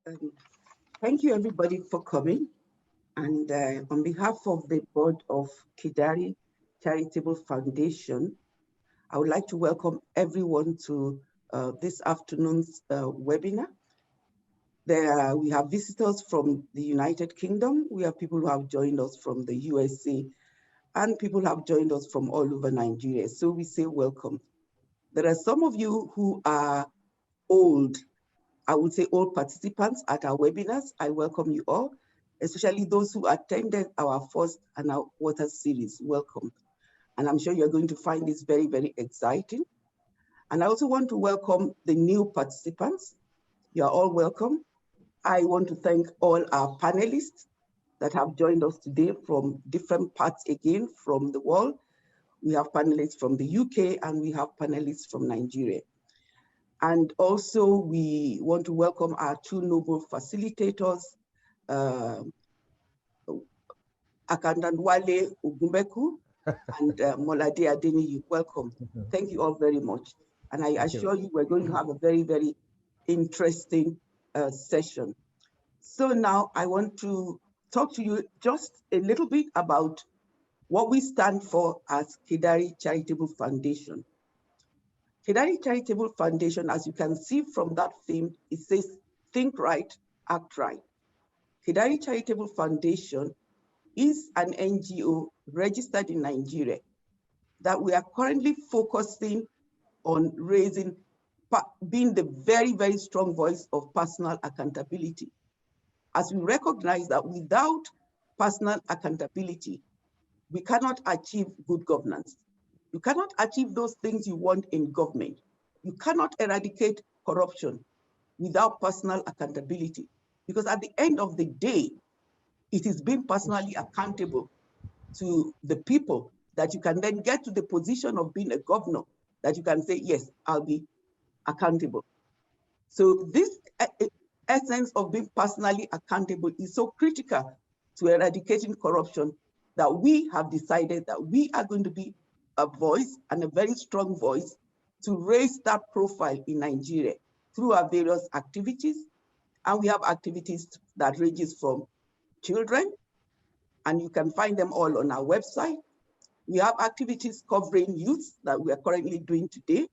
Um, Thank you, everybody, for coming. And on behalf of the board of Kedari Charitable Foundation, I would like to welcome everyone to this afternoon's webinar. We have visitors from the United Kingdom. We have people who have joined us from the USA, and people have joined us from all over Nigeria. So we say welcome. There are some of you who are old, I would say old participants at our webinars. I welcome you all, especially those who attended our first and our water series. Welcome. And I'm sure you're going to find this very, very exciting. And I also want to welcome the new participants. You're all welcome. I want to thank all our panelists that have joined us today from different parts again from the world. We have panelists from the UK and we have panelists from Nigeria. And also we want to welcome our two noble facilitators, Akandandwale Ugumbeku and Molade Adeniyi. Welcome. Thank you all very much. And I assure you we're going to have a very, very interesting session. So now I want to talk to you just a little bit about what we stand for as Kedari Charitable Foundation. Kedari Charitable Foundation, as you can see from that theme, it says, think right, act right. Kedari Charitable Foundation is an NGO registered in Nigeria that we are currently focusing on being the very, very strong voice of personal accountability. As we recognize that without personal accountability, we cannot achieve good governance. You cannot achieve those things you want in government. You cannot eradicate corruption without personal accountability. Because at the end of the day, it is being personally accountable to the people that you can then get to the position of being a governor, that you can say, yes, I'll be accountable. So this essence of being personally accountable is so critical to eradicating corruption that we have decided that we are going to be a voice and a very strong voice to raise that profile in Nigeria through our various activities. And we have activities that ranges from children, and you can find them all on our website. We have activities covering youth that we are currently doing today.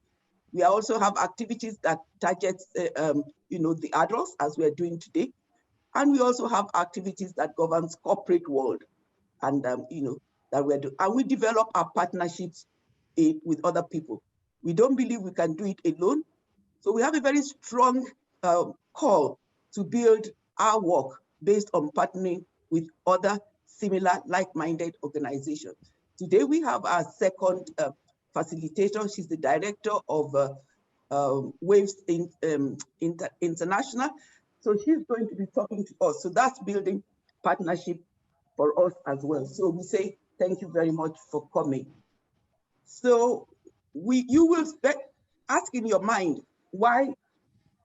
We also have activities that target the adults, as we are doing today. And we also have activities that governs corporate world, and that we're doing. And we develop our partnerships with other people. We don't believe we can do it alone. So we have a very strong call to build our work based on partnering with other similar like-minded organizations. Today we have our second facilitator. She's the director of Waves International. So she's going to be talking to us. So that's building partnership for us as well. So we say thank you very much for coming. So you will ask in your mind, why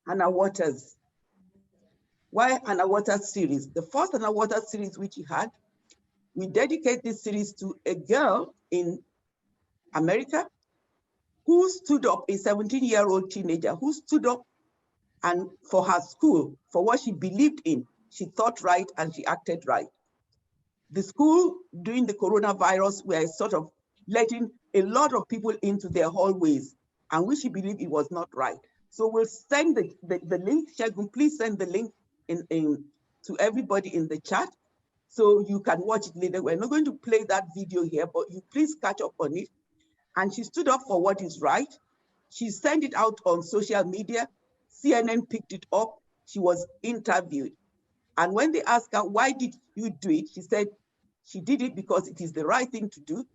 Hannah Waters? Why Hannah Waters series? The first Hannah Waters series which we had, we dedicate this series to a girl in America who stood up, a 17-year-old teenager who stood up and for her school, for what she believed in. She thought right and she acted right. The school during the coronavirus were sort of letting a lot of people into their hallways, and which she believed it was not right. So we'll send the link. Shagun, please send the link to everybody in the chat so you can watch it later. We're not going to play that video here, but you please catch up on it. And she stood up for what is right. She sent it out on social media. CNN picked it up. She was interviewed. And when they asked her, why did you do it? She said she did it because it is the right thing to do.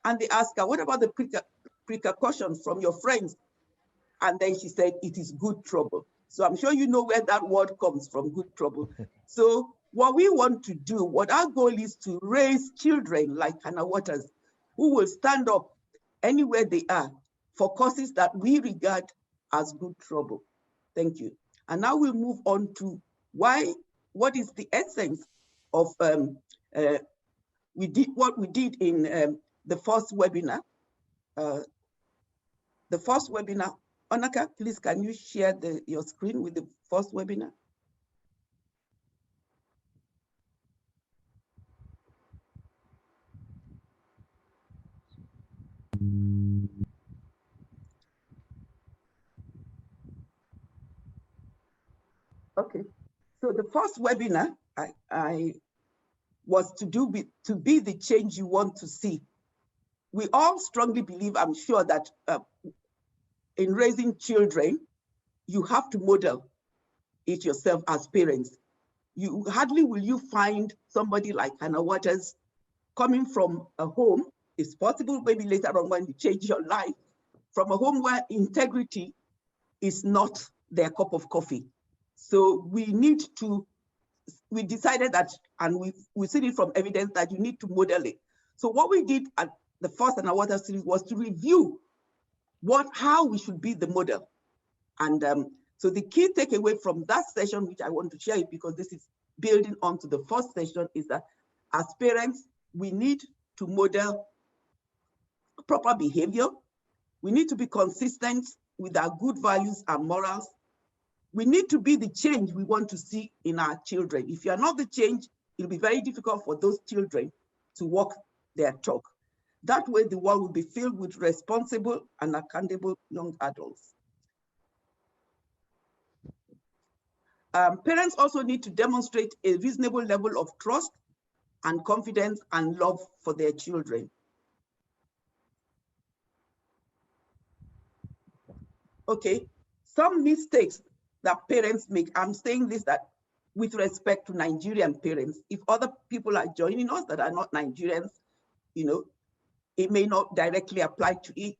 And they asked her, what about the precautions from your friends? And then she said, it is good trouble. So I'm sure you know where that word comes from, good trouble. So what we want to do, what our goal is to raise children like Hannah Waters, who will stand up anywhere they are for causes that we regard as good trouble. Thank you. And now we'll move on to what is the essence of what we did in the first webinar. The first webinar, Onaka, please can you share your screen with the first webinar? Okay, so the first webinar I was to be the change you want to see. We all strongly believe, I'm sure, that in raising children, you have to model it yourself as parents. You hardly will you find somebody like Hannah Waters coming from a home. It's possible maybe later on when you change your life, from a home where integrity is not their cup of coffee. So we decided that, and we see it from evidence, that you need to model it. So what we did at the first Hannah Waters series was to review how we should be the model. And so the key takeaway from that session, which I want to share it because this is building onto the first session, is that as parents, we need to model proper behavior. We need to be consistent with our good values and morals. We need to be the change we want to see in our children. If you are not the change, it'll be very difficult for those children to walk their talk. That way, the world will be filled with responsible and accountable young adults. Parents also need to demonstrate a reasonable level of trust and confidence and love for their children. Okay, some mistakes that parents make, I'm saying this that with respect to Nigerian parents. If other people are joining us that are not Nigerians, you know, it may not directly apply to it.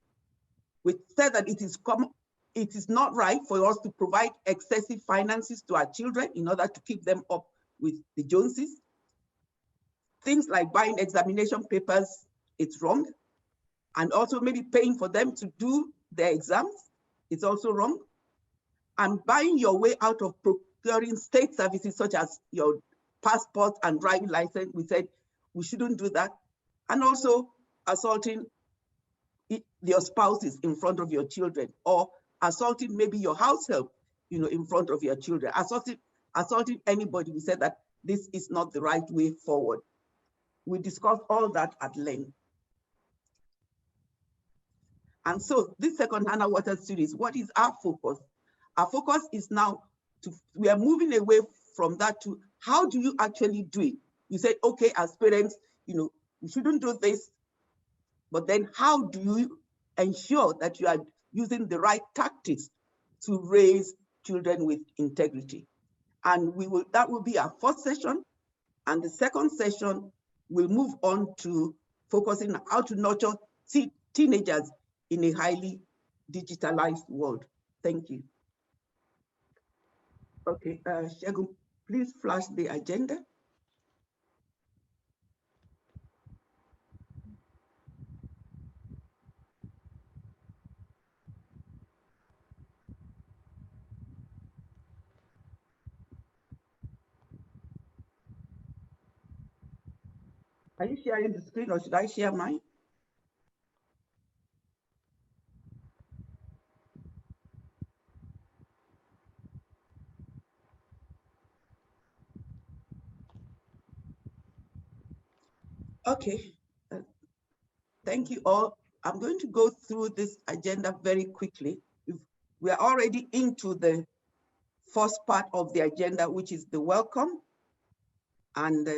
We said that it is not right for us to provide excessive finances to our children in order to keep them up with the Joneses. Things like buying examination papers, it's wrong. And also maybe paying for them to do their exams, it's also wrong. And buying your way out of procuring state services such as your passport and driving license, we said we shouldn't do that. And also assaulting your spouses in front of your children, or assaulting maybe your house help, in front of your children. Assaulting anybody, we said that this is not the right way forward. We discussed all that at length. And so this second Hannah Waters series, what is our focus? Our focus is now we are moving away from that to how do you actually do it? You said, okay, as parents, you shouldn't do this, but then how do you ensure that you are using the right tactics to raise children with integrity? And that will be our first session. And the second session will move on to focusing on how to nurture teenagers in a highly digitalized world. Thank you. Okay, Segun, please flash the agenda. Are you sharing the screen or should I share mine? Okay, thank you all. I'm going to go through this agenda very quickly. We are already into the first part of the agenda, which is the welcome. And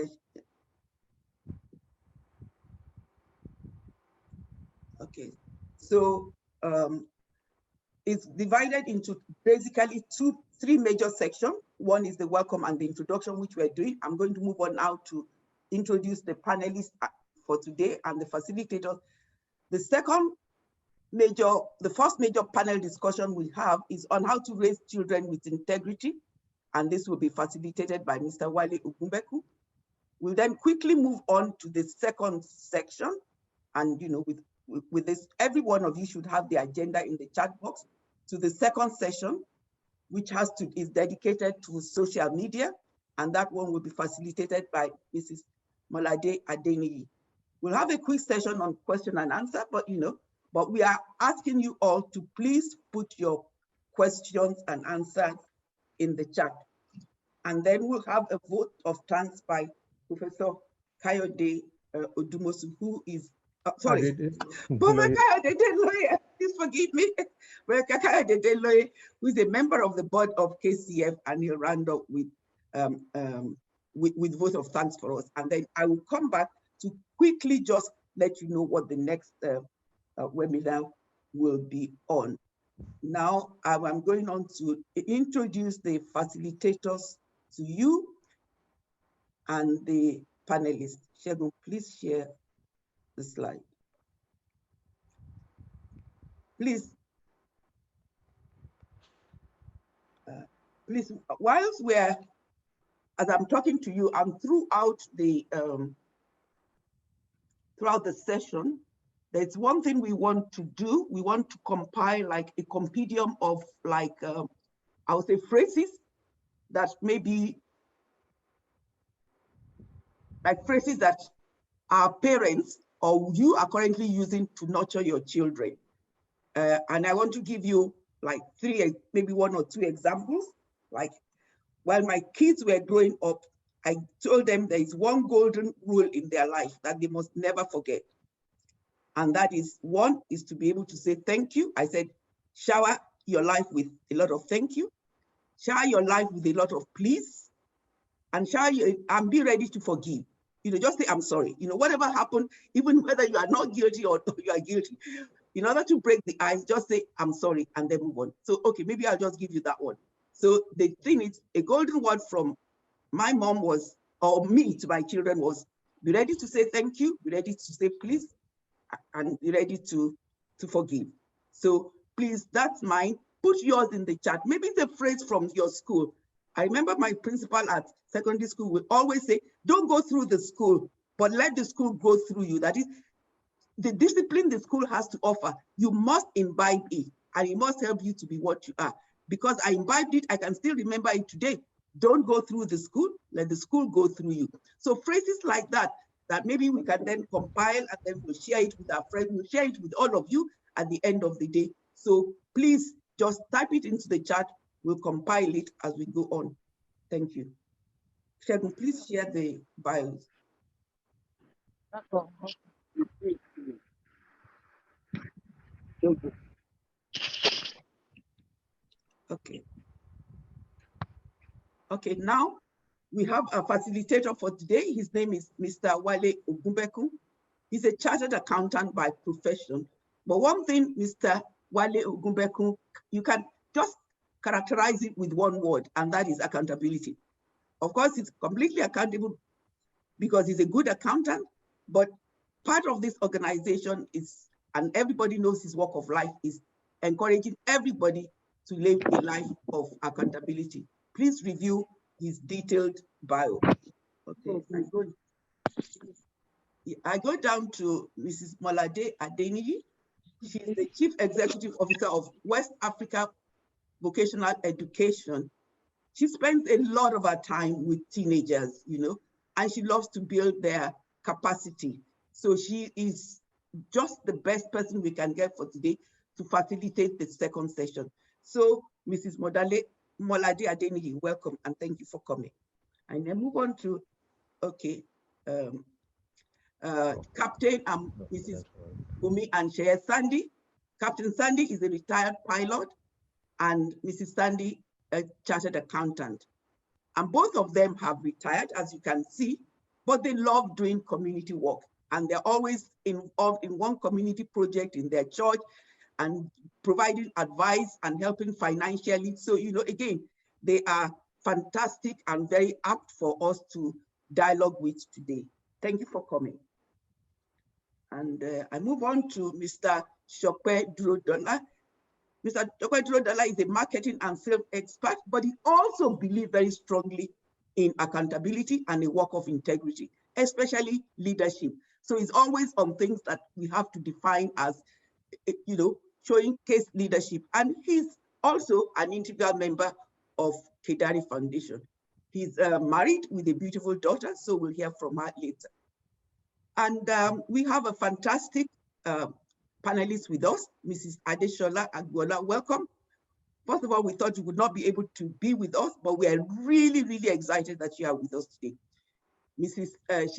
okay, so it's divided into basically three major sections. One is the welcome and the introduction, which we're doing. I'm going to move on now to introduce the panelists for today and the facilitators. The first major panel discussion we have is on how to raise children with integrity. And this will be facilitated by Mr. Wale Ogumbeku. We'll then quickly move on to the second section. And with this, every one of you should have the agenda in the chat box to the second session, which is dedicated to social media. And that one will be facilitated by Mrs. Molade Adeniyi. We'll have a quick session on question and answer, but we are asking you all to please put your questions and answers in the chat. And then we'll have a vote of thanks by Professor Kayode Odumosu, who is sorry, Professor Kayode Loye, please forgive me. Professor Kayode Loye, who is a member of the board of KCF, and he'll round up with vote of thanks for us. And then I will come back to quickly just let you know what the next webinar will be on. Now, I'm going on to introduce the facilitators to you and the panelists. Shegun, please share the slide. Please, whilst as I'm talking to you, I'm throughout the session, there's one thing we want to do. We want to compile like a compendium of like, I would say phrases that maybe like phrases that our parents or you are currently using to nurture your children. And I want to give you like maybe one or two examples. Like while my kids were growing up, I told them there is one golden rule in their life that they must never forget. And that is, one is to be able to say thank you. I said, shower your life with a lot of thank you. Shower your life with a lot of please. And and be ready to forgive. Just say, I'm sorry. Whatever happened, even whether you are not guilty or you are guilty, in order to break the ice, just say, I'm sorry, and then move on. So, okay, maybe I'll just give you that one. So the thing is, a golden word from my mom was, or me to my children was, be ready to say thank you, be ready to say please, and be ready to forgive. So please, that's mine. Put yours in the chat. Maybe it's a phrase from your school. I remember my principal at secondary school would always say, don't go through the school, but let the school go through you. That is, the discipline the school has to offer, you must imbibe it, and it must help you to be what you are. Because I imbibed it, I can still remember it today. Don't go through the school, let the school go through you. So phrases like that maybe we can then compile, and then we'll share it with our friends, we'll share it with all of you at the end of the day. So please just type it into the chat, we'll compile it as we go on. Thank you. Shegun, please share the bios. Okay. Okay, now we have a facilitator for today. His name is Mr. Wale Ogunbeku. He's a chartered accountant by profession. But one thing, Mr. Wale Ogunbeku, you can just characterize it with one word, and that is accountability. Of course, it's completely accountable because he's a good accountant, but part of this organization is, and everybody knows his walk of life, is encouraging everybody to live a life of accountability. Please review his detailed bio. Okay, I go down to Mrs. Molade Adeniyi. She's the Chief Executive Officer of West Africa Vocational Education. She spends a lot of her time with teenagers, and she loves to build their capacity. So she is just the best person we can get for today to facilitate the second session. So Mrs. Molade Adeniyi, welcome and thank you for coming. And then move on to, okay, Captain and Mrs. Umi and Shea Sandy. Captain Sandy is a retired pilot and Mrs. Sandy, a chartered accountant. And both of them have retired, as you can see, but they love doing community work. And they're always involved in one community project in their church and providing advice and helping financially. So, again, they are fantastic and very apt for us to dialogue with today. Thank you for coming. And I move on to Mr. Shokwe Duro-Dola. Mr. Shokwe Duro-Dola is a marketing and sales expert, but he also believes very strongly in accountability and a work of integrity, especially leadership. So he's always on things that we have to define as, showing case leadership. And he's also an integral member of Kedari Foundation. He's married with a beautiful daughter, so we'll hear from her later. And we have a fantastic panelist with us, Mrs. Adeshola Agbola. Welcome. First of all, we thought you would not be able to be with us, but we are really, really excited that you are with us today. She's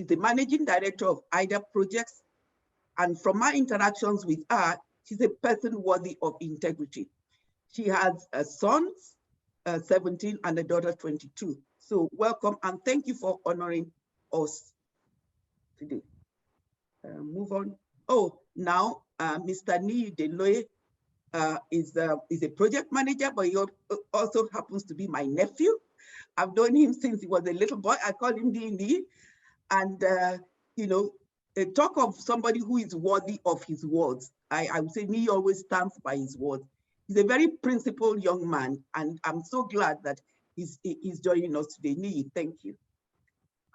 the Managing Director of IDA Projects, And from my interactions with her, she's a person worthy of integrity. She has a son, 17, and a daughter, 22. So welcome and thank you for honoring us today. Move on. Oh, now Mr. Niyi Deloye is a project manager, but he also happens to be my nephew. I've known him since he was a little boy. I call him Niyi. And, you know, talk of somebody who is worthy of his words. I would say Niyi always stands by his words. He's a very principled young man, and I'm so glad that he's joining us today. Niyi, thank you.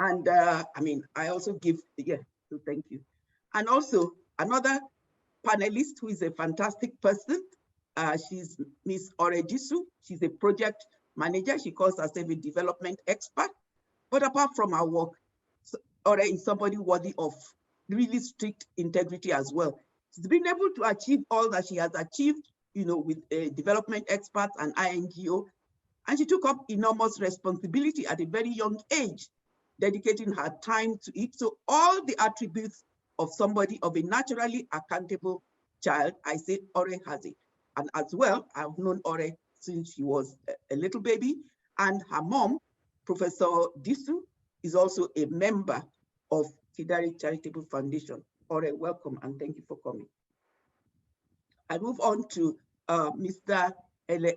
And I mean, I also give, so thank you. And also another panelist who is a fantastic person. She's Miss Oredisu. She's a project manager. She calls herself a development expert. But apart from her work, Ore is somebody worthy of really strict integrity as well. She's been able to achieve all that she has achieved, you know, with development experts and INGO. And she took up enormous responsibility at a very young age, dedicating her time to it. So all the attributes of somebody, of a naturally accountable child, I say Ore has it. And as well, I've known Ore since she was a little baby, and her mom, Professor Disu, is also a member of Kedari Charitable Foundation. Ore, welcome and thank you for coming. I move on to Mr. Ele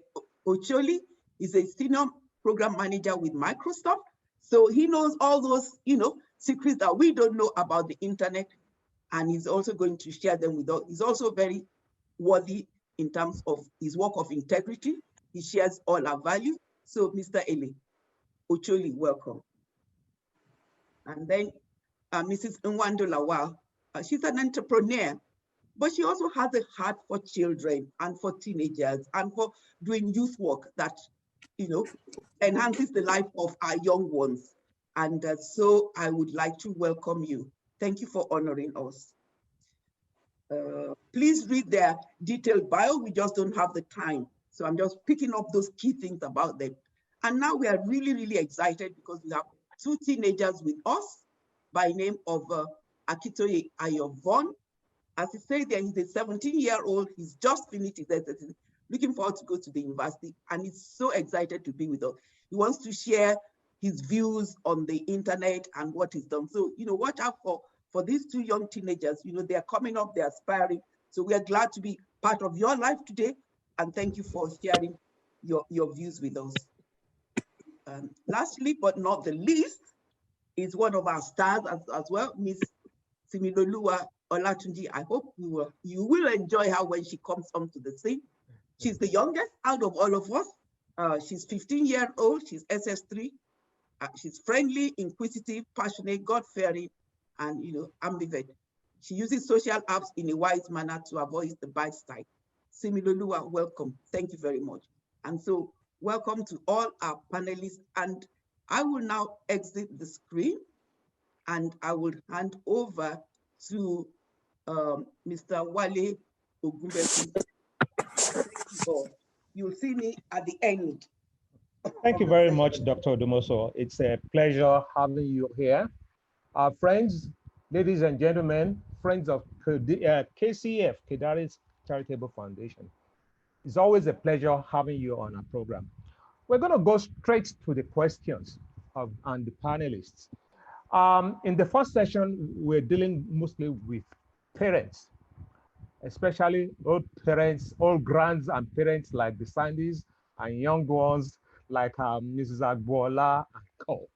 Ocholi. He's a senior program manager with Microsoft. So he knows all those, you know, secrets that we don't know about the internet, and he's also going to share them with us. He's also very worthy in terms of his work of integrity. He shares all our value. So Mr. Ele Ocholi, welcome. And then Mrs. Nwando Lawal, she's an entrepreneur, but she also has a heart for children and for teenagers and for doing youth work that, you know, enhances the life of our young ones. And so I would like to welcome you. Thank you for honoring us. Please read their detailed bio. We just don't have the time. So I'm just picking up those key things about them. And now we are really, really excited because we have two teenagers with us by name of Akitoye Ayovon. As he said there, he's a 17-year-old. He's just finished his SSC, looking forward to go to the university, and he's so excited to be with us. He wants to share his views on the internet and what he's done. So, you know, watch out for these two young teenagers. You know, they're coming up, they're aspiring. So we are glad to be part of your life today, and thank you for sharing your views with us. Lastly, but not the least, is one of our stars as well, Miss Similoluwa Olatunji. I hope you will enjoy her when she comes onto the scene. She's the youngest out of all of us. She's 15 years old, she's SS3. She's friendly, inquisitive, passionate, God-fearing, and, you know, ambivert. She uses social apps in a wise manner to avoid the bad side. Similoluwa, welcome. Thank you very much. And so welcome to all our panelists. And I will now exit the screen and I will hand over to Mr. Wale Ogumbeku. You'll see me at the end. Thank you very much, Dr. Odumoso. It's a pleasure having you here. Our friends, ladies and gentlemen, friends of KCF, Kedari's Charitable Foundation. It's always a pleasure having you on our program. We're going to go straight to the questions and the panelists. In the first session, we're dealing mostly with parents, especially old parents, old grands and parents like the Sandys, and young ones like Mrs. Agbola and Co.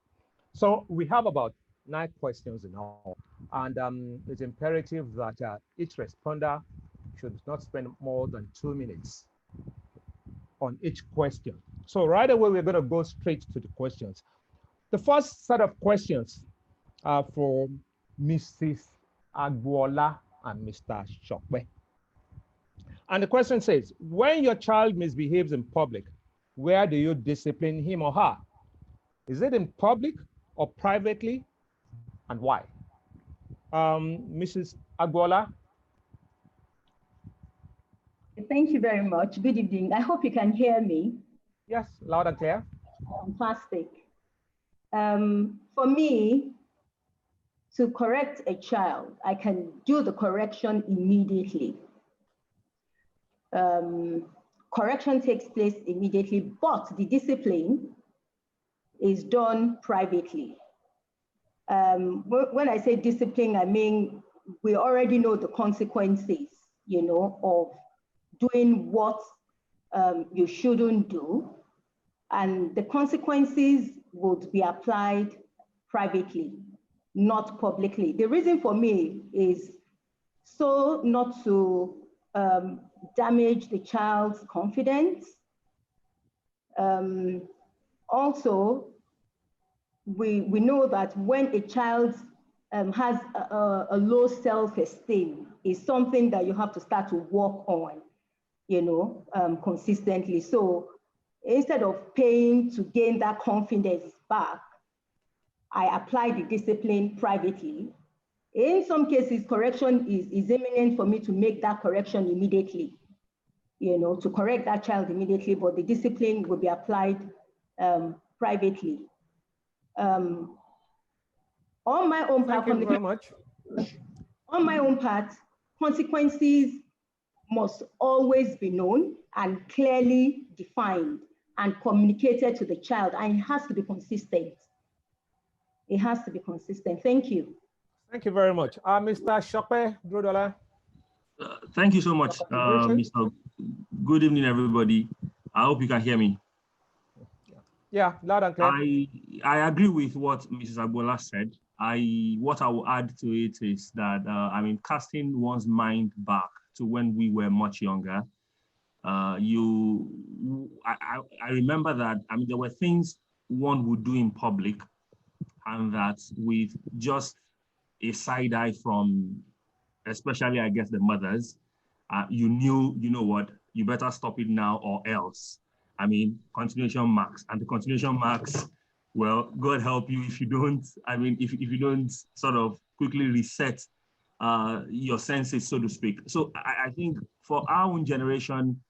So we have about 9 questions in all, and it's imperative that each responder should not spend more than 2 minutes on each question. So right away, we're going to go straight to the questions. The first set of questions are for Mrs. Agbola and Mr. Shokwe. And the question says, when your child misbehaves in public, where do you discipline him or her? Is it in public or privately, and why? Mrs. Agbola. Thank you very much. Good evening. I hope you can hear me. Yes, loud and clear. Fantastic. For me, to correct a child, I can do the correction immediately. Correction takes place immediately, but the discipline is done privately. When I say discipline, I mean we already know the consequences, you know, of doing what you shouldn't do, and the consequences would be applied privately, not publicly. The reason for me is so not to damage the child's confidence. Also, we know that when a child has a low self-esteem, is something that you have to start to work on, you know, consistently. So instead of paying to gain that confidence back, I apply the discipline privately. In some cases, correction is imminent for me to make that correction immediately, you know, to correct that child immediately, but the discipline will be applied privately. On my own part, thank you very much. On my own part, consequences must always be known and clearly defined and communicated to the child, and it has to be consistent. It has to be consistent. Thank you. Thank you very much. Mr. Shope Drodola. Thank you so much, Mr. Good evening, everybody. I hope you can hear me. Yeah, loud and clear. I agree with what Mrs. Agbola said. What I will add to it is that, I mean, casting one's mind back to when we were much younger, I remember that, I mean, there were things one would do in public, and that with just a side eye from, especially, I guess, the mothers, you knew, you know what, you better stop it now or else. I mean, continuation marks, and the continuation marks, well, God help you if you don't, I mean, if you don't sort of quickly reset your senses, so to speak. So I think for our own generation,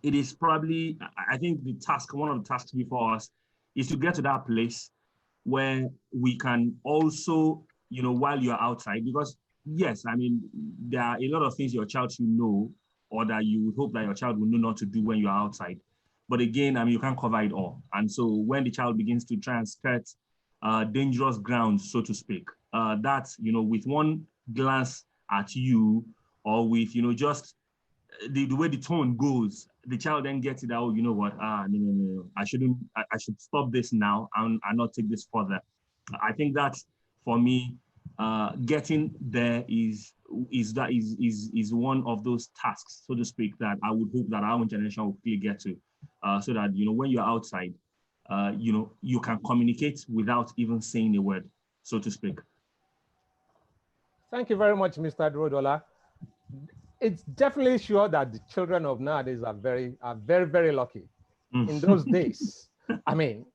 it is probably, I think the task, one of the tasks before us is to get to that place where we can also, you know, while you're outside, because yes, I mean, there are a lot of things your child should know, or that you would hope that your child will know not to do when you're outside. But again, I mean, you can't cover it all. And so when the child begins to try and skirt dangerous grounds, so to speak, that's, you know, with one glance at you, or with, you know, just the way the tone goes, the child then gets it that, oh, you know what, no, I should stop this now and not take this further. I think that's, for me, getting there is one of those tasks, so to speak, that I would hope that our own generation will quickly get to, so that, you know, when you're outside, you know, you can communicate without even saying a word, so to speak. Thank you very much, Mr. Drodola. It's definitely sure that the children of nowadays are very, very lucky. In those days, I mean,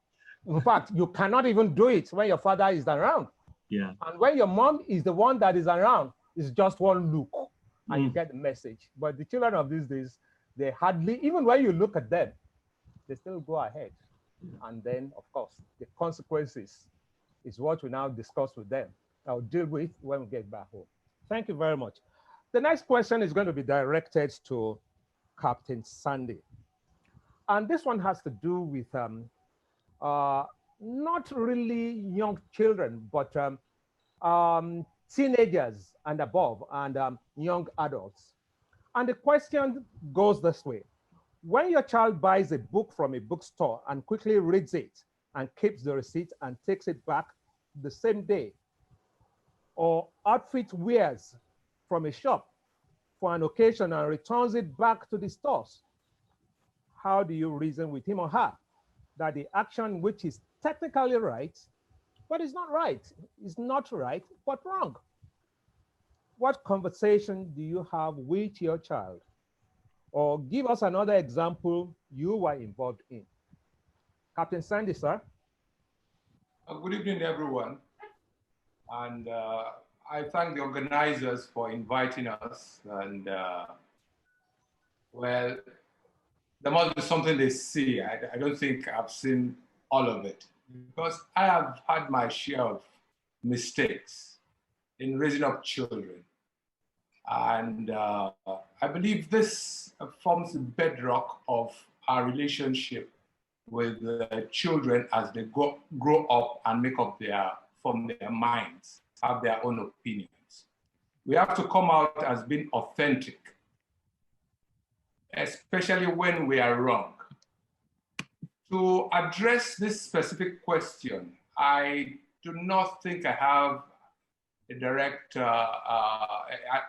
in fact, you cannot even do it when your father is around. Yeah. And when your mom is the one that is around, it's just one look and you get the message. But the children of these days, they hardly, even when you look at them, they still go ahead. And then, of course, the consequences is what we now discuss with them. I'll deal with when we get back home. Thank you very much. The next question is going to be directed to Captain Sandy. And this one has to do with not really young children, but teenagers and above, and young adults. And the question goes this way. When your child buys a book from a bookstore and quickly reads it and keeps the receipt and takes it back the same day, or outfit wears from a shop for an occasion and returns it back to the stores, how do you reason with him or her that the action, which is technically right, but it's not right, is not right, but wrong? What conversation do you have with your child? Or give us another example you were involved in. Captain Sandy, sir. Good evening, everyone. And I thank the organizers for inviting us. And well, there must be something they see. I don't think I've seen all of it, because I have had my share of mistakes. in raising up children. And I believe this forms the bedrock of our relationship with children as they grow up and form their minds, have their own opinions. We have to come out as being authentic, especially when we are wrong. To address this specific question, I do not think I have a direct,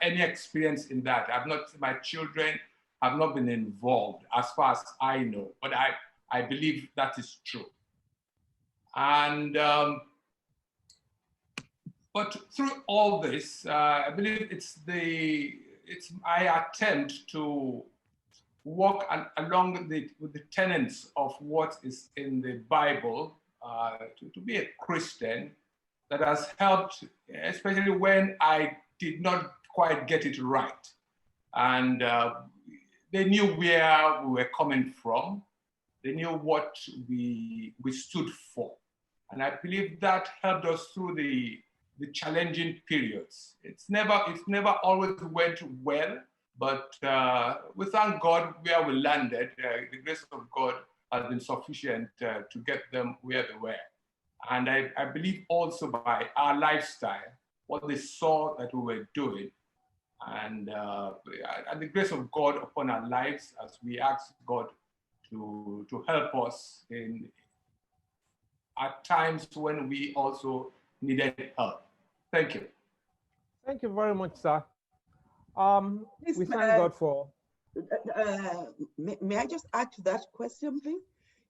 any experience in that. My children have not been involved as far as I know, but I believe that is true. And, but through all this, I believe it's my attempt to walk along with the tenets of what is in the Bible, to be a Christian, that has helped, especially when I did not quite get it right. And they knew where we were coming from. They knew what we stood for. And I believe that helped us through the challenging periods. It's never always went well, but we thank God where we landed. The grace of God has been sufficient to get them where they were. And I believe also by our lifestyle, what they saw that we were doing, and the grace of God upon our lives as we ask God to help us at times when we also needed help. Thank you. Thank you very much, sir. We thank God for... May I just add to that question, please?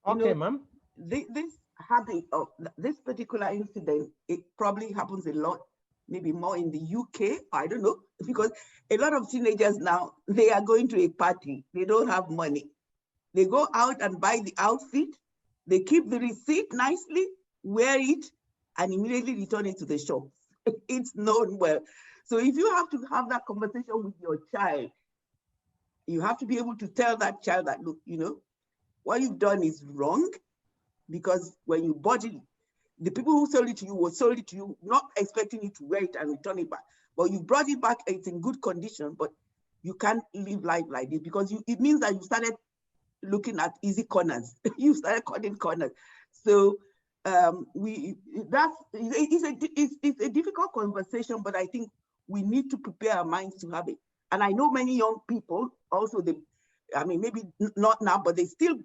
Okay, ma'am. This habit of this particular incident, it probably happens a lot, maybe more in the UK, I don't know, because a lot of teenagers now, they are going to a party, they don't have money. They go out and buy the outfit, they keep the receipt nicely, wear it, and immediately return it to the shop. It's known well. So if you have to have that conversation with your child, you have to be able to tell that child that, look, what you've done is wrong, because when you bought it, the people who sold it to you sold it to you, not expecting you to wear it and return it back. But you brought it back, it's in good condition, but you can't live life like this, because it means that you started looking at easy corners. You started cutting corners. So it's a difficult conversation, but I think we need to prepare our minds to have it. And I know many young people also, maybe not now, but they still,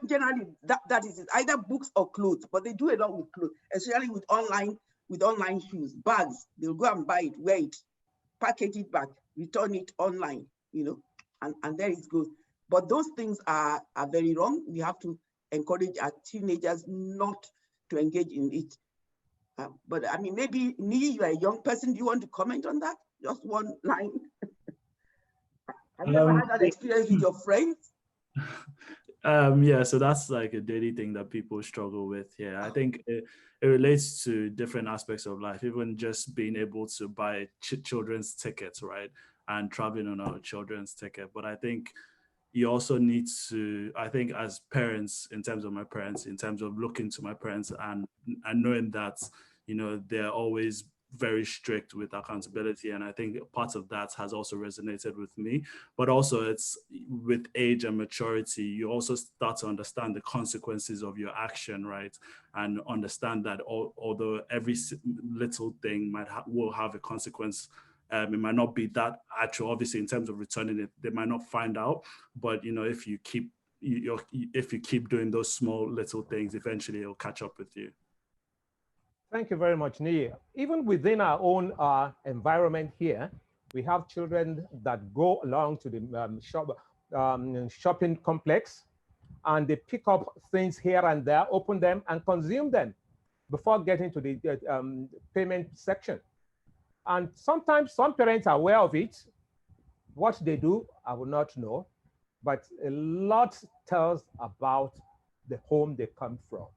generally that is either books or clothes, but they do a lot with clothes, especially with online shoes, bags. They'll go and buy it, wear it, package it back, return it online, and there it goes. But those things are very wrong. We have to encourage our teenagers not to engage in it. But I mean, maybe you are a young person. Do you want to comment on that? Just one line. Have you ever had that experience with your friends? Yeah, so that's like a daily thing that people struggle with. Yeah, I think it relates to different aspects of life, even just being able to buy children's tickets, right? And traveling on a children's ticket. But I think you also need to, I think as parents, in terms of my parents, in terms of looking to my parents and knowing that, they're always very strict with accountability. And I think part of that has also resonated with me, but also it's with age and maturity, you also start to understand the consequences of your action, right? And understand that although every little thing will have a consequence, it might not be that actual, obviously in terms of returning it, they might not find out, but if you keep doing those small little things, eventually it'll catch up with you. Thank you very much, Nia. Even within our own environment here, we have children that go along to the shopping complex, and they pick up things here and there, open them and consume them before getting to the payment section. And sometimes some parents are aware of it. What they do, I will not know, but a lot tells about the home they come from.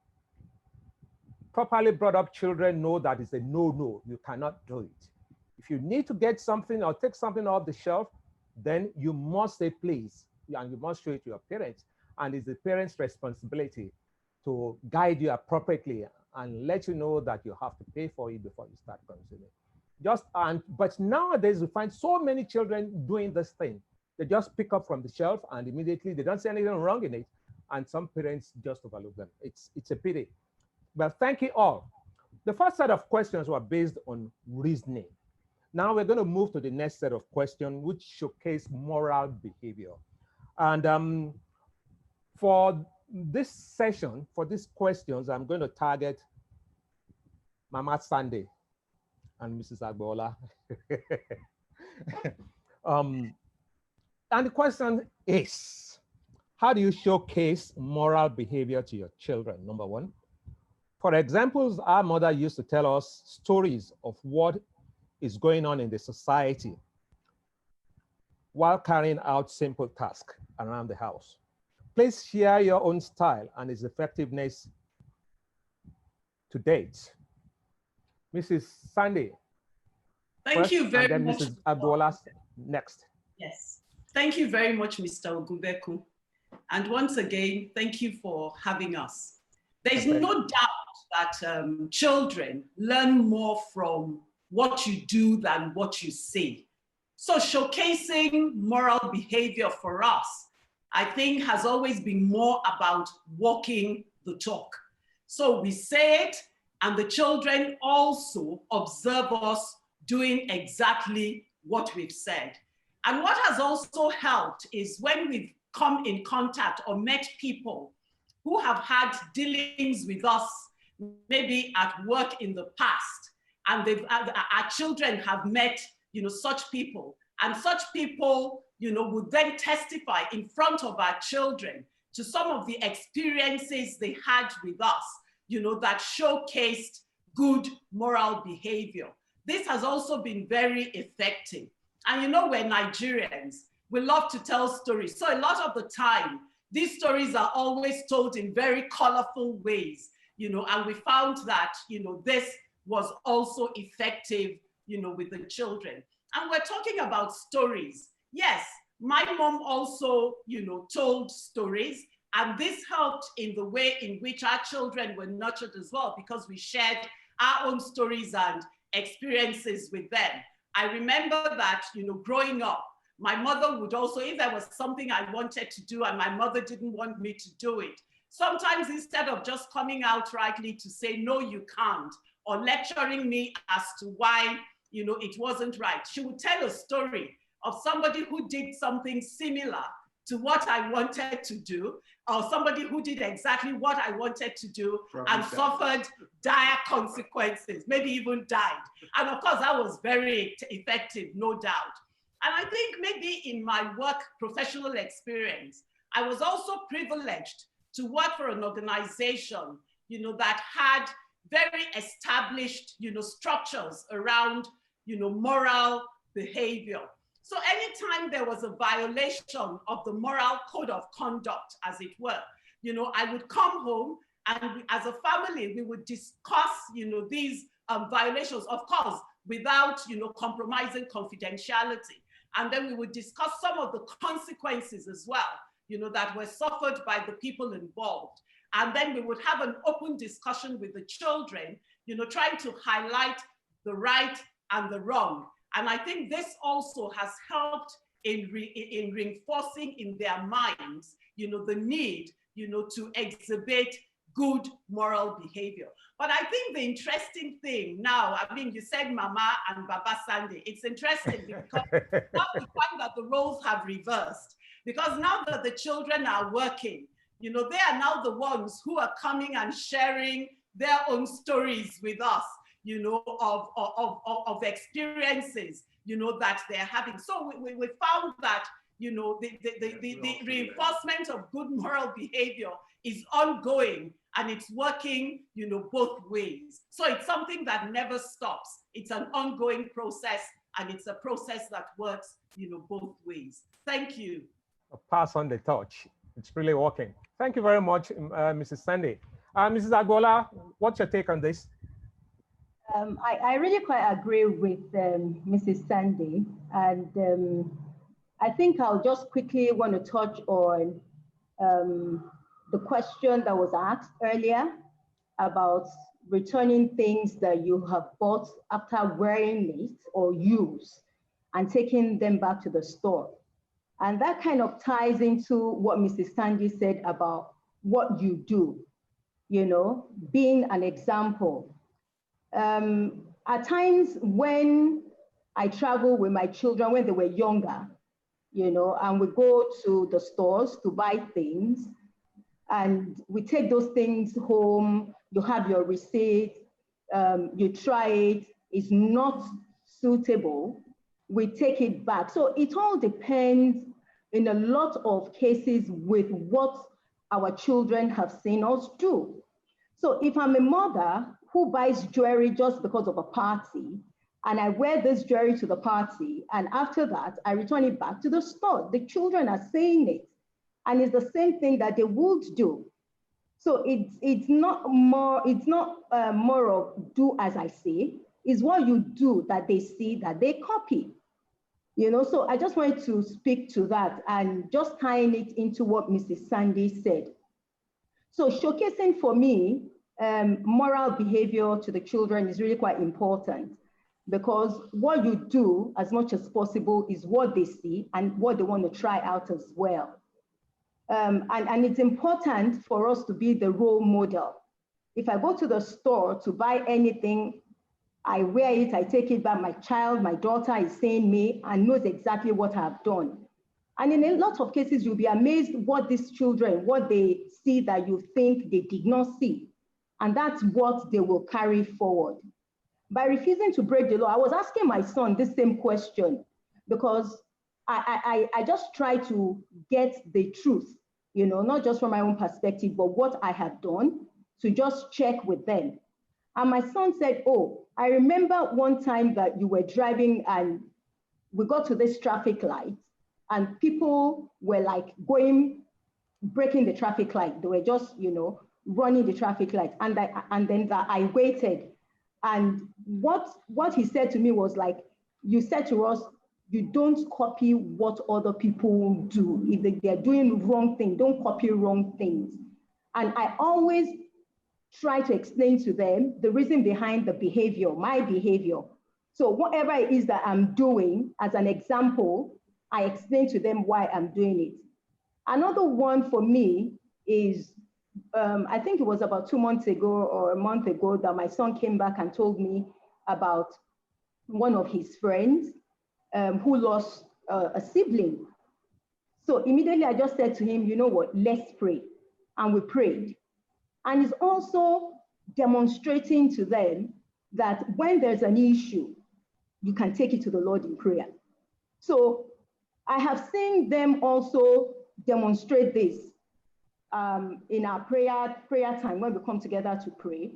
Properly brought up children know that it's a no, you cannot do it. If you need to get something or take something off the shelf, then you must say please, and you must show it to your parents. And it's the parents' responsibility to guide you appropriately and let you know that you have to pay for it before you start consuming. But nowadays we find so many children doing this thing. They just pick up from the shelf and immediately they don't see anything wrong in it. And some parents just overlook them. It's a pity. But thank you all. The first set of questions were based on reasoning. Now we're going to move to the next set of questions, which showcase moral behavior. And for this session, for these questions, I'm going to target Mama Sunday and Mrs. Agbola. And the question is, how do you showcase moral behavior to your children? Number one. For examples, our mother used to tell us stories of what is going on in the society while carrying out simple tasks around the house. Please share your own style and its effectiveness to date. Mrs. Sandy. Thank you very and then much. Mrs. Agbola next. Yes. Thank you very much, Mr. Ogubeku. And once again, thank you for having us. There's no doubt that children learn more from what you do than what you say. So showcasing moral behavior for us, I think, has always been more about walking the talk. So we say it, and the children also observe us doing exactly what we've said. And what has also helped is when we've come in contact or met people who have had dealings with us, maybe at work in the past, and our children have met, such people, and such people, would then testify in front of our children to some of the experiences they had with us, that showcased good moral behavior. This has also been very effective. And we're Nigerians, we love to tell stories. So a lot of the time, these stories are always told in very colorful ways, and we found that, this was also effective, with the children. And we're talking about stories. Yes, my mom also, told stories, and this helped in the way in which our children were nurtured as well, because we shared our own stories and experiences with them. I remember that, growing up, my mother would also, if there was something I wanted to do and my mother didn't want me to do it, sometimes instead of just coming out rightly to say, no, you can't, or lecturing me as to why, it wasn't right, she would tell a story of somebody who did something similar to what I wanted to do, or somebody who did exactly what I wanted to do and suffered dire consequences, maybe even died. And of course, that was very effective, no doubt. And I think maybe in my work professional experience, I was also privileged to work for an organization, that had very established, structures around, moral behavior. So anytime there was a violation of the moral code of conduct, as it were, I would come home and as a family, we would discuss, these violations, of course, without, compromising confidentiality. And then we would discuss some of the consequences as well, that were suffered by the people involved. And then we would have an open discussion with the children, trying to highlight the right and the wrong. And I think this also has helped in reinforcing in their minds, the need, to exhibit good moral behavior. But I think the interesting thing now, I mean, you said Mama and Baba Sunday. It's interesting because now we find that the roles have reversed. Because now that the children are working, they are now the ones who are coming and sharing their own stories with us, of experiences, that they're having. So we found that, the reinforcement of good moral behavior is ongoing and it's working, both ways. So it's something that never stops. It's an ongoing process and it's a process that works, both ways. Thank you. I'll pass on the torch. It's really working. Thank you very much, Mrs. Sandy. Mrs. Agbola, what's your take on this? I really quite agree with Mrs. Sandy, and I think I'll just quickly want to touch on the question that was asked earlier about returning things that you have bought after wearing it or use and taking them back to the store. And that kind of ties into what Mrs. Sandy said about what you do, you know, being an example. At times when I travel with my children when they were younger, you know, and we go to the stores to buy things, and we take those things home, you have your receipt, you try it, it's not suitable, we take it back. So it all depends in a lot of cases with what our children have seen us do. So if I'm a mother who buys jewelry just because of a party, and I wear this jewelry to the party, and after that, I return it back to the store, the children are saying it. And it's the same thing that they would do. So it's not more of do as I say, it's what you do that they see, that they copy. You know, so I just wanted to speak to that and just tying it into what Mrs. Sandy said. So showcasing for me, moral behavior to the children is really quite important, because what you do as much as possible is what they see and what they want to try out as well. And it's important for us to be the role model. If I go to the store to buy anything, I wear it, I take it back, my child, my daughter is seeing me and knows exactly what I've done. And in a lot of cases, you'll be amazed what these children, what they see that you think they did not see. And that's what they will carry forward. By refusing to break the law, I was asking my son this same question, because I just try to get the truth, you know, not just from my own perspective, but what I have done to just check with them. And my son said, oh, I remember one time that you were driving and we got to this traffic light and people were like breaking the traffic light. They were just, you know, running the traffic light. And then I waited. And what he said to me was like, you said to us, you don't copy what other people do. If they're doing wrong things, don't copy wrong things. And I always try to explain to them the reason behind the behavior, my behavior. So whatever it is that I'm doing, as an example, I explain to them why I'm doing it. Another one for me is, I think it was about 2 months ago or a month ago that my son came back and told me about one of his friends who lost a sibling. So immediately I just said to him, you know what, let's pray. And we prayed. And it's also demonstrating to them that when there's an issue, you can take it to the Lord in prayer. So I have seen them also demonstrate this in our prayer time when we come together to pray.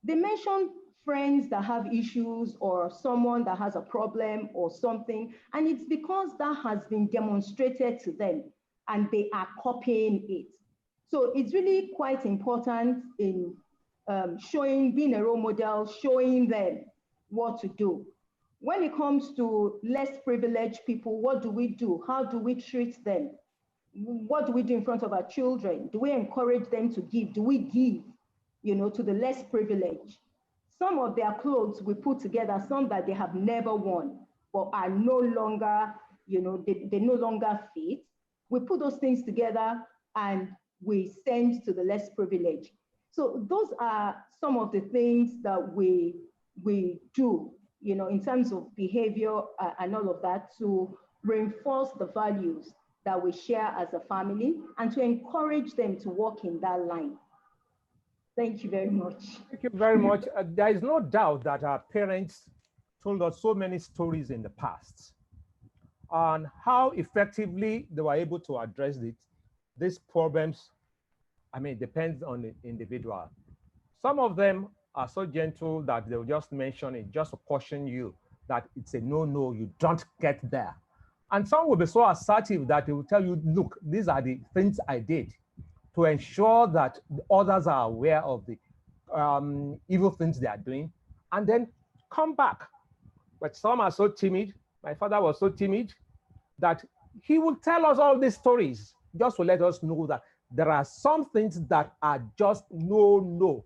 They mentioned friends that have issues or someone that has a problem or something, and it's because that has been demonstrated to them and they are copying it. So it's really quite important in being a role model, showing them what to do. When it comes to less privileged people, what do we do? How do we treat them? What do we do in front of our children? Do we encourage them to give? Do we give, you know, to the less privileged? Some of their clothes we put together, some that they have never worn, but are no longer, you know, they no longer fit. We put those things together and we send to the less privileged. So those are some of the things that we do, you know, in terms of behavior and all of that, to reinforce the values that we share as a family and to encourage them to walk in that line. Thank you very much. Thank you very much. There is no doubt that our parents told us so many stories in the past on how effectively they were able to address these problems. I mean, it depends on the individual. Some of them are so gentle that they'll just mention it, just to caution you that it's a no, you don't get there. And some will be so assertive that they will tell you, look, these are the things I did to ensure that the others are aware of the evil things they are doing, and then come back. But some are so timid. My father was so timid that he would tell us all these stories just to let us know that there are some things that are just no.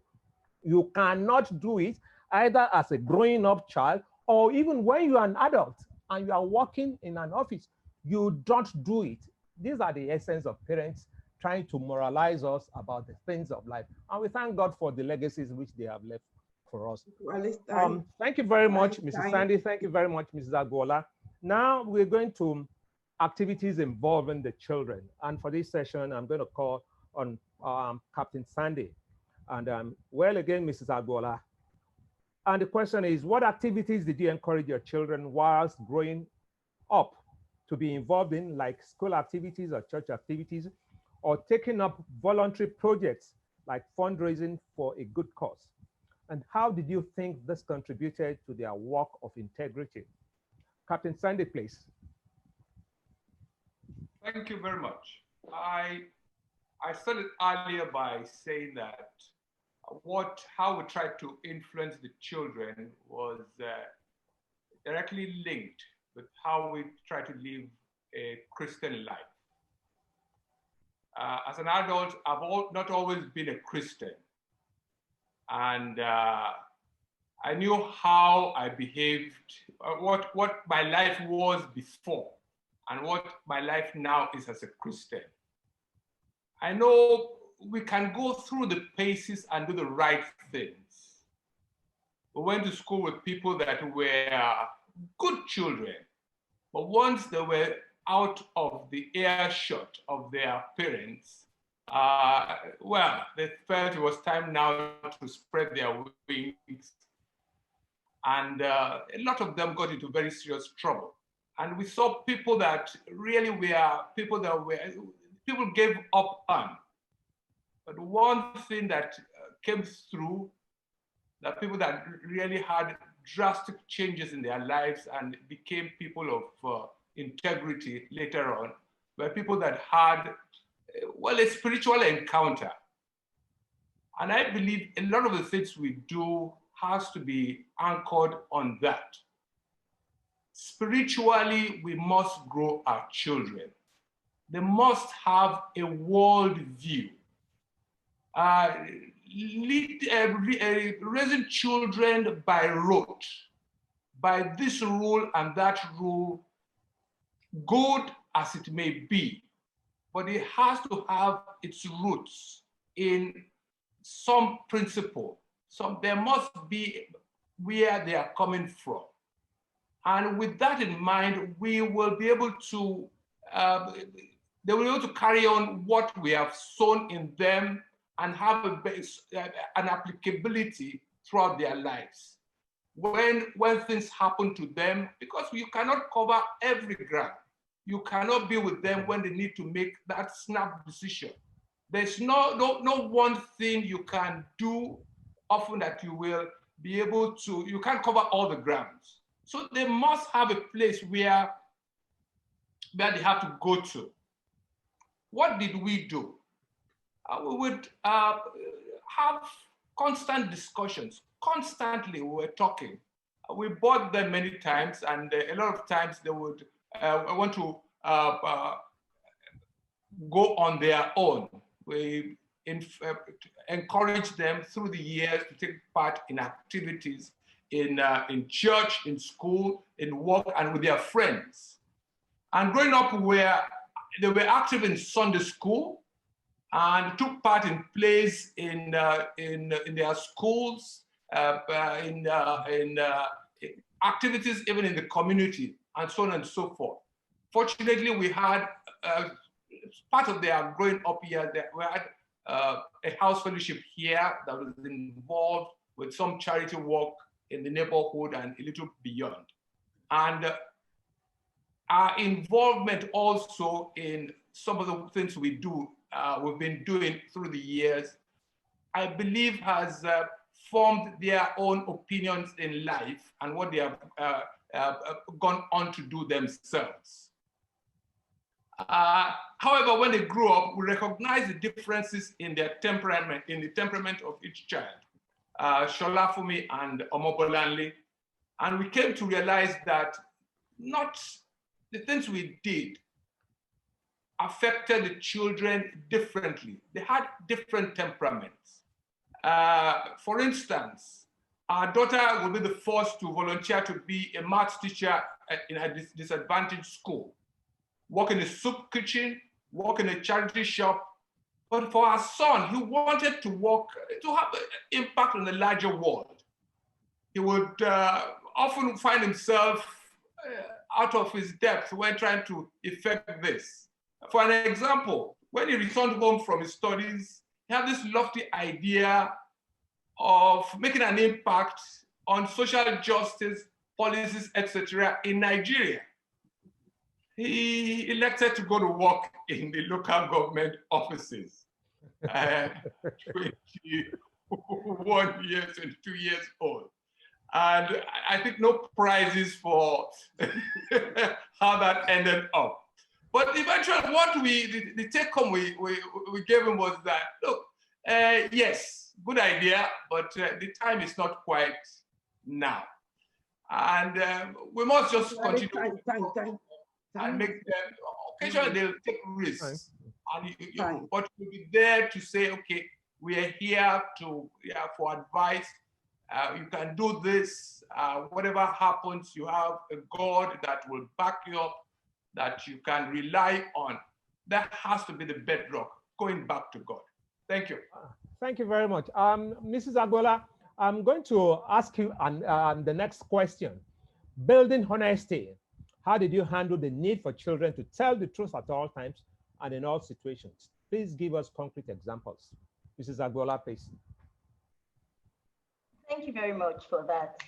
You cannot do it either as a growing up child or even when you are an adult and you are working in an office. You don't do it. These are the essence of parents trying to moralize us about the things of life. And we thank God for the legacies which they have left for us. Thank you very much, Mrs. Sandy. Thank you very much, Mrs. Aguola. Now we're going to activities involving the children. And for this session, I'm going to call on Captain Sandy. And well, again, Mrs. Aguola. And the question is, what activities did you encourage your children whilst growing up to be involved in, like school activities or church activities, or taking up voluntary projects like fundraising for a good cause? And how did you think this contributed to their work of integrity? Captain Sandy, please. Thank you very much. I started earlier by saying that how we tried to influence the children was directly linked with how we try to live a Christian life. As an adult, I've not always been a Christian. And I knew how I behaved, what my life was before, and what my life now is as a Christian. I know we can go through the paces and do the right things. We went to school with people that were good children, but once they were out of the earshot of their parents, well, they felt it was time now to spread their wings. And a lot of them got into very serious trouble. And we saw people that really were people gave up on. But one thing that came through, that people that really had drastic changes in their lives and became people of integrity later on, were people that had, well, a spiritual encounter. And I believe a lot of the things we do has to be anchored on that. Spiritually, we must grow our children. They must have a world view. Raising children by rote, by this rule and that rule, good as it may be, but it has to have its roots in some principle. There must be where they are coming from. And with that in mind, we will be able to, they will be able to carry on what we have sown in them and have an applicability throughout their lives. When things happen to them, because you cannot cover every ground. You cannot be with them when they need to make that snap decision. There's no one thing you can do often that you will be able to, you can't cover all the grounds. So they must have a place where they have to go to. What did we do? We would have constant discussions. Constantly we were talking. We bought them many times, and a lot of times they would want to go on their own. We encourage them through the years to take part in activities in church, in school, in work, and with their friends. And growing up, they were active in Sunday school and took part in plays in their schools, in activities even in the community, and so on and so forth. Fortunately, we had part of their growing up years, we had a house fellowship here that was involved with some charity work in the neighborhood and a little beyond. And our involvement also in some of the things we do, we've been doing through the years, I believe has formed their own opinions in life and what they have gone on to do themselves. However, when they grew up, we recognized the differences in their temperament, in the temperament of each child, Sholafumi and Omobolanle. And we came to realize that not the things we did affected the children differently. They had different temperaments. For instance, our daughter will be the first to volunteer to be a math teacher in a disadvantaged school, work in a soup kitchen, work in a charity shop. But for our son, he wanted to work, to have an impact on the larger world. He would often find himself out of his depth when trying to effect this. For an example, when he returned home from his studies, he had this lofty idea of making an impact on social justice policies, etc., in Nigeria. He elected to go to work in the local government offices. 21 years, 22 years old. And I think no prizes for how that ended up. But eventually, what the take home we gave him was that, look, yes, good idea, but the time is not quite now. And we must just continue and make them, occasionally they'll take risks. And but we'll be there to say, okay, we are here to for advice. You can do this. Whatever happens, you have a God that will back you up, that you can rely on. That has to be the bedrock, going back to God. Thank you. Thank you very much. Mrs. Agola, I'm going to ask you the next question. Building honesty. How did you handle the need for children to tell the truth at all times and in all situations? Please give us concrete examples. Mrs. Agola, please. Thank you very much for that.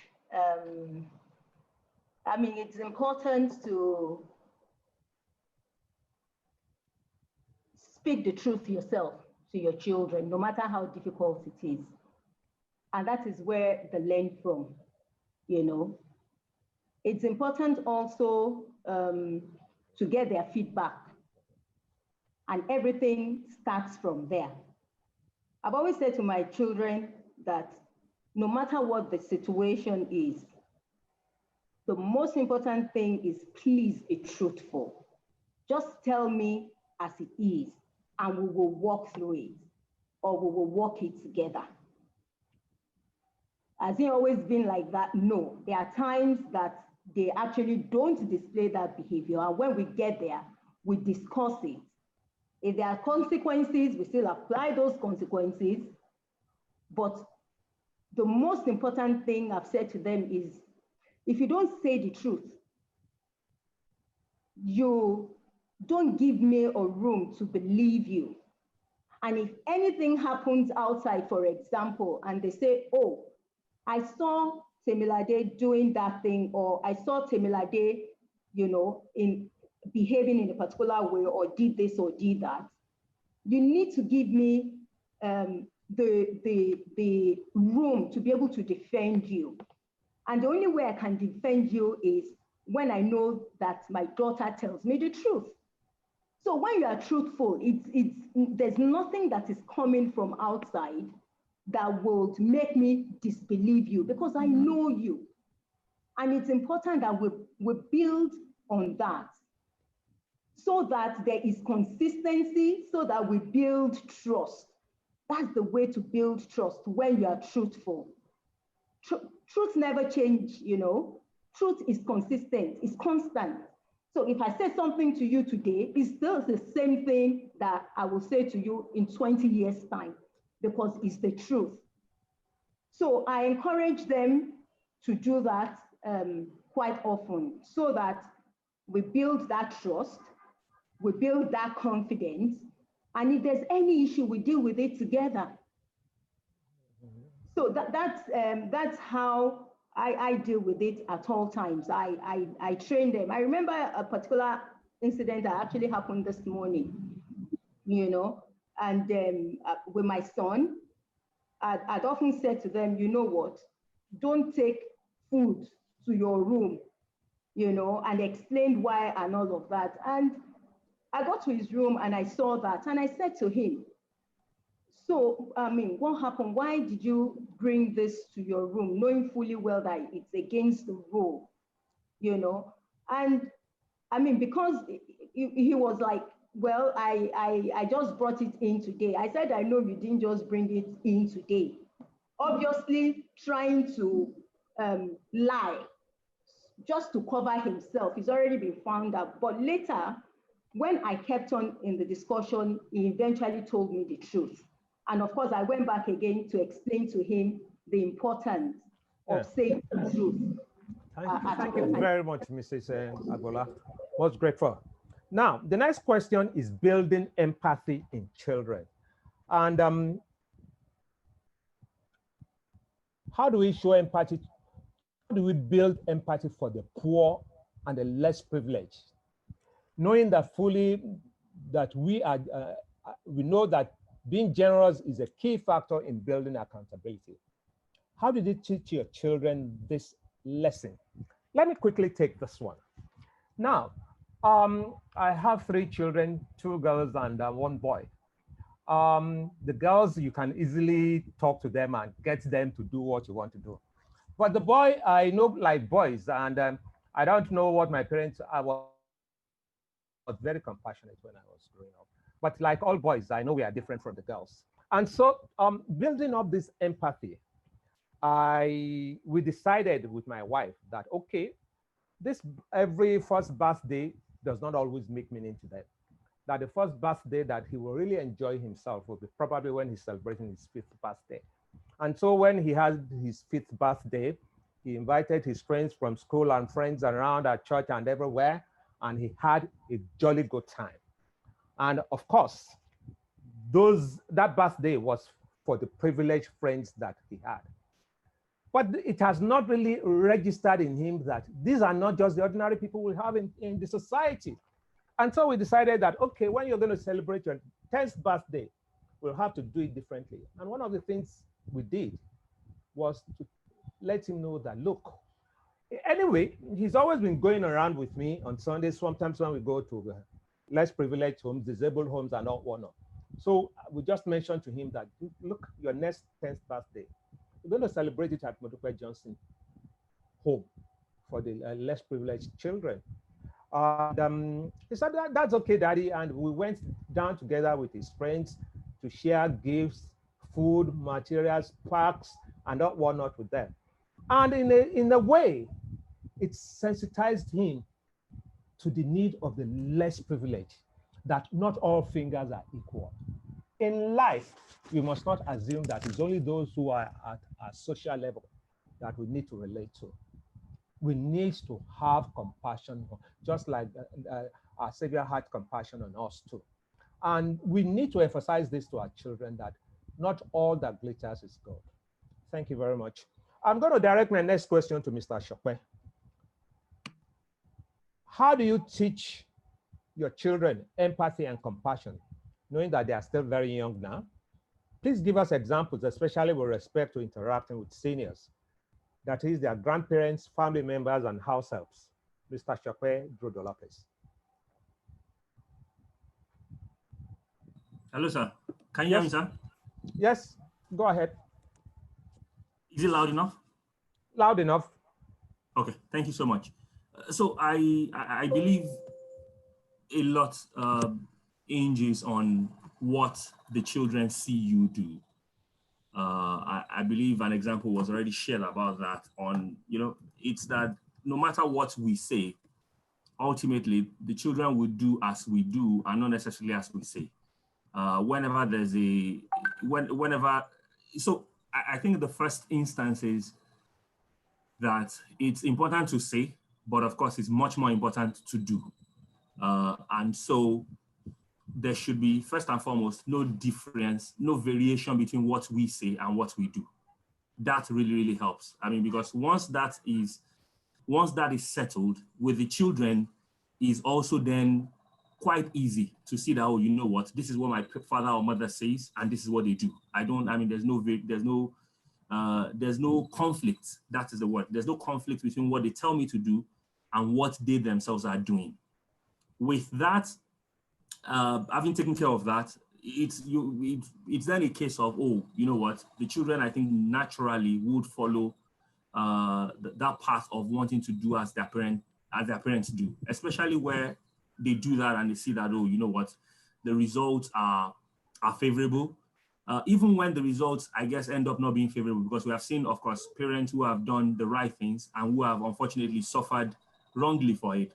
I mean, it's important to speak the truth yourself to your children, no matter how difficult it is. And that is where they learn from, you know. It's important also to get their feedback, and everything starts from there. I've always said to my children that no matter what the situation is, the most important thing is please be truthful. Just tell me as it is, and we will walk through it, or we will walk it together. Has it always been like that? No. There are times that they actually don't display that behavior, and when we get there, we discuss it. If there are consequences, we still apply those consequences, but the most important thing I've said to them is, if you don't say the truth, you don't give me a room to believe you. And if anything happens outside, for example, and they say, oh, I saw Temilade doing that thing, or I saw Temilade, you know, in behaving in a particular way, or did this or did that, you need to give me the room to be able to defend you. And the only way I can defend you is when I know that my daughter tells me the truth. So when you are truthful, there's nothing that is coming from outside that will make me disbelieve you, because I know you. And it's important that we build on that, so that there is consistency, so that we build trust. That's the way to build trust, when you are truthful. Truth never changes, you know. Truth is consistent, it's constant. So if I say something to you today, it's still the same thing that I will say to you in 20 years' time, because it's the truth. So I encourage them to do that quite often, so that we build that trust, we build that confidence, and if there's any issue, we deal with it together. So that's how I deal with it at all times. I train them. I remember a particular incident that actually happened this morning, you know, and with my son, I'd often said to them, you know what, don't take food to your room, you know, and explained why and all of that. And I got to his room and I saw that, and I said to him, so, I mean, what happened? Why did you bring this to your room, knowing fully well that it's against the rule, you know? And I mean, because he was like, well, I just brought it in today. I said, I know you didn't just bring it in today. obviously trying to lie just to cover himself. He's already been found out. But later, when I kept on in the discussion, he eventually told me the truth. And of course, I went back again to explain to him the importance of saying the truth. Thank you very much, Mrs. Agola. Most grateful. Now, the next question is building empathy in children. And how do we show empathy? How do we build empathy for the poor and the less privileged? Knowing that fully that we know that being generous is a key factor in building accountability. How did you teach your children this lesson? Let me quickly take this one. Now, I have 3 children, 2 girls and 1 boy. The girls, you can easily talk to them and get them to do what you want to do. But the boy, I know like boys, and I don't know what my parents, I was very compassionate when I was growing up. But like all boys, I know we are different from the girls. And so building up this empathy, we decided with my wife that, okay, this every first birthday does not always make meaning to them. That the first birthday that he will really enjoy himself will be probably when he's celebrating his 5th birthday. And so when he had his 5th birthday, he invited his friends from school and friends around at church and everywhere, and he had a jolly good time. And of course, that birthday was for the privileged friends that he had. But it has not really registered in him that these are not just the ordinary people we have in the society. And so we decided that, okay, when you're going to celebrate your 10th birthday, we'll have to do it differently. And one of the things we did was to let him know that, look, anyway, he's always been going around with me on Sundays, sometimes when we go to less privileged homes, disabled homes and all whatnot. So we just mentioned to him that, look, your next 10th birthday, we're going to celebrate it at Modupe Johnson home for the less privileged children. And he said, that's okay, Daddy. And we went down together with his friends to share gifts, food, materials, parks, and all whatnot with them. And in a way, it sensitized him to the need of the less privileged, that not all fingers are equal. In life, we must not assume that it's only those who are at a social level that we need to relate to. We need to have compassion, just like our Savior had compassion on us too. And we need to emphasize this to our children, that not all that glitters is gold. Thank you very much. I'm going to direct my next question to Mr. Chokwe. How do you teach your children empathy and compassion, knowing that they are still very young now? Please give us examples, especially with respect to interacting with seniors, that is their grandparents, family members, and house helps. Mr. Chokwe Drodolopes. Hello, sir. Can you hear me, sir? Yes, go ahead. Is it loud enough? Loud enough. Okay, thank you so much. So I believe a lot hinges on what the children see you do. I believe an example was already shared about that on, it's that no matter what we say, ultimately the children will do as we do and not necessarily as we say. Whenever there's so I think the first instance is that it's important to say, but of course it's much more important to do. And so there should be, first and foremost, no difference, no variation between what we say and what we do. That really, really helps. I mean, because once that is settled with the children, is also then quite easy to see that, oh, you know what, this is what my father or mother says, and this is what they do. There's no conflict. That is the word. There's no conflict between what they tell me to do and what they themselves are doing. With that, having taken care of that, it's then a case of, oh, you know what, the children, I think, naturally would follow that path of wanting to do as their parents do, especially where they do that and they see that, oh, you know what, the results are favorable. even when the results, I guess, end up not being favorable, because we have seen, of course, parents who have done the right things and who have unfortunately suffered wrongly for it.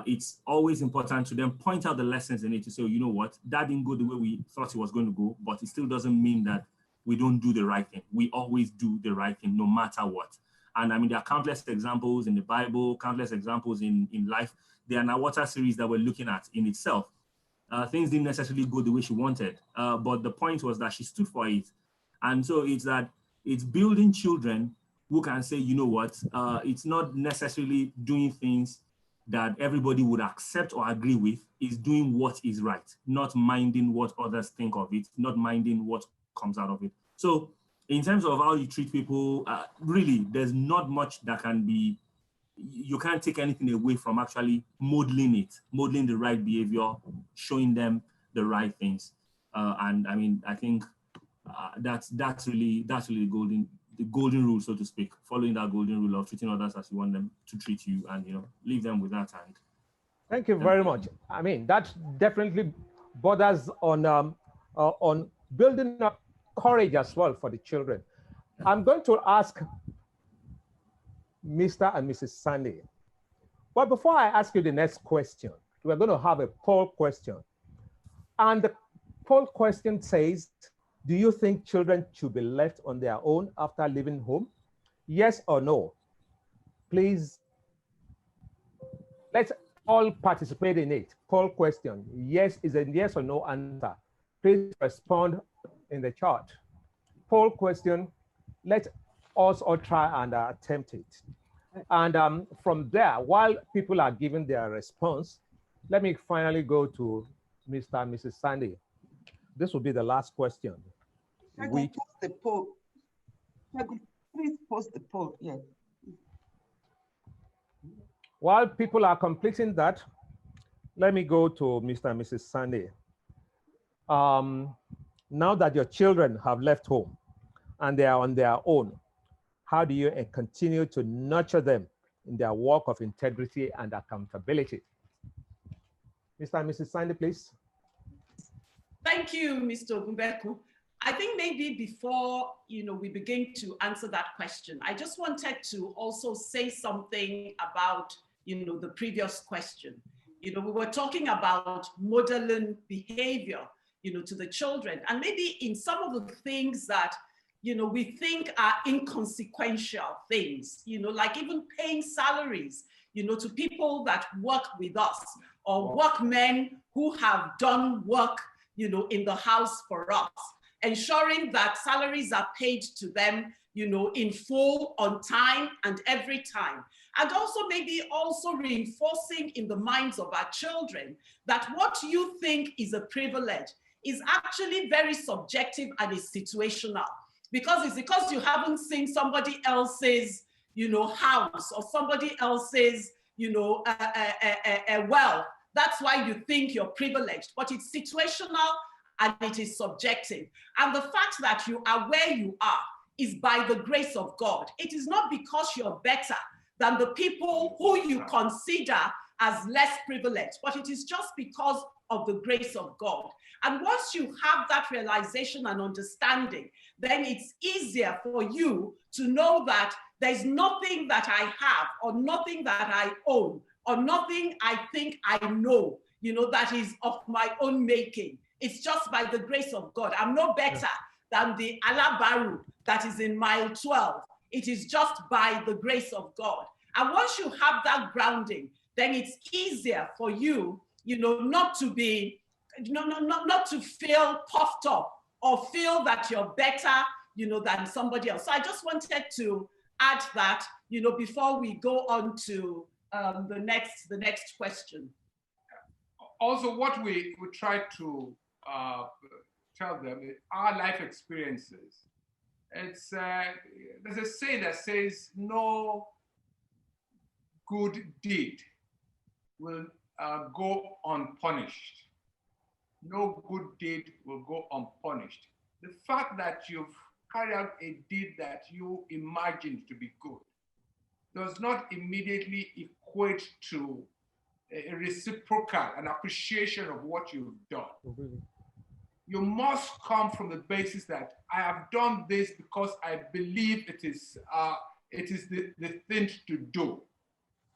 It's always important to then point out the lessons in it to say, oh, you know what, that didn't go the way we thought it was going to go, but it still doesn't mean that we don't do the right thing. We always do the right thing, no matter what. And I mean, there are countless examples in the Bible, countless examples in life. The Underwater series that we're looking at in itself, things didn't necessarily go the way she wanted, but the point was that she stood for it. And so it's building children who can say, you know what, it's not necessarily doing things that everybody would accept or agree with, is doing what is right, not minding what others think of it, not minding what comes out of it. So in terms of how you treat people, really, there's not much that can be, you can't take anything away from actually modeling the right behavior, showing them the right things. And I mean, I think that's really the golden rule, so to speak, following that golden rule of treating others as you want them to treat you, and leave them with that. And thank you very much. I mean, that definitely borders on building up courage as well for the children. I'm going to ask Mr. and Mrs. Sandy. But before I ask you the next question, we're going to have a poll question. And the poll question says, do you think children should be left on their own after leaving home? Yes or no? Please, let's all participate in it. Poll question. Yes is a yes or no answer. Please respond in the chat. Poll question. Let us all try and attempt it. And from there, while people are giving their response, let me finally go to Mr. and Mrs. Sandy. This will be the last question. Post the poll. Please post the poll. Yeah. While people are completing that, let me go to Mr. and Mrs. Sandy. Now that your children have left home and they are on their own, how do you continue to nurture them in their walk of integrity and accountability? Mr. and Mrs. Sandy, please. Thank you, Mr. Ogumbeku. I think maybe before we begin to answer that question, I just wanted to also say something about the previous question. We were talking about modeling behavior to the children, and maybe in some of the things that we think are inconsequential things, like even paying salaries to people that work with us, or workmen who have done work in the house for us, ensuring that salaries are paid to them, in full, on time, and every time. And also maybe also reinforcing in the minds of our children that what you think is a privilege is actually very subjective and is situational. Because it's because you haven't seen somebody else's, house, or somebody else's, wealth. That's why you think you're privileged, but it's situational and it is subjective. And the fact that you are where you are is by the grace of God. It is not because you're better than the people who you consider as less privileged, but it is just because of the grace of God. And once you have that realization and understanding, then it's easier for you to know that there's nothing that I have, or nothing that I own, or nothing I think I know, that is of my own making. It's just by the grace of God. I'm no better than the alabaru that is in mile 12. It is just by the grace of God. And once you have that grounding, then it's easier for you, not to be, not to feel puffed up or feel that you're better, than somebody else. So I just wanted to add that, before we go on to the next question. Also, what we try to tell them is our life experiences. It's there's a saying that says no good deed will go unpunished. No good deed will go unpunished. The fact that you've carried out a deed that you imagined to be good does not immediately equate to a reciprocal, an appreciation of what you've done. Oh, really? you must come from the basis that I have done this because I believe it is the thing to do.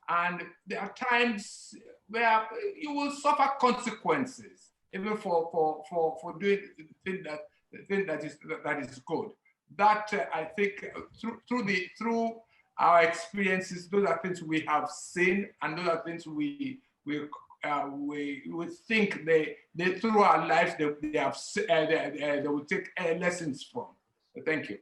And there are times where you will suffer consequences, even for doing the thing that is good. That I think through our experiences, those are things we have seen, and those are things we think they through our lives they will take lessons from. So thank you.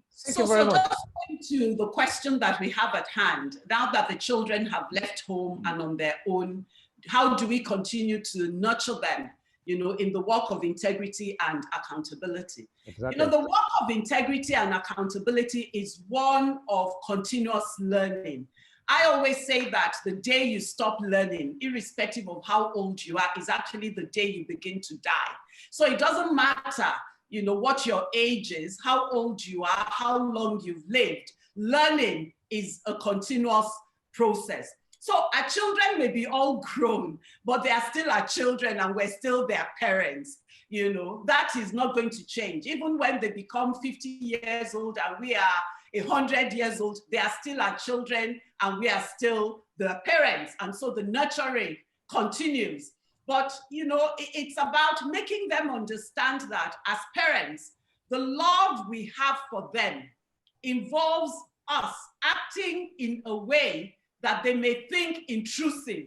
So just going to the question that we have at hand, now that the children have left home and on their own, how do we continue to nurture them, you know, in the work of integrity and accountability? Exactly. You know, the work of integrity and accountability is one of continuous learning. I always say that the day you stop learning, irrespective of how old you are, is actually the day you begin to die. So it doesn't matter, you know, what your age is, how old you are, how long you've lived. Learning is a continuous process. So our children may be all grown, but they are still our children and we're still their parents. You know, that is not going to change. Even when they become 50 years old and we are 100 years old, they are still our children and we are still the parents. And so the nurturing continues. But, you know, it's about making them understand that as parents, the love we have for them involves us acting in a way that they may think intrusive,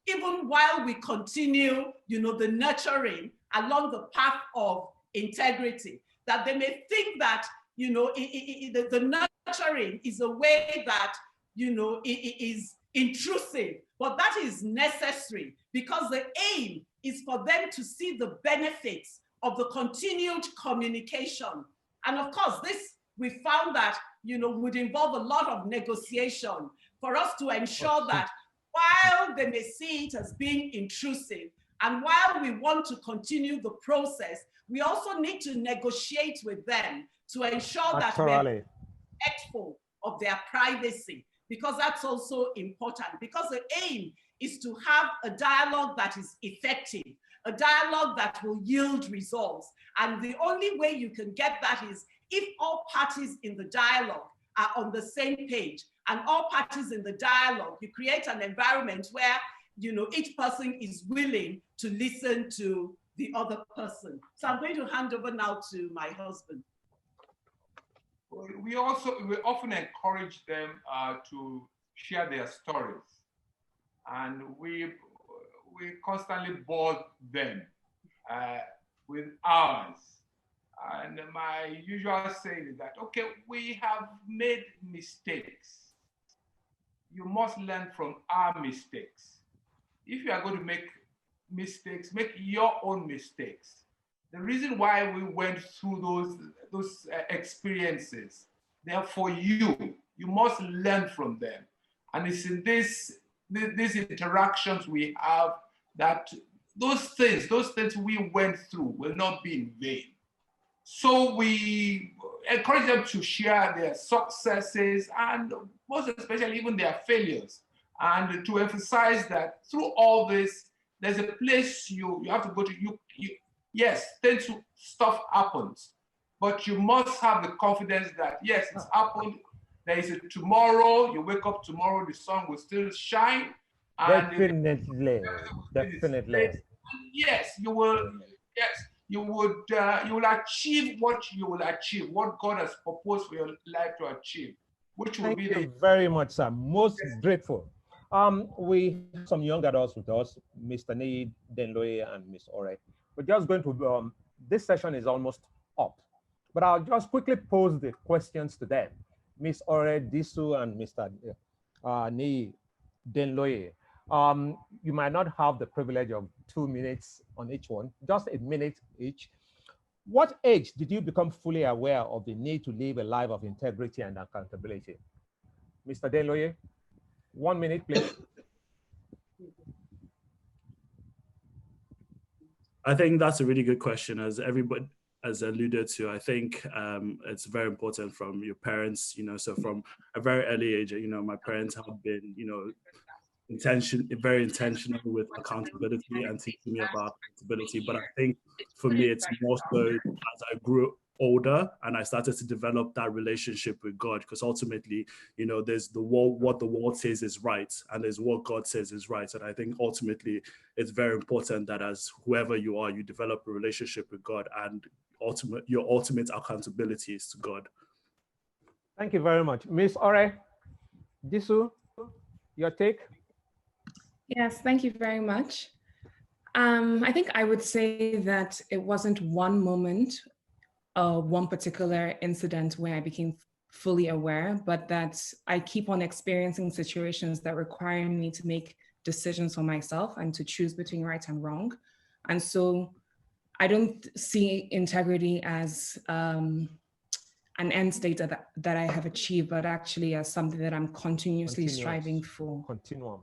even while we continue, you know, the nurturing along the path of integrity, that they may think that, you know, the nurturing is a way that, you know, it is intrusive, but that is necessary because the aim is for them to see the benefits of the continued communication. And of course, this, we found that, you know, would involve a lot of negotiation for us to ensure that while they may see it as being intrusive, and while we want to continue the process, we also need to negotiate with them to ensure that we're respectful of their privacy, because that's also important, because the aim is to have a dialogue that is effective, a dialogue that will yield results. And the only way you can get that is if all parties in the dialogue are on the same page, and all parties in the dialogue, you create an environment where, you know, each person is willing to listen to the other person. So I'm going to hand over now to my husband. We often encourage them to share their stories, and we constantly bore them with ours. And my usual saying is that, okay, we have made mistakes. You must learn from our mistakes. If you are going to make mistakes, make your own mistakes. The reason why we went through those experiences, they are for you. You must learn from them. And it's in these interactions we have that those things we went through will not be in vain. So we encourage them to share their successes and most especially even their failures, and to emphasize that through all this, there's a place you have to go to. Yes, stuff happens, but you must have the confidence that yes, it's happened. There is a tomorrow. You wake up tomorrow, the sun will still shine. And definitely. Yes, you will. Yes, you will achieve what you will achieve, what God has proposed for your life to achieve, which will be Thank you very much, sir. Most grateful. We have some young adults with us, Mr. Need, Denloye, and Miss Ore. We're just going to, this session is almost up, but I'll just quickly pose the questions to them. Miss Ore, Disu, and Mr. Need, Denloye. You might not have the privilege of 2 minutes on each one, just a minute each. What age did you become fully aware of the need to live a life of integrity and accountability? Mr. Denloye, 1 minute, please. I think that's a really good question. As everybody has alluded to, I think it's very important from your parents, you know, so from a very early age, you know, my parents have been, you know, very intentional with accountability and teaching me about accountability. But I think for me, it's more so as I grew older and I started to develop that relationship with God, because ultimately, you know, there's the world, what the world says is right, and there's what God says is right. And I think ultimately it's very important that as whoever you are, you develop a relationship with God, and your ultimate accountability is to God. Thank you very much. Miss Ore, Disu, your take? Yes, thank you very much. I think I would say that it wasn't one moment, one particular incident where I became fully aware, but that I keep on experiencing situations that require me to make decisions for myself and to choose between right and wrong. And so I don't see integrity as an end state that I have achieved, but actually as something that I'm continuously striving for. Continuum.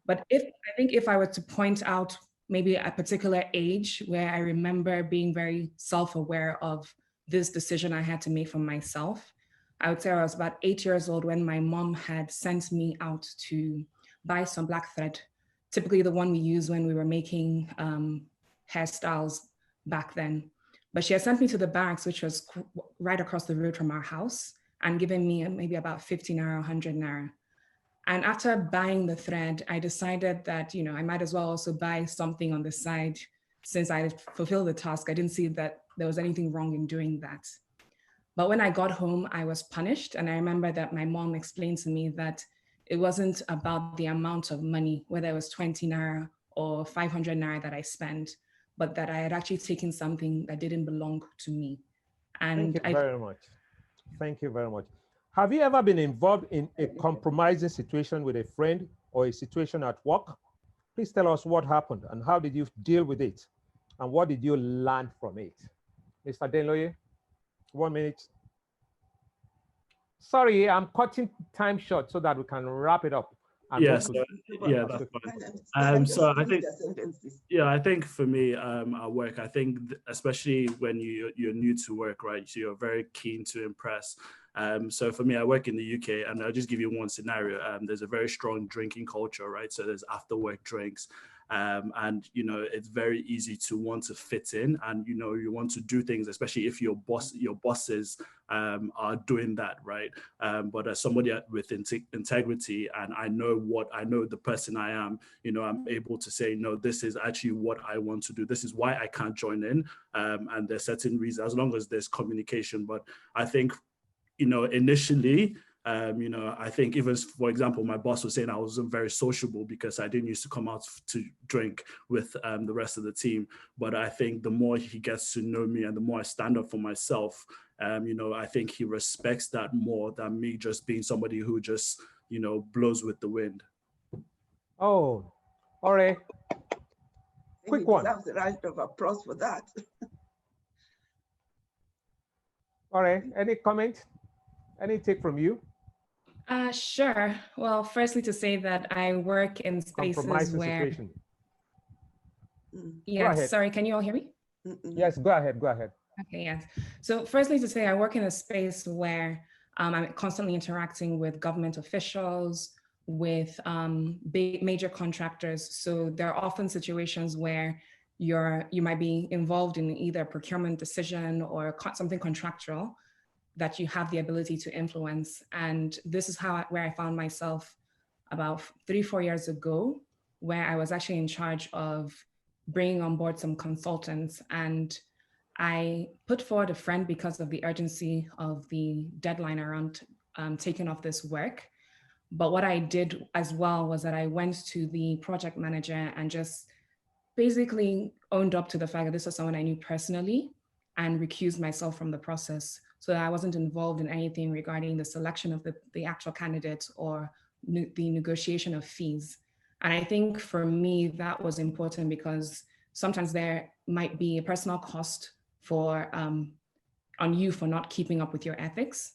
But I think if I were to point out maybe a particular age where I remember being very self-aware of this decision I had to make for myself, I would say I was about 8 years old when my mom had sent me out to buy some black thread, typically the one we use when we were making hairstyles back then. But she had sent me to the barracks, which was right across the road from our house, and given me maybe about 50 naira, 100 naira. And after buying the thread, I decided that, you know, I might as well also buy something on the side. Since I fulfilled the task, I didn't see that there was anything wrong in doing that. But when I got home, I was punished. And I remember that my mom explained to me that it wasn't about the amount of money, whether it was 20 naira or 500 naira that I spent, but that I had actually taken something that didn't belong to me. And Thank you very much. Thank you very much. Have you ever been involved in a compromising situation with a friend or a situation at work? Please tell us what happened and how did you deal with it? And what did you learn from it? Mr. Denloye, 1 minute. Sorry, I'm cutting time short so that we can wrap it up. Yes, yeah, that's fine. So I think, yeah, I think for me, at work, I think especially when you're new to work, right? So you're very keen to impress. So for me, I work in the UK, and I'll just give you one scenario. There's a very strong drinking culture, right? So there's after work drinks. And you know, it's very easy to want to fit in, and you know, you want to do things, especially if your bosses are doing that, right? But as somebody with integrity, and I know the person I am, you know, I'm able to say, no, this is actually what I want to do. This is why I can't join in, and there's certain reasons, as long as there's communication. But I think, you know, initially, you know, I think even, for example, my boss was saying I wasn't very sociable because I didn't used to come out to drink with the rest of the team. But I think the more he gets to know me and the more I stand up for myself, you know, I think he respects that more than me just being somebody who just, you know, blows with the wind. Oh, all right. Quick one. Deserves a round of applause for that. All right. Any comment? Any take from you? Sure. Well, firstly, to say that I work in spaces where. Yes. Sorry. Can you all hear me? Yes. Go ahead. Go ahead. Okay. Yes. So, firstly, to say I work in a space where I'm constantly interacting with government officials, with major contractors. So there are often situations where you might be involved in either a procurement decision or something contractual that you have the ability to influence. And this is where I found myself about 3-4 years ago, where I was actually in charge of bringing on board some consultants. And I put forward a friend because of the urgency of the deadline around taking off this work. But what I did as well was that I went to the project manager and just basically owned up to the fact that this was someone I knew personally and recused myself from the process, so that I wasn't involved in anything regarding the selection of the actual candidate or the negotiation of fees. And I think for me, that was important because sometimes there might be a personal cost on you for not keeping up with your ethics.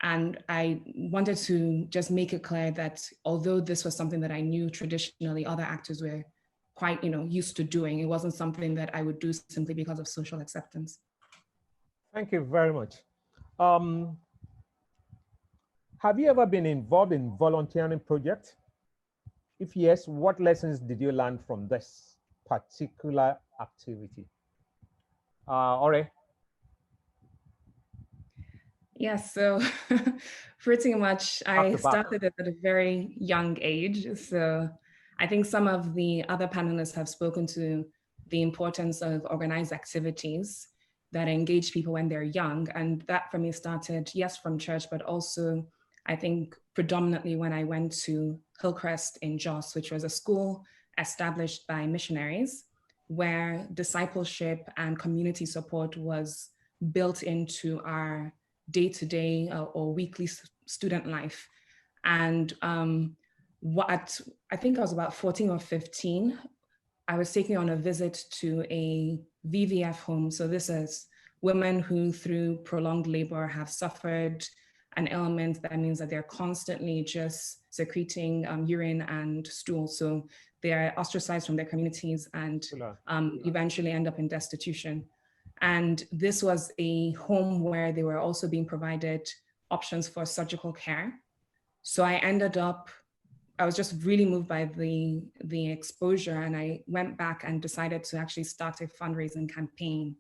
And I wanted to just make it clear that although this was something that I knew traditionally other actors were quite, you know, used to doing, it wasn't something that I would do simply because of social acceptance. Thank you very much. Have you ever been involved in volunteering projects? If yes, what lessons did you learn from this particular activity? Ore? Yes, so pretty much Back I to back. started it at a very young age. So I think some of the other panelists have spoken to the importance of organized activities that engage people when they're young. And that for me started, yes, from church, but also I think predominantly when I went to Hillcrest in Jos, which was a school established by missionaries where discipleship and community support was built into our day-to-day or weekly student life. And I think I was about 14 or 15, I was taken on a visit to a VVF home. So this is women who through prolonged labor have suffered an ailment that means that they're constantly just secreting urine and stool. So they're ostracized from their communities and eventually end up in destitution. And this was a home where they were also being provided options for surgical care. So I was just really moved by the exposure, and I went back and decided to actually start a fundraising campaign,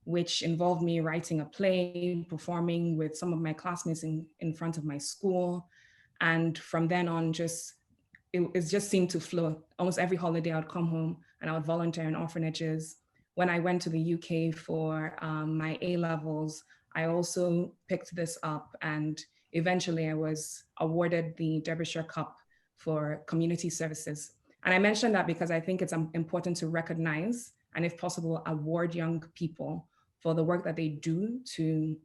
which involved me writing a play, performing with some of my classmates in front of my school. And from then on, it just seemed to flow. Almost every holiday I would come home and I would volunteer in orphanages. When I went to the UK for my A-levels, I also picked this up, and eventually I was awarded the Derbyshire Cup for community services. And I mentioned that because I think it's important to recognize and, if possible, award young people for the work that they do to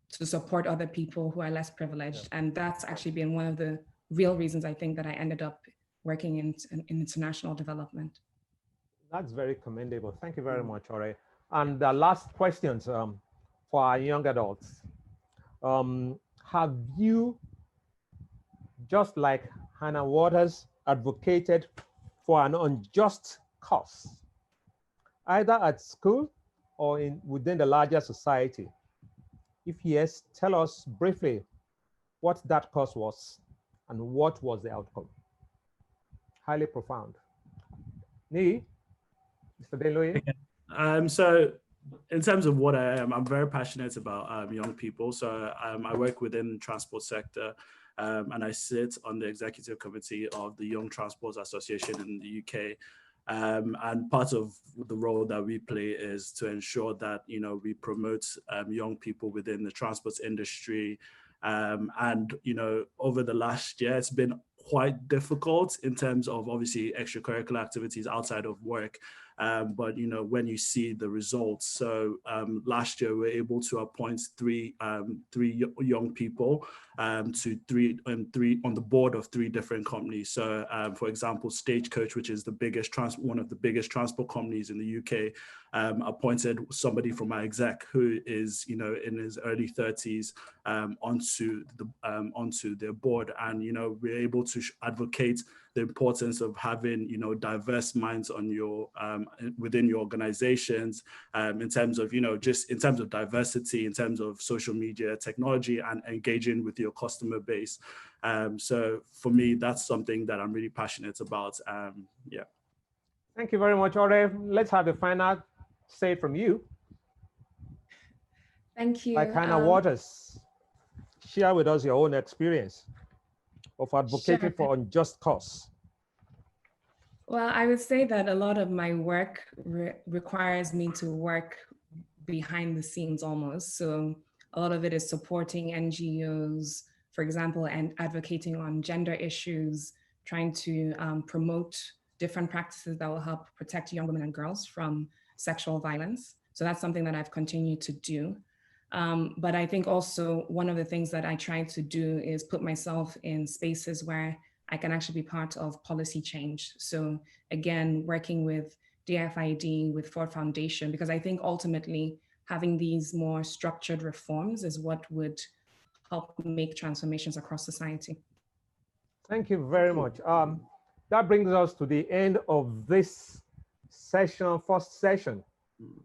support other people who are less privileged. And that's actually been one of the real reasons I think that I ended up working in international development. That's very commendable. Thank you very much, Ore. And the last questions for our young adults. Have you, just like Hannah Waters, advocated for an unjust cause, either at school or within the larger society? If yes, tell us briefly what that cause was and what was the outcome. Highly profound. Nii, Mr. Deloye? So in terms of what I am, I'm very passionate about young people. So I work within the transport sector, and I sit on the executive committee of the Young Transport Association in the UK. And part of the role that we play is to ensure that, you know, we promote young people within the transport industry. And, you know, over the last year, it's been quite difficult in terms of obviously extracurricular activities outside of work. But, you know, when you see the results, so last year we were able to appoint three young people to three on the board of three different companies. So, for example, Stagecoach, which is the biggest one of the biggest transport companies in the UK, appointed somebody from our exec who is, you know, in his early 30s onto their board, and, you know, we're able to advocate the importance of having, you know, diverse minds on your within your organizations, in terms of, you know, just in terms of diversity, in terms of social media, technology, and engaging with your customer base. So for me, that's something that I'm really passionate about. Yeah. Thank you very much, Ore. Let's have the final say from you. Thank you. Like Hannah Waters, share with us your own experience of advocating for unjust cause. Well, I would say that a lot of my work requires me to work behind the scenes almost. So a lot of it is supporting NGOs, for example, and advocating on gender issues, trying to promote different practices that will help protect young women and girls from sexual violence. So that's something that I've continued to do. But I think also one of the things that I try to do is put myself in spaces where I can actually be part of policy change. So again, working with DFID, with Ford Foundation, because I think ultimately having these more structured reforms is what would help make transformations across society. Thank you very much. That brings us to the end of this session, first session.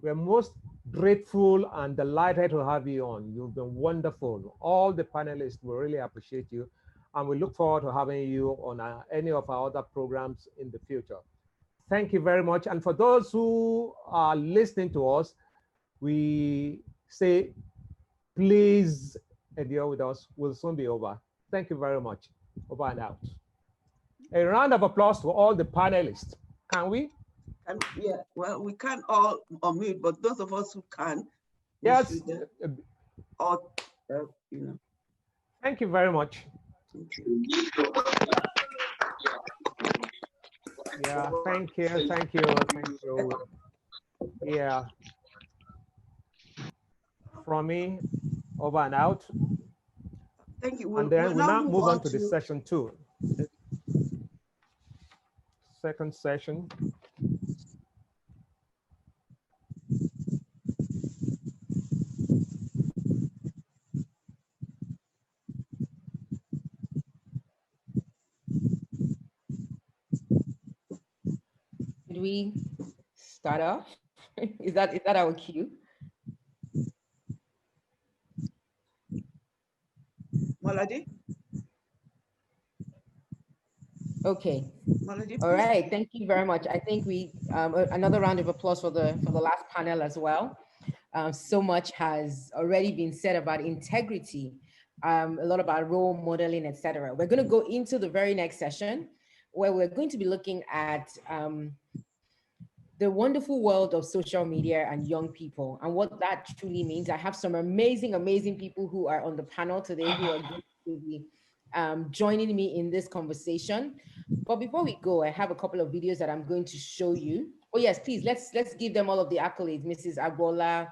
We're most grateful and delighted to have you on. You've been wonderful. All the panelists will really appreciate you. And we look forward to having you on any of our other programs in the future. Thank you very much. And for those who are listening to us, we say, please endure with us. We'll soon be over. Thank you very much. Over and out. A round of applause to all the panelists. Can we? Yeah, well, we can't all unmute, but those of us who can, yes, all, you know. Thank you very much. Yeah, thank you, thank you, thank you. Yeah, from me, over and out. Thank you. And then we'll now move on to the session 2. Second session. Did we start off? Is that our cue? Maladi? Okay. Maladi, all right. Thank you very much. I think we another round of applause for the last panel as well. So much has already been said about integrity, a lot about role modeling, etc. We're going to go into the very next session where we're going to be looking at the wonderful world of social media and young people and what that truly means. I have some amazing, amazing people who are on the panel today who are going to be joining me in this conversation. But before we go, I have a couple of videos that I'm going to show you. Oh yes, please, let's give them all of the accolades. Mrs. Agbola,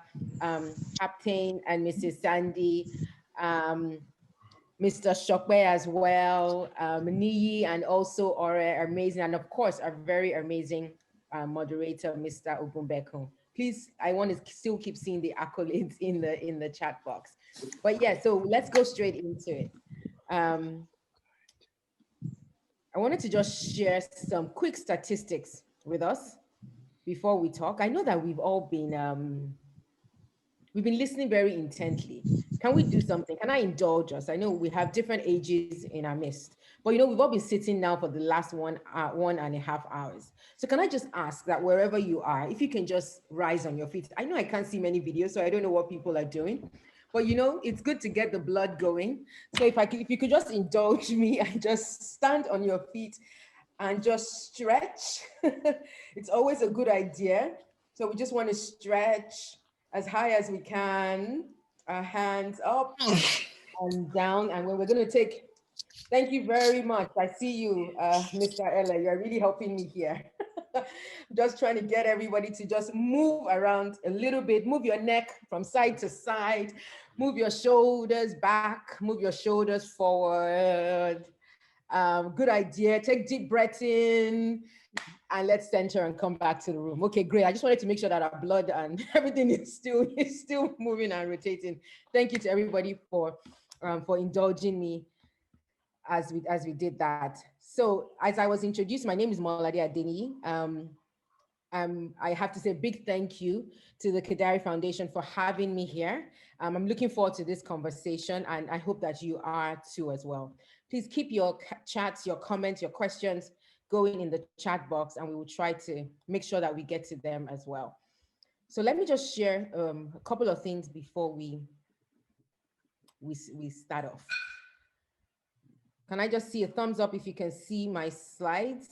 Captain and Mrs. Sandy, Mr. Shokwe as well, Niyi and also Ore are amazing. And of course, our very amazing moderator, Mr. Ogunbekun. Please, I want to still keep seeing the accolades in the chat box. But yeah, so let's go straight into it. I wanted to just share some quick statistics with us before we talk. I know that we've all been listening very intently. Can we do something? Can I indulge us? I know we have different ages in our midst, but you know, we've all been sitting now for the last 1.5 hours. So can I just ask that wherever you are, if you can just rise on your feet. I know I can't see many videos, so I don't know what people are doing, but you know, it's good to get the blood going. So if you could just indulge me and just stand on your feet and just stretch. It's always a good idea. So we just want to stretch as high as we can, our hands up and down. And when we're going to take, thank you very much. I see you, Mr. Ella, you're really helping me here. Just trying to get everybody to just move around a little bit, move your neck from side to side, move your shoulders back, move your shoulders forward. Good idea. Take deep breath in and let's center and come back to the room. Okay, great. I just wanted to make sure that our blood and everything is still moving and rotating. Thank you to everybody for indulging me as we did that. So as I was introduced, my name is Molade Adeni. I have to say a big thank you to the Kedari Foundation for having me here. I'm looking forward to this conversation and I hope that you are too as well. Please keep your chats, your comments, your questions going in the chat box and we will try to make sure that we get to them as well. So let me just share a couple of things before we start off. Can I just see a thumbs up if you can see my slides?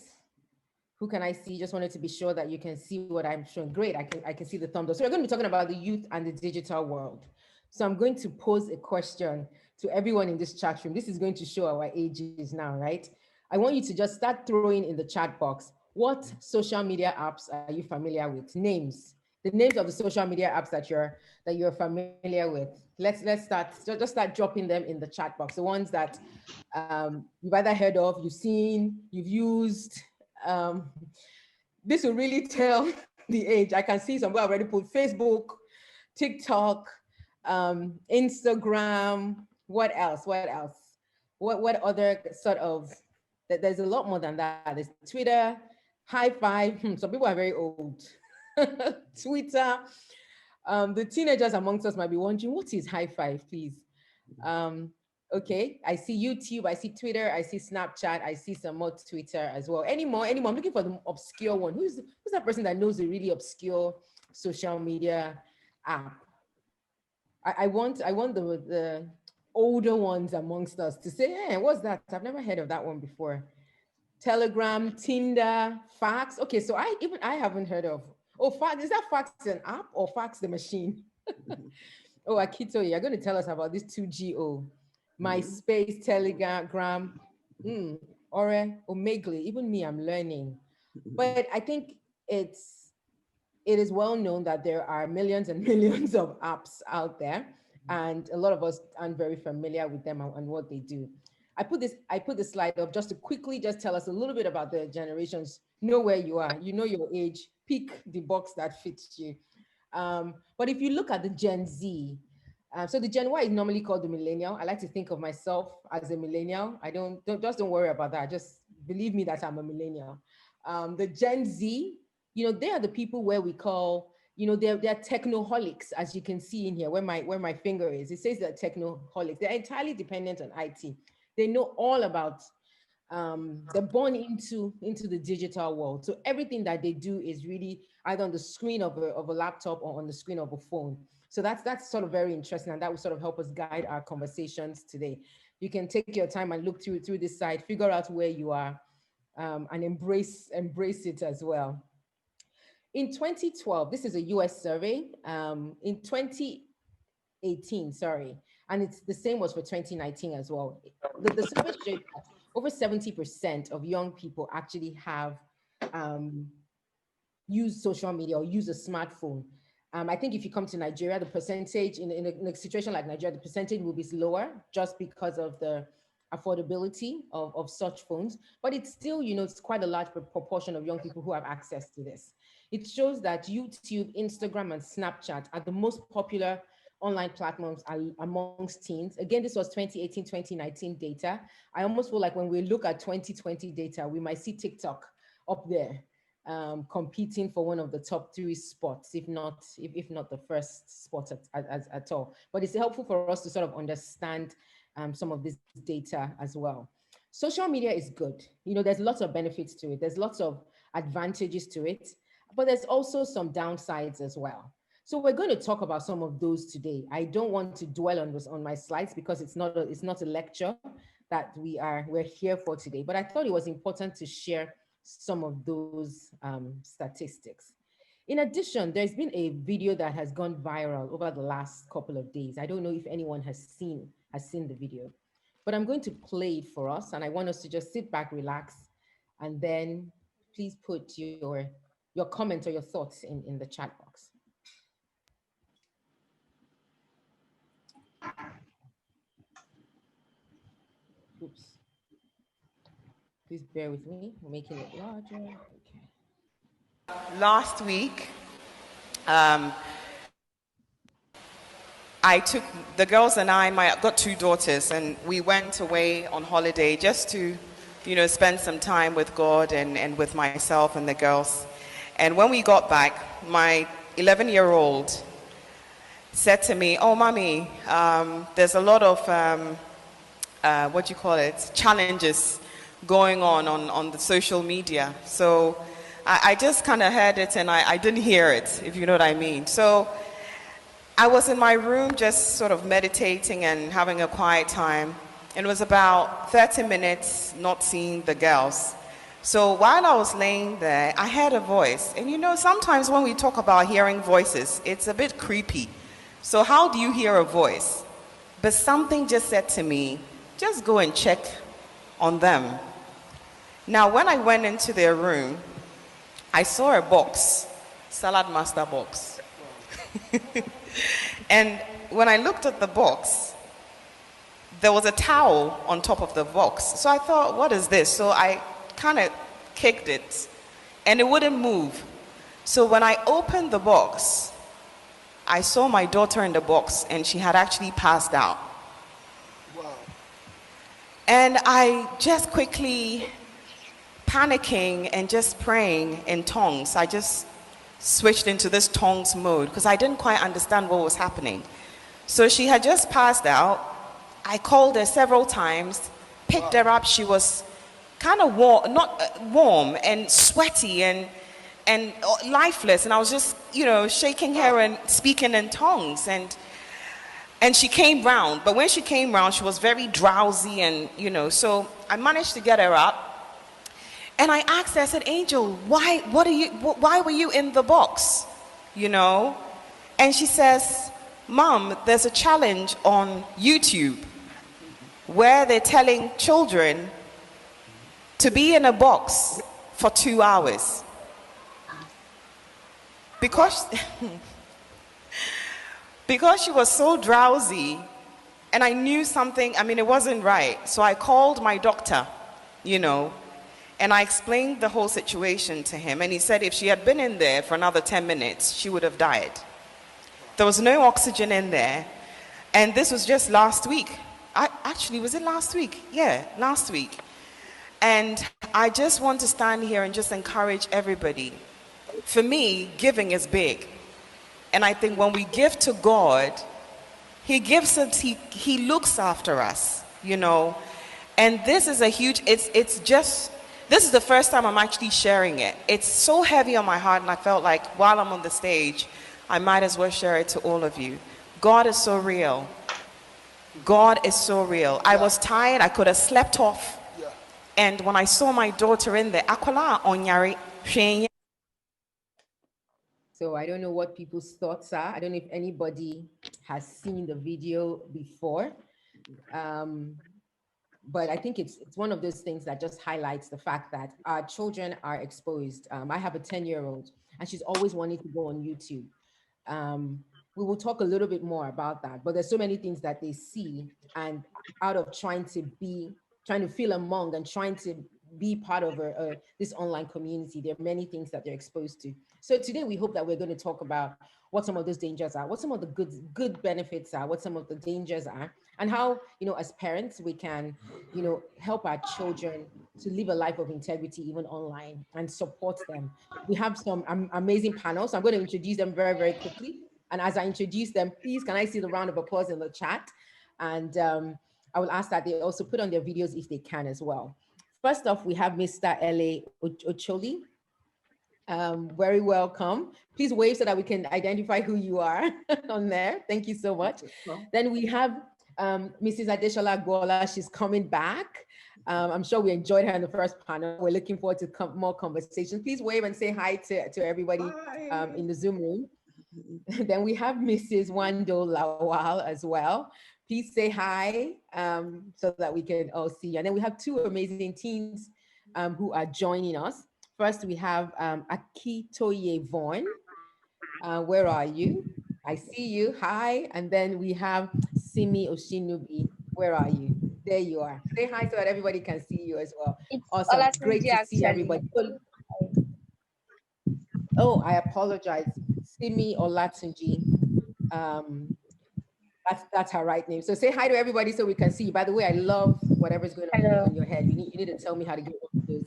Who can I see? Just wanted to be sure that you can see what I'm showing. Great, I can see the thumbs up. So we're going to be talking about the youth and the digital world. So I'm going to pose a question to everyone in this chat room. This is going to show our ages now, right? I want you to just start throwing in the chat box. What social media apps are you familiar with? Names. The names of the social media apps that you're familiar with. Let's start. Just start dropping them in the chat box. The ones that you've either heard of, you've seen, you've used. This will really tell the age. I can see some people already put Facebook, TikTok, Instagram. What else? What other sort of? There's a lot more than that. There's Twitter, High Five. Some people are very old. Twitter. The teenagers amongst us might be wondering, what is High Five, please? Okay, I see YouTube, I see Twitter, I see Snapchat, I see some more Twitter as well. Any more? I'm looking for the obscure one. Who's that person that knows the really obscure social media app? I want the older ones amongst us to say, hey, what's that? I've never heard of that one before. Telegram, Tinder, Fax. Okay, so I haven't heard of. Oh, Fax, is that Fax an app or Fax the machine? Oh, Akito, you're going to tell us about this 2GO. MySpace, Telegram, Ore, Omegle. Even me, I'm learning. But I think it is well known that there are millions and millions of apps out there, and a lot of us aren't very familiar with them and what they do. I put this slide up just to quickly just tell us a little bit about the generations. Know where you are, you know your age, pick the box that fits you. But if you look at the Gen Z, so the Gen Y is normally called the millennial. I like to think of myself as a millennial. Don't worry about that. Just believe me that I'm a millennial. The Gen Z, they are the people where we call, they're technoholics, as you can see in here, where my finger is. It says they're technoholics. They're entirely dependent on IT. They know all about, they're born into the digital world. So everything that they do is really either on the screen of a laptop or on the screen of a phone. So that's sort of very interesting, and that will sort of help us guide our conversations today. You can take your time and look through this site, figure out where you are, and embrace it as well. In 2012, this is a US survey. In 2018, sorry, and it's the same was for 2019 as well. The survey showed that over 70% of young people actually have used social media or use a smartphone. I think if you come to Nigeria, the percentage in a situation like Nigeria, the percentage will be lower just because of the affordability of such phones. But it's still, it's quite a large proportion of young people who have access to this. It shows that YouTube, Instagram, and Snapchat are the most popular online platforms amongst teens. Again, this was 2018, 2019 data. I almost feel like when we look at 2020 data, we might see TikTok up there. Competing for one of the top 3 spots, if not the first spot at all. But it's helpful for us to sort of understand some of this data as well. Social media is good. There's lots of benefits to it. There's lots of advantages to it, but there's also some downsides as well. So we're going to talk about some of those today. I don't want to dwell on my slides because it's not a lecture that we're here for today, but I thought it was important to share some of those statistics. In addition, there's been a video that has gone viral over the last couple of days. I don't know if anyone has seen the video, but I'm going to play it for us, and I want us to just sit back, relax, and then please put your comments or your thoughts in the chat box. Oops. Please bear with me. We're making it larger. Okay. Last week, the girls and I've got 2 daughters, and we went away on holiday just to, spend some time with God and with myself and the girls. And when we got back, my 11-year-old said to me, "Oh, mommy, there's a lot of, challenges going on the social media." So I just kind of heard it and I didn't hear it, if you know what I mean. So I was in my room just sort of meditating and having a quiet time. It was about 30 minutes not seeing the girls. So while I was laying there, I heard a voice. And sometimes when we talk about hearing voices, it's a bit creepy. So how do you hear a voice? But something just said to me, just go and check on them. Now, when I went into their room, I saw a box, Salad Master box. And when I looked at the box, there was a towel on top of the box. So I thought, what is this? So I kind of kicked it, and it wouldn't move. So when I opened the box, I saw my daughter in the box, and she had actually passed out. Wow. And I just quickly, panicking and just praying in tongues, I just switched into this tongues mode because I didn't quite understand what was happening. So she had just passed out. I called her several times, picked her up. She was kind of warm, not warm and sweaty and lifeless. And I was just, shaking her and speaking in tongues. And she came round. But when she came round, she was very drowsy and, so I managed to get her up. And I asked her, I said, Angel, why were you in the box? And she says, Mom, there's a challenge on YouTube where they're telling children to be in a box for 2 hours. Because she was so drowsy and I knew something, it wasn't right. So I called my doctor, and I explained the whole situation to him. And he said if she had been in there for another 10 minutes, she would have died. There was no oxygen in there. And this was just last week. Was it last week? Yeah, last week. And I just want to stand here and just encourage everybody. For me, giving is big. And I think when we give to God, he gives us, he looks after us, And this is a huge, this is the first time I'm actually sharing it. It's so heavy on my heart, and I felt like while I'm on the stage, I might as well share it to all of you. God is so real. God is so real. I was tired. I could have slept off. And when I saw my daughter in there, so I don't know what people's thoughts are. I don't know if anybody has seen the video before. But I think it's one of those things that just highlights the fact that our children are exposed. I have a 10-year-old, and she's always wanting to go on YouTube. We will talk a little bit more about that, but there's so many things that they see, and out of trying to feel among and trying to be part of this online community, there are many things that they're exposed to. So today we hope that we're going to talk about what some of those dangers are, what some of the good benefits are, what some of the dangers are, and how, as parents, we can, help our children to live a life of integrity, even online, and support them. We have some amazing panels. So I'm going to introduce them very, very quickly. And as I introduce them, please, can I see the round of applause in the chat? And I will ask that they also put on their videos if they can as well. First off, we have Mr. L.A. Ocholi. Very welcome. Please wave so that we can identify who you are on there. Thank you so much. Then we have Mrs. Adeshola Gwola. She's coming back. I'm sure we enjoyed her in the first panel. We're looking forward to more conversations. Please wave and say hi to everybody in the Zoom room. Then we have Mrs. Wando Lawal as well. Please say hi so that we can all see you. And then we have two amazing teens who are joining us. First, we have Akitoye Vaughn. Where are you? I see you. Hi. And then we have Simi Oshinubi. Where are you? There you are. Say hi so that everybody can see you as well. It's awesome. Great to see everybody. Oh, I apologize. Simi Olatunji. That's her right name. So say hi to everybody so we can see you. By the way, I love whatever's going on your head. You need to tell me how to get those.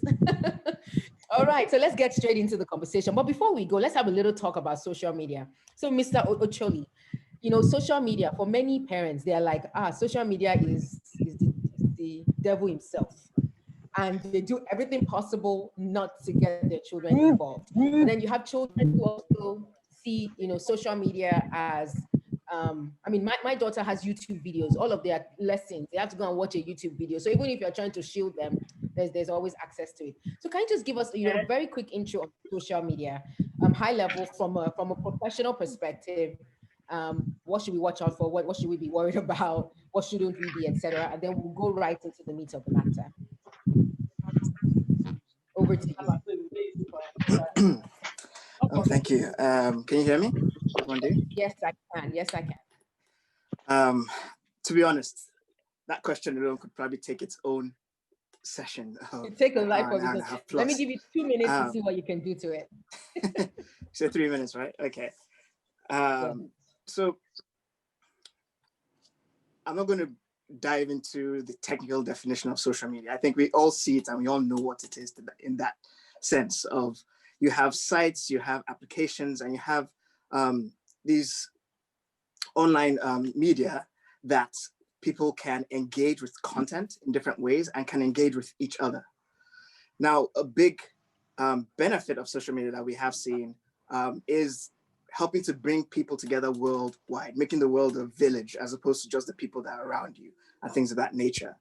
All right, so let's get straight into the conversation. But before we go, let's have a little talk about social media. So Mr. Ocholi, social media, for many parents, they're like, social media is the devil himself. And they do everything possible not to get their children involved. And then you have children who also see, social media as, my daughter has YouTube videos, all of their lessons, they have to go and watch a YouTube video. So even if you're trying to shield them, there's always access to it. So can you just give us, a very quick intro of social media, high level from a professional perspective? What should we watch out for? What should we be worried about? What shouldn't we be, etc. And then we'll go right into the meat of the matter. Over to you. Oh, thank you. Can you hear me? Yes, I can. Yes, I can. To be honest, that question alone could probably take its own session. Take a life of it. Let me give you 2 minutes to see what you can do to it. So 3 minutes, right? Okay. So I'm not going to dive into the technical definition of social media. I think we all see it and we all know what it is in that sense of you have sites, you have applications, and you have these online media that people can engage with content in different ways and can engage with each other. Now, a big benefit of social media that we have seen is helping to bring people together worldwide, making the world a village as opposed to just the people that are around you and things of that nature.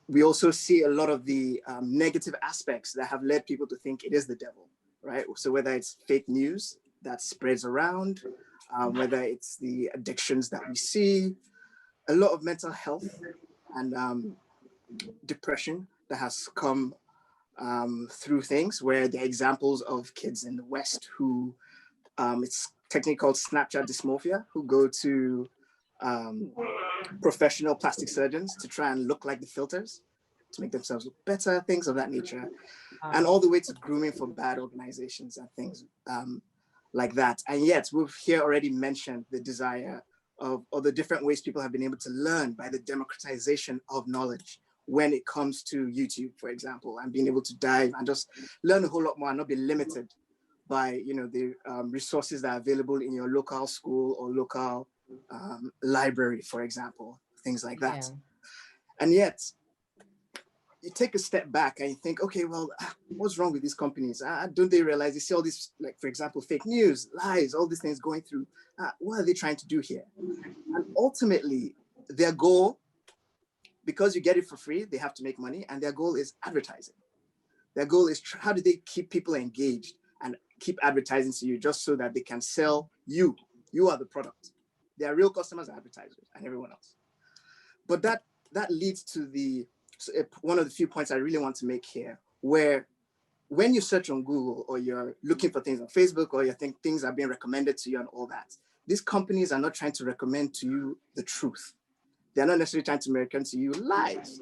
We also see a lot of the negative aspects that have led people to think it is the devil, right? So whether it's fake news that spreads around, whether it's the addictions that we see, a lot of mental health and depression that has come through things where there are examples of kids in the West who it's technically called Snapchat dysmorphia, who go to professional plastic surgeons to try and look like the filters, to make themselves look better, things of that nature, and all the way to grooming for bad organizations and things like that. And yet we've here already mentioned the desire of, or the different ways people have been able to learn by the democratization of knowledge when it comes to YouTube, for example, and being able to dive and just learn a whole lot more and not be limited by, you know, the resources that are available in your local school or local library, for example, things like that. Yeah. And yet, you take a step back and you think, okay, well, what's wrong with these companies? Don't they realize they see all this, like, for example, fake news, lies, all these things going through. What are they trying to do here? And ultimately, their goal, because you get it for free, they have to make money, and their goal is advertising. Their goal is how do they keep people engaged and keep advertising to you just so that they can sell you. You are the product. Their real customers are advertisers and everyone else. But that leads to one of the few points I really want to make here, where when you search on Google or you're looking for things on Facebook or you think things are being recommended to you and all that, these companies are not trying to recommend to you the truth. They're not necessarily trying to recommend to you lies.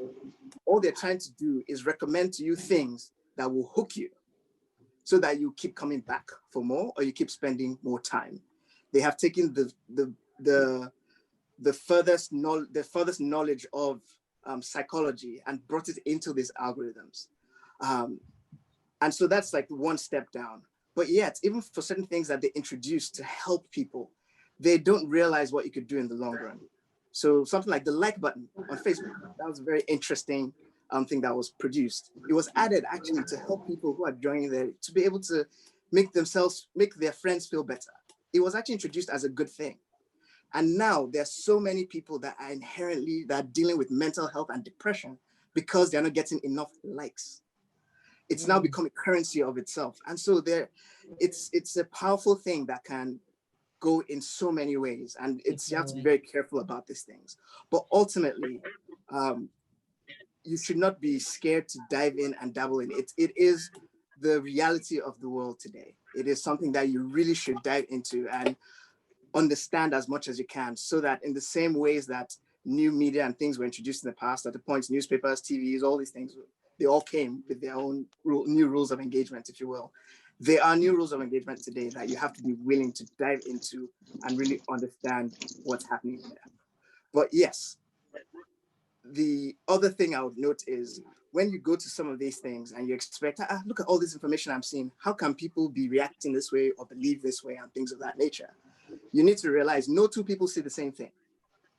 All they're trying to do is recommend to you things that will hook you so that you keep coming back for more or you keep spending more time. They have taken the furthest knowledge of psychology and brought it into these algorithms. And so that's like one step down. But yet, even for certain things that they introduce to help people, they don't realize what you could do in the long run. So something like the like button on Facebook, that was a very interesting thing that was produced. It was added actually to help people who are joining there to be able to make their friends feel better. It was actually introduced as a good thing. And now there's so many people that are dealing with mental health and depression because they're not getting enough likes. It's now become a currency of itself. And so it's a powerful thing that can go in so many ways. And you have to be very careful about these things. But ultimately, you should not be scared to dive in and dabble in it. It is the reality of the world today. It is something that you really should dive into and understand as much as you can, so that in the same ways that new media and things were introduced in the past, at the points, newspapers, TVs, all these things, they all came with their own new rules of engagement, if you will. There are new rules of engagement today that you have to be willing to dive into and really understand what's happening there. But yes, the other thing I would note is when you go to some of these things and you expect, look at all this information I'm seeing, how can people be reacting this way or believe this way and things of that nature? You need to realize no two people see the same thing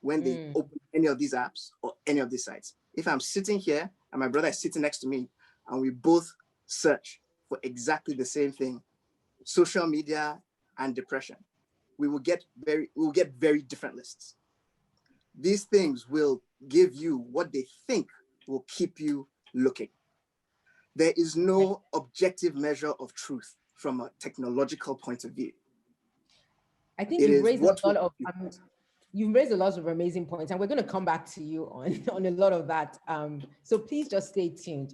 when they open any of these apps or any of these sites. If I'm sitting here and my brother is sitting next to me and we both search for exactly the same thing, social media and depression, we will get very different lists. These things will give you what they think will keep you looking. There is no objective measure of truth from a technological point of view. I think you've raised a lot of amazing points, and we're going to come back to you on a lot of that. So please just stay tuned.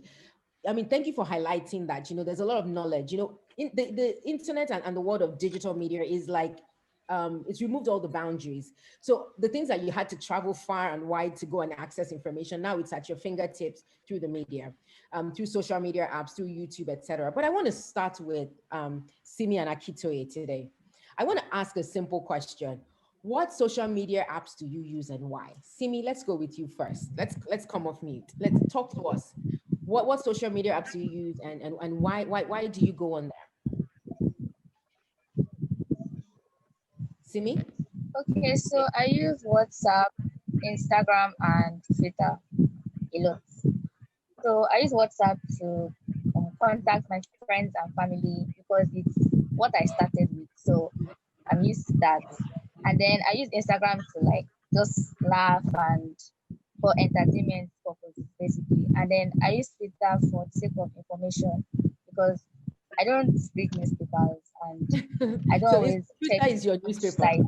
I mean, thank you for highlighting that. You know, there's a lot of knowledge. You know, the internet and the world of digital media is like, it's removed all the boundaries. So the things that you had to travel far and wide to go and access information, now it's at your fingertips through the media, through social media apps, through YouTube, etc. But I want to start with Simi and Akitoye today. I want to ask a simple question. What social media apps do you use and why? Simi, let's go with you first. Let's come off mute. Let's talk to us. What social media apps do you use and why do you go on there? Simi? Okay, so I use WhatsApp, Instagram and Twitter a lot. So I use WhatsApp to contact my friends and family because it's what I started with. So I'm used to that. And then I use Instagram to like just laugh and for entertainment purposes basically. And then I use Twitter for the sake of information because I don't read newspapers and I don't So always Twitter check is your newspaper. site.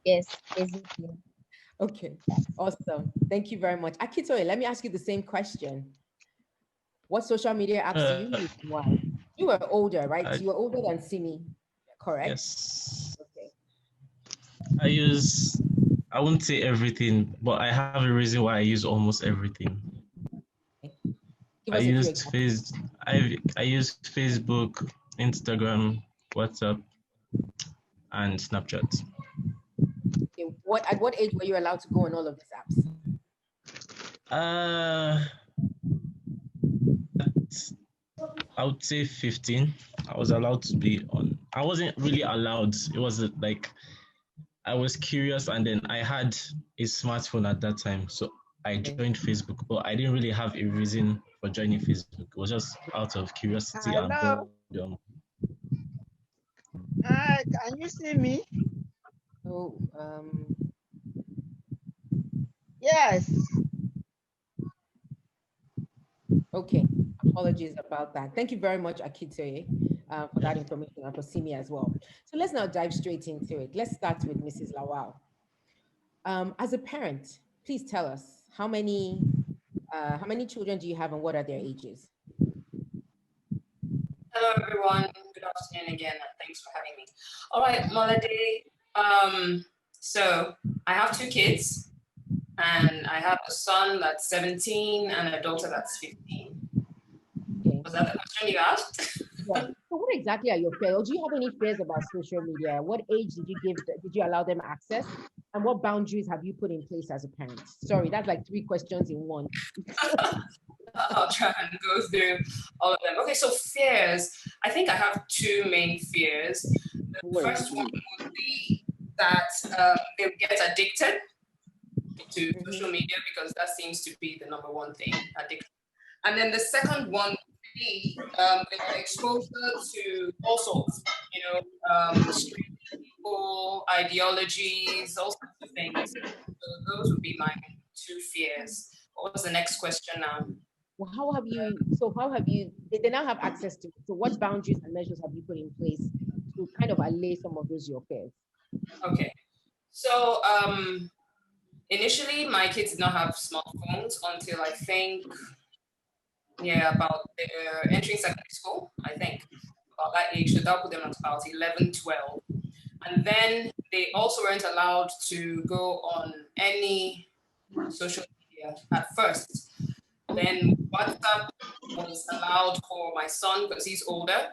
Yes, basically. Okay, awesome. Thank you very much. Akitoye, let me ask you the same question. What social media apps do you use? Why? You were older, right? You were older than Simi, correct? Yes. Okay. I won't say everything, but I have a reason why I use almost everything. I use Facebook, Instagram, WhatsApp, and Snapchat. Okay. At what age were you allowed to go on all of these apps? I would say 15. I was allowed to be on. I wasn't really allowed. It was like I was curious, and then I had a smartphone at that time, so I joined Facebook. But I didn't really have a reason for joining Facebook. It was just out of curiosity and boredom. Can you see me? Oh, yes. Okay, apologies about that. Thank you very much, Akitoye, for that information and for Simi as well. So let's now dive straight into it. Let's start with Mrs. Lawal. As a parent, please tell us how many children do you have and what are their ages? Hello, everyone. Good afternoon again, and thanks for having me. All right, Molade. So I have 2 kids, and I have a son that's 17 and a daughter that's 15. Okay. Was that the question you asked? Yeah. So what exactly are your fears? Do you have any fears about social media? What age did you allow them access? And what boundaries have you put in place as a parent? Sorry, that's like 3 questions in one. I'll try and go through all of them. Okay, so fears. I think I have 2 main fears. The first one would be that they would get addicted to social media because that seems to be the number one thing, addiction. And then the second one would be their exposure to all sorts, people, ideologies, all sorts of things. So those would be my 2 fears. What was the next question now? Well, how have you, they now have access to, so what boundaries and measures have you put in place to kind of allay some of those your fears? Okay, so initially my kids did not have smartphones until I think, about entering secondary school, I think, about that age, so that put them at about 11, 12. And then they also weren't allowed to go on any social media at first. Then WhatsApp was allowed for my son because he's older.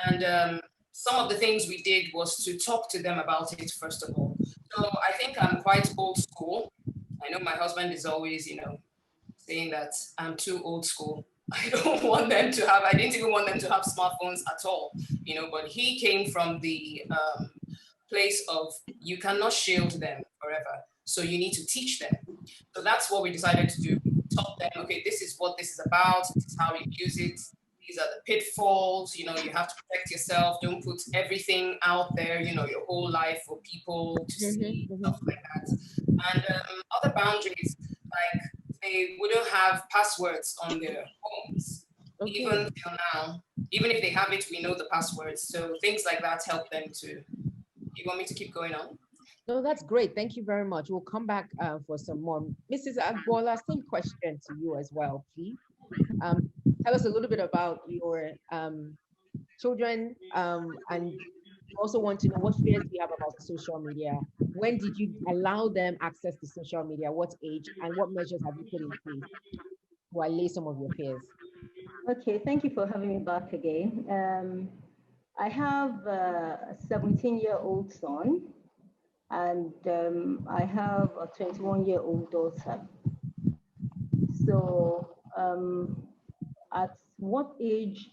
And some of the things we did was to talk to them about it, first of all. So I think I'm quite old school. I know my husband is always, saying that I'm too old school. I didn't even want them to have smartphones at all, but he came from the place of you cannot shield them forever. So you need to teach them. So that's what we decided to do. Taught them, okay, this is what this is about. This is how you use it. These are the pitfalls. You have to protect yourself. Don't put everything out there, your whole life for people to see, stuff like that. And other boundaries, like they wouldn't have passwords on their phones. Okay. Even till now, even if they have it, we know the passwords. So things like that help them to. You want me to keep going on? No, that's great. Thank you very much. We'll come back for some more. Mrs. Agbola, same question to you as well, please. Tell us a little bit about your children, and we also want to know what fears do you have about social media? When did you allow them access to social media? What age? And what measures have you put in place to allay some of your fears? Okay, thank you for having me back again. I have a 17-year-old son, and I have a 21-year-old daughter. So at what age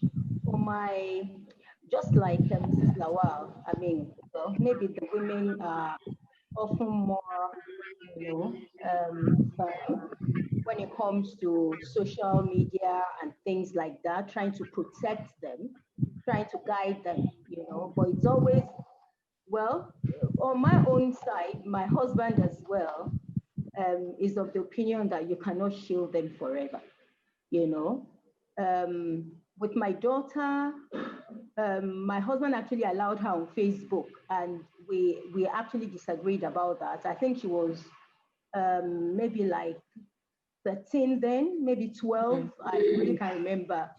just like Mrs. Lawal, maybe the women are often more you know, but when it comes to social media and things like that, trying to protect them, trying to guide them, you know, but it's always, well, on my own side, my husband as well is of the opinion that you cannot shield them forever, you know. With my daughter, my husband actually allowed her on Facebook, and we actually disagreed about that. I think she was maybe like 13 then, maybe 12. I really can't remember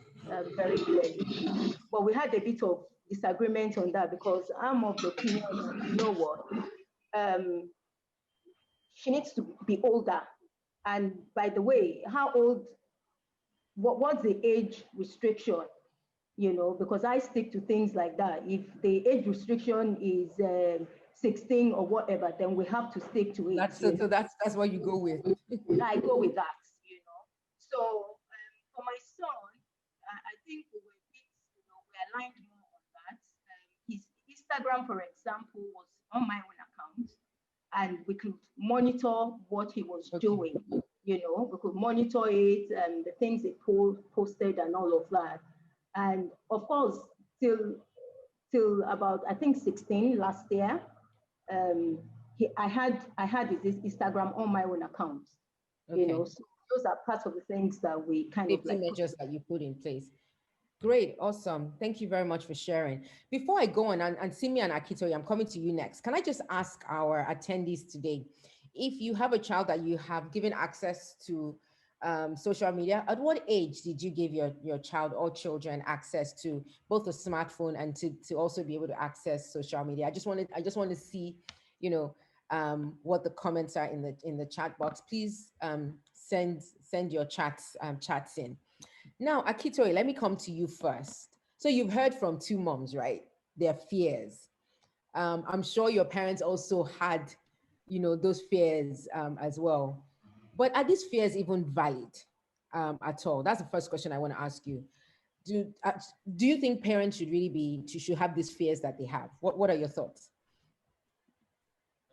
very clearly. But we had a bit of disagreement on that because I'm of the opinion that, you know what, she needs to be older. And by the way, how old, what's the age restriction? You know, because I stick to things like that. If the age restriction is 16 or whatever, then we have to stick to it. So that's what you go with. I go with that, you know. So for my son, I think we were a bit, you know, we aligned more on that. His Instagram, for example, was on my own account, and we could monitor what he was doing. You know, we could monitor it and the things he posted and all of that. And of course, till about I think 16 last year, I had his Instagram on my own account. You know, so those are part of the things that we kind of like measures that you put in place. Great, awesome. Thank you very much for sharing. Before I go on, and Simi and Akitoye, I'm coming to you next. Can I just ask our attendees today, if you have a child that you have given access to social media, at what age did you give your child or children access to both a smartphone and to also be able to access social media? I just want to see, you know, what the comments are in the chat box. Please send your chats in. Now, Akitoye, let me come to you first. So you've heard from two moms, right? Their fears. I'm sure your parents also had, you know, those fears as well. But are these fears even valid at all? That's the first question I want to ask you. Do you think parents should really should have these fears that they have? What are your thoughts?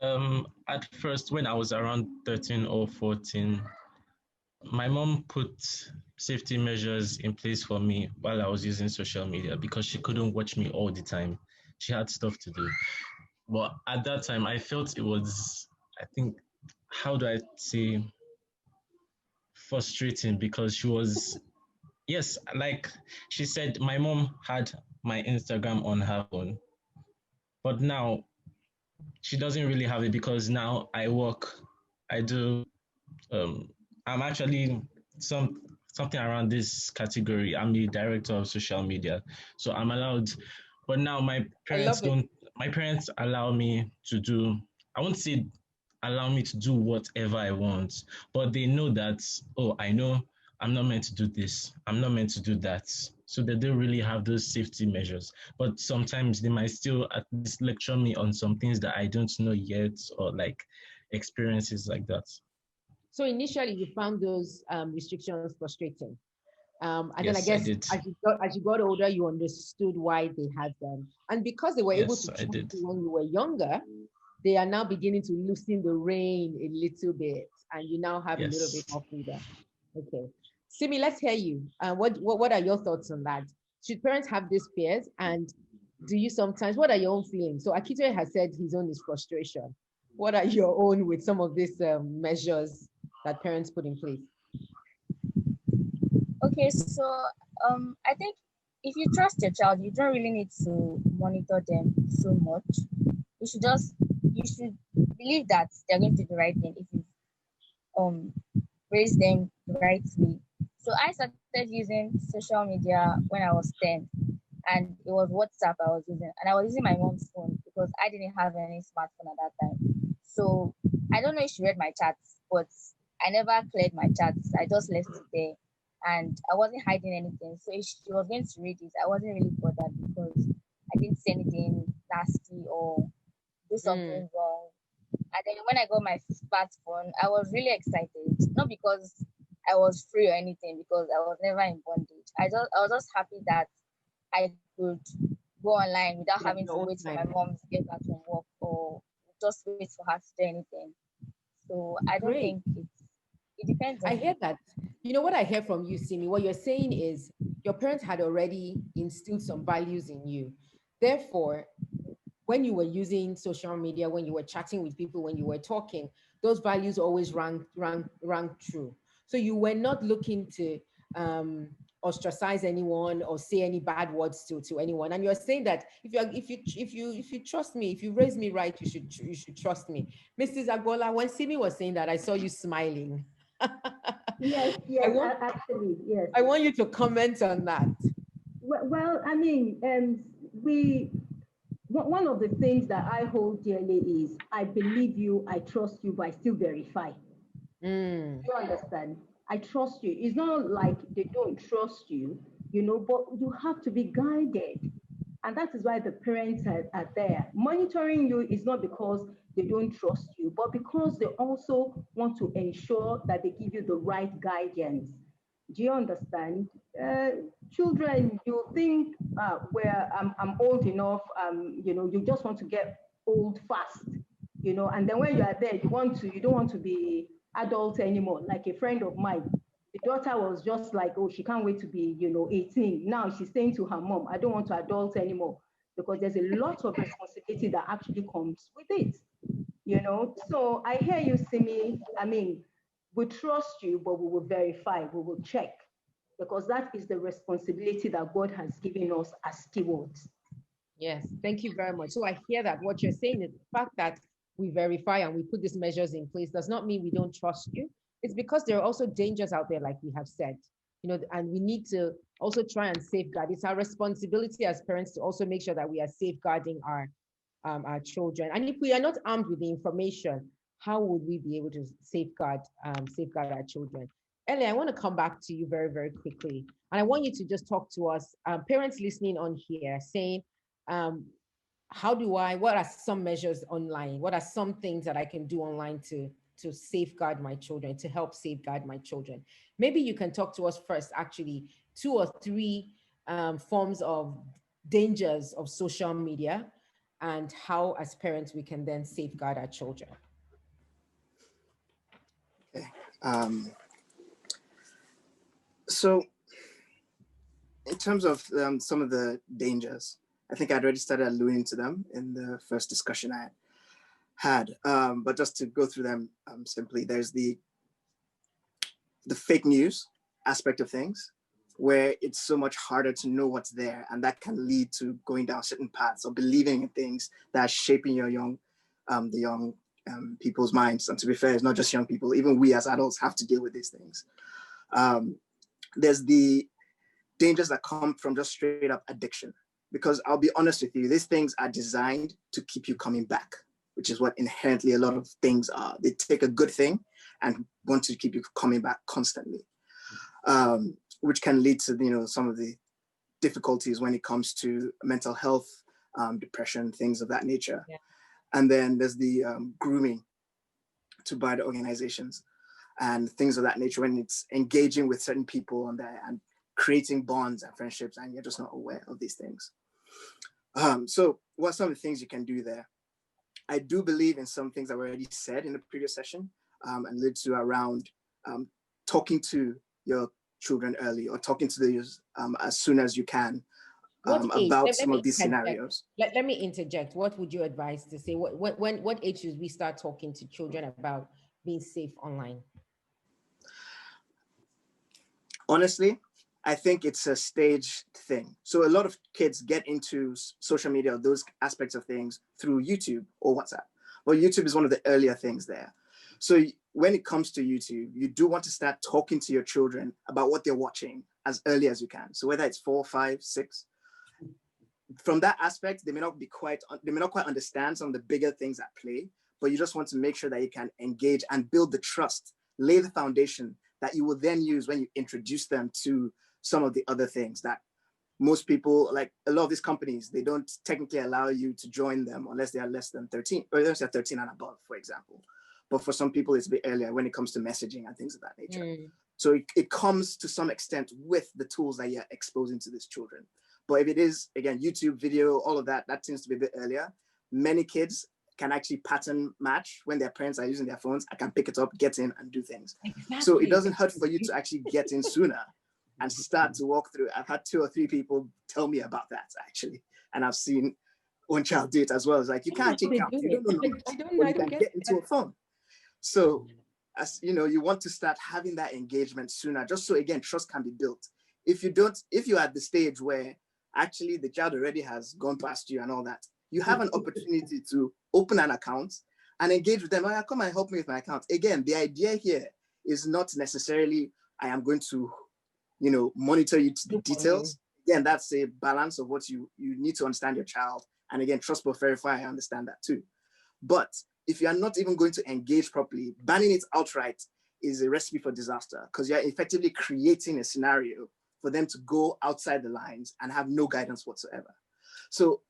At first, when I was around 13 or 14, my mom put safety measures in place for me while I was using social media because she couldn't watch me all the time. She had stuff to do. But at that time, I felt it was, I think, how do I say, frustrating because she was, yes, like she said, my mom had my Instagram on her phone. But now she doesn't really have it because now I work, I do, I'm actually something around this category. I'm the director of social media, so I'm allowed. But now my parents don't. My parents allow me to do. I won't say allow me to do whatever I want, but they know that. Oh, I know I'm not meant to do this. I'm not meant to do that. So they don't really have those safety measures. But sometimes they might still at least lecture me on some things that I don't know yet, or like experiences like that. So initially, you found those restrictions frustrating, and yes, then I guess as you got older, you understood why they had them, and because they were able to trust you when you were younger, they are now beginning to loosen the rein a little bit, and you now have a little bit more freedom. Okay, Simi, let's hear you. What are your thoughts on that? Should parents have these fears, and do you sometimes? What are your own feelings? So Akitoye has said his own is frustration. What are your own with some of these measures that parents put in place? Okay, so I think if you trust your child, you don't really need to monitor them so much. You should believe that they're going to do the right thing if you raise them the right way. So I started using social media when I was 10, and it was WhatsApp I was using, and I was using my mom's phone because I didn't have any smartphone at that time. So I don't know if she read my chats, but I never cleared my chats. I just left it there, and I wasn't hiding anything. So if she was going to read it, I wasn't really bothered because I didn't say anything nasty or do something wrong. And then when I got my smartphone, I was really excited. Not because I was free or anything, because I was never in bondage. I was just happy that I could go online without having to wait for my mom to get back from work or just wait for her to do anything. So I don't Great. think it depends on I hear that. You know what I hear from you, Simi? What you're saying is your parents had already instilled some values in you. Therefore, when you were using social media, when you were chatting with people, when you were talking, those values always rang true. So you were not looking to ostracize anyone or say any bad words to anyone. And you're saying that if you trust me, if you raise me right, you should trust me. Mrs. Agbola, when Simi was saying that, I saw you smiling. Yes, actually, yes. I want you to comment on that. Well, I mean, one of the things that I hold dearly is I believe you, I trust you, but I still verify. You understand? I trust you. It's not like they don't trust you, but you have to be guided. And that is why the parents are there. Monitoring you is not because they don't trust you, but because they also want to ensure that they give you the right guidance. Do you understand? Children, you think, where I'm old enough, you just want to get old fast, and then when you are there, you don't want to be adult anymore. Like a friend of mine, the daughter was just like, oh, she can't wait to be, 18. Now she's saying to her mom, I don't want to adult anymore, because there's a lot of responsibility that actually comes with it, So I hear you, Simi. I mean, we trust you, but we will verify, we will check, because that is the responsibility that God has given us as stewards. Yes, thank you very much. So I hear that what you're saying is the fact that we verify and we put these measures in place does not mean we don't trust you. It's because there are also dangers out there, like we have said, and we need to also try and safeguard. It's our responsibility as parents to also make sure that we are safeguarding our children. And if we are not armed with the information, how would we be able to safeguard our children? Ellie, I want to come back to you very, very quickly. And I want you to just talk to us, parents listening on here, saying, what are some measures online? What are some things that I can do online to safeguard my children, to help safeguard my children? Maybe you can talk to us first, actually, 2 or 3 forms of dangers of social media and how, as parents, we can then safeguard our children. Okay. So in terms of some of the dangers, I think I'd already started alluding to them in the first discussion I had. But just to go through them simply, there's the fake news aspect of things, where it's so much harder to know what's there, and that can lead to going down certain paths or believing in things that are shaping the young people's minds. And to be fair, it's not just young people, even we as adults have to deal with these things. There's the dangers that come from just straight up addiction, because I'll be honest with you, these things are designed to keep you coming back, which is what inherently a lot of things are. They take a good thing and want to keep you coming back constantly, which can lead to some of the difficulties when it comes to mental health, depression, things of that nature. Yeah. And then there's the grooming to buy the organizations and things of that nature, when it's engaging with certain people on there and creating bonds and friendships, and you're just not aware of these things. So what are some of the things you can do there? I do believe in some things that were already said in the previous session, and led to around talking to your children early, or talking to them as soon as you can about some of these scenarios. Let me interject. What would you advise to say? What age should we start talking to children about being safe online? Honestly, I think it's a staged thing. So a lot of kids get into social media, those aspects of things, through YouTube or WhatsApp. Well, YouTube is one of the earlier things there. So when it comes to YouTube, you do want to start talking to your children about what they're watching as early as you can. So whether it's 4, 5, 6, from that aspect, they may not quite understand some of the bigger things at play, but you just want to make sure that you can engage and build the trust, lay the foundation that you will then use when you introduce them to some of the other things that most people, like a lot of these companies, they don't technically allow you to join them unless they are less than 13, or unless they're 13 and above, for example. But for some people, it's a bit earlier when it comes to messaging and things of that nature. So it comes to some extent with the tools that you're exposing to these children. But if it is, again, YouTube video, all of that, that tends to be a bit earlier. Many kids can actually pattern match when their parents are using their phones. I can pick it up, get in, and do things. Exactly. So it doesn't hurt for you to actually get in sooner and start to walk through. I've had 2 or 3 people tell me about that actually, and I've seen one child do it as well. It's like you can't actually count. You don't know numbers, but you can get into a phone. So as you know, you want to start having that engagement sooner, just so again trust can be built. If you're at the stage where actually the child already has gone past you and all that, you have an opportunity to open an account and engage with them. Oh, yeah, come and help me with my account. Again, the idea here is not necessarily I am going to, monitor you to the details. Again, that's a balance of what you need to understand your child. And again, trust but verify, I understand that too. But if you are not even going to engage properly, banning it outright is a recipe for disaster, because you're effectively creating a scenario for them to go outside the lines and have no guidance whatsoever. So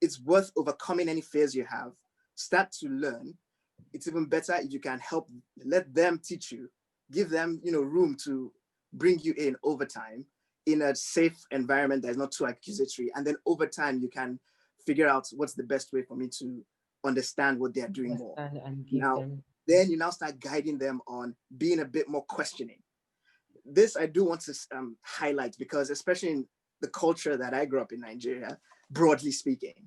it's worth overcoming any fears you have, start to learn. It's even better if you can help, let them teach you, give them room to bring you in over time in a safe environment that is not too accusatory. And then over time, you can figure out what's the best way for me to understand what they're doing more. Then you now start guiding them on being a bit more questioning. This I do want to highlight, because especially in the culture that I grew up in Nigeria, broadly speaking,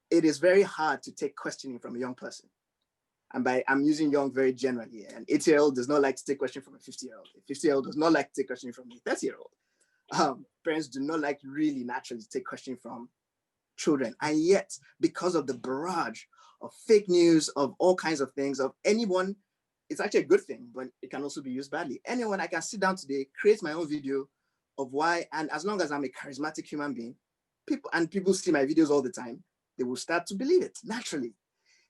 it is very hard to take questioning from a young person. And I'm using young very generally. An 8-year-old does not like to take questioning from a 50-year-old. A 50-year-old does not like to take questioning from a 30-year-old. Parents do not like really naturally to take questioning from children. And yet, because of the barrage of fake news, of all kinds of things, of anyone, it's actually a good thing, but it can also be used badly. Anyone, I can sit down today, create my own video of why, and as long as I'm a charismatic human being, people see my videos all the time, they will start to believe it naturally.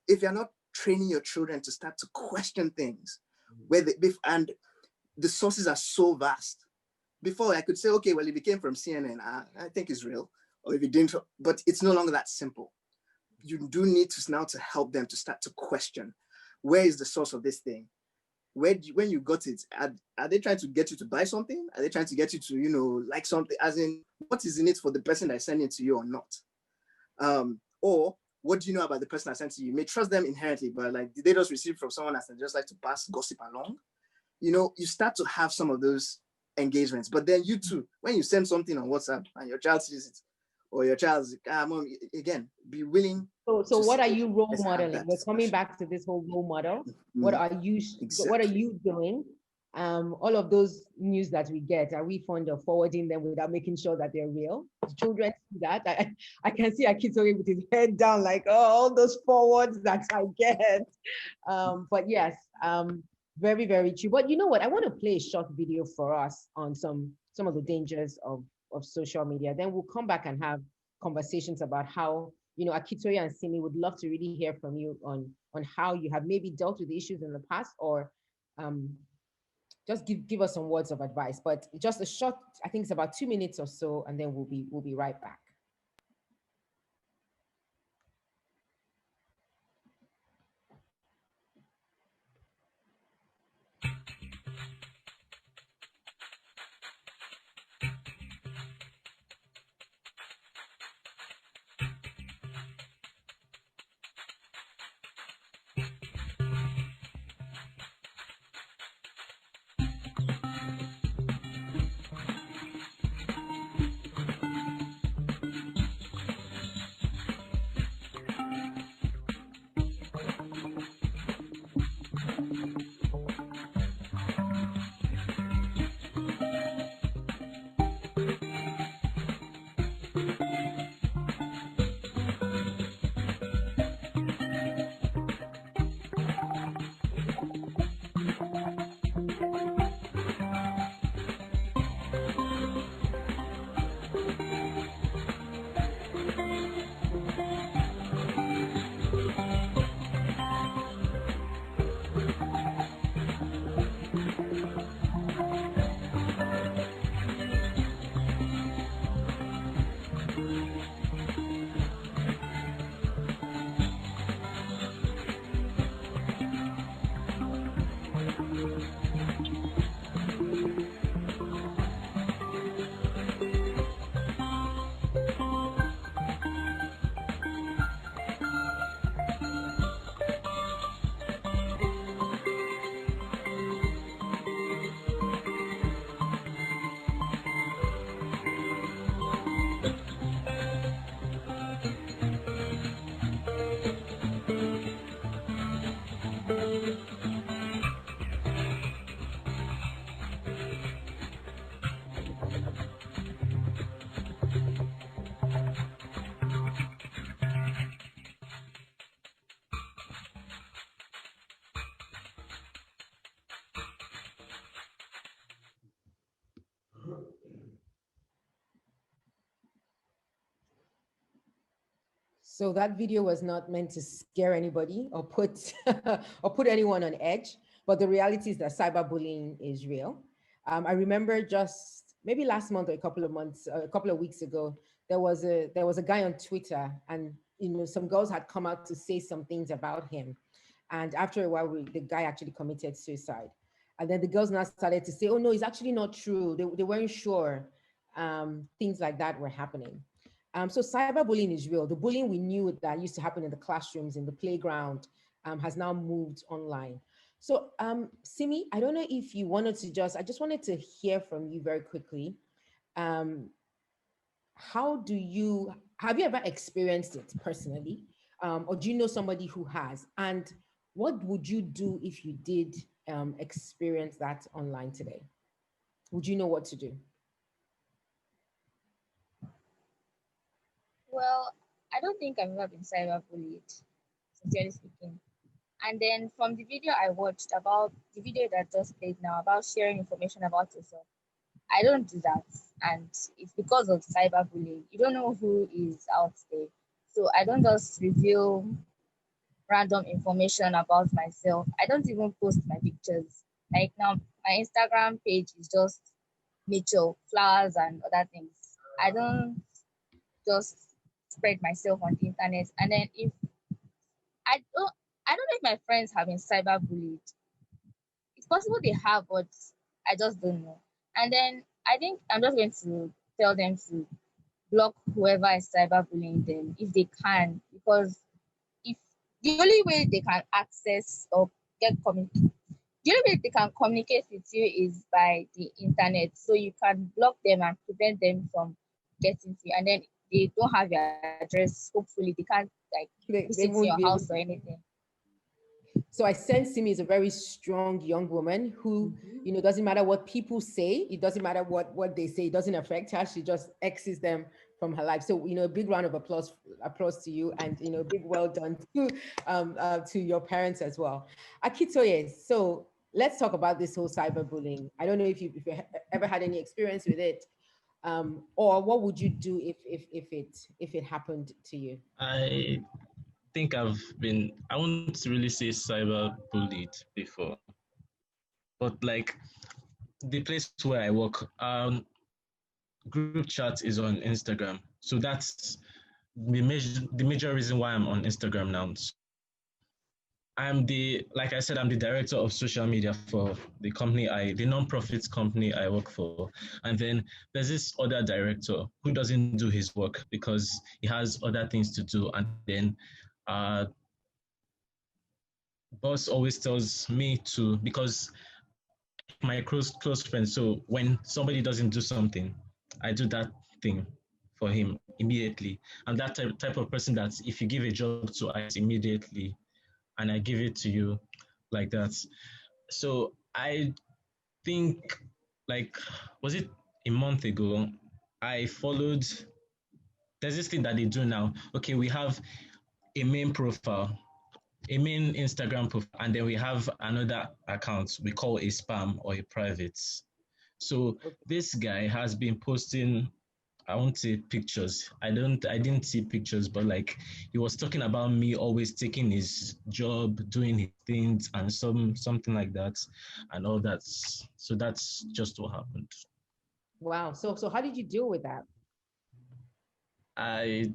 If you're not training your children to start to question things, and the sources are so vast. Before I could say, okay, well, if it came from CNN, I think it's real, or if it didn't, but it's no longer that simple. You do need to now to help them to start to question, where is the source of this thing? When you got it, are they trying to get you to buy something? Are they trying to get you to, like something, as in, what is in it for the person that's sending it to you or not? Or what do you know about the person that sent it to you? You may trust them inherently, but like, did they just receive from someone that's just like to pass gossip along? You start to have some of those engagements, but then you too, when you send something on WhatsApp and your child sees it, or your child's, Mom, again, be willing. So what are you role modeling? We're coming back to this whole role model. What are you doing? All of those news that we get, are we fond of forwarding them without making sure that they're real? Do children see that? I can see Akitori with his head down, like, oh, all those forwards that I get. But yes, very, very true. But you know what? I want to play a short video for us on some of the dangers of social media. Then we'll come back and have conversations about how, Akitori and Simi would love to really hear from you on how you have maybe dealt with the issues in the past, or just give us some words of advice. But just a short, I think it's about 2 minutes or so, and then we'll be right back. So that video was not meant to scare anybody or put or put anyone on edge, but the reality is that cyberbullying is real. I remember just maybe last month or a couple of weeks ago, there was a guy on Twitter, and some girls had come out to say some things about him, and after a while, the guy actually committed suicide. And then the girls now started to say, "Oh no, it's actually not true. They weren't sure." Things like that were happening. So cyberbullying is real. The bullying we knew that used to happen in the classrooms, in the playground, has now moved online. So Simi, I don't know if you wanted to I just wanted to hear from you very quickly. Um, have you ever experienced it personally? Or do you know somebody who has? And what would you do if you did experience that online today? Would you know what to do? Well, I don't think I've ever been cyberbullied, sincerely speaking. And then from the video I watched about the video that just played now about sharing information about yourself, I don't do that. And it's because of cyberbullying. You don't know who is out there. So I don't just reveal random information about myself. I don't even post my pictures. Like now, my Instagram page is just nature, flowers, and other things. I don't just spread myself on the internet. And then if I don't, I don't know if my friends have been cyberbullied. It's possible they have, but I just don't know. And then I think I'm just going to tell them to block whoever is cyberbullying them if they can, because if the only way they can access or get communicate, the only way they can communicate with you is by the internet. So you can block them and prevent them from getting to you. And then they don't have your address. Hopefully, they can't like visit They won't your be able house or to. anything. So I sense Simi is a very strong young woman who, doesn't matter what people say, it doesn't matter what they say, it doesn't affect her. She just exits them from her life. So, a big round of applause to you, and a big well done to your parents as well. Akitoye, so let's talk about this whole cyberbullying. I don't know if you ever had any experience with it, or what would you do if it happened to you? I think I won't really say cyber bullied before, but like the place where I work, group chat is on Instagram. So that's the major reason why I'm on Instagram now. So like I said, I'm the director of social media for the non-profit company I work for. And then there's this other director who doesn't do his work because he has other things to do. And then uh, boss always tells me to, because my close friend. So when somebody doesn't do something, I do that thing for him immediately. I'm that type of person that if you give a job to us immediately, and I give it to you like that. So I think, like, was it a month ago? I followed. There's this thing that they do now. Okay, we have a main profile, a main Instagram profile, and then we have another account we call a spam or a private. So this guy has been posting, I won't say pictures. I didn't see pictures, but like he was talking about me always taking his job, doing his things and something like that and all that. So that's just what happened. Wow. So how did you deal with that? I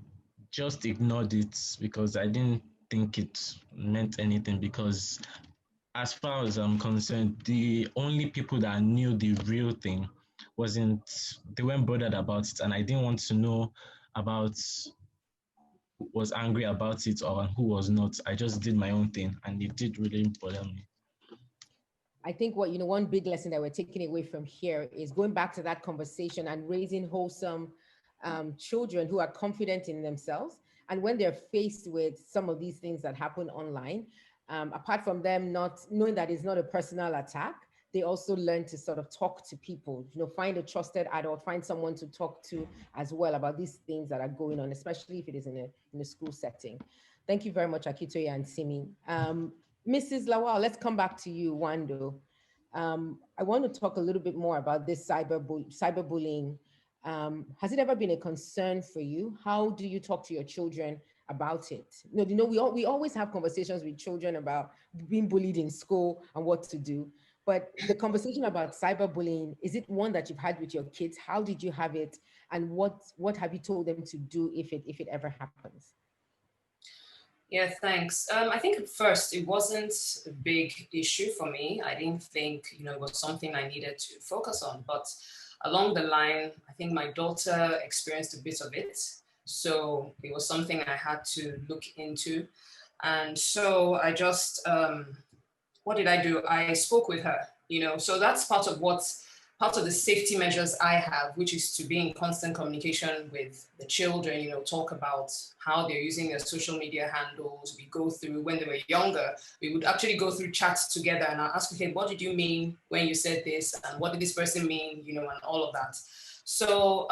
just ignored it because I didn't think it meant anything, because as far as I'm concerned, the only people that knew the real thing they weren't bothered about it, and I didn't want to know about who was angry about it or who was not. I just did my own thing, and it did really bother me. I think one big lesson that we're taking away from here is going back to that conversation and raising wholesome children who are confident in themselves. And when they're faced with some of these things that happen online, apart from them not knowing that it's not a personal attack, they also learn to sort of talk to people, find a trusted adult, find someone to talk to as well about these things that are going on, especially if it is in a school setting. Thank you very much, Akitoye and Simi. Mrs. Lawal, let's come back to you, Wando. I want to talk a little bit more about this cyberbullying. Has it ever been a concern for you? How do you talk to your children about it? We always have conversations with children about being bullied in school and what to do. But the conversation about cyberbullying, is it one that you've had with your kids? How did you have it? And what have you told them to do if it ever happens? Yeah, thanks. I think at first it wasn't a big issue for me. I didn't think, it was something I needed to focus on. But along the line, I think my daughter experienced a bit of it. So it was something I had to look into. And so I just, what did I do? I spoke with her, so that's part of the safety measures I have, which is to be in constant communication with the children, talk about how they're using their social media handles. We go through, when they were younger, we would actually go through chats together and I'll ask, okay, what did you mean when you said this? And what did this person mean, and all of that. So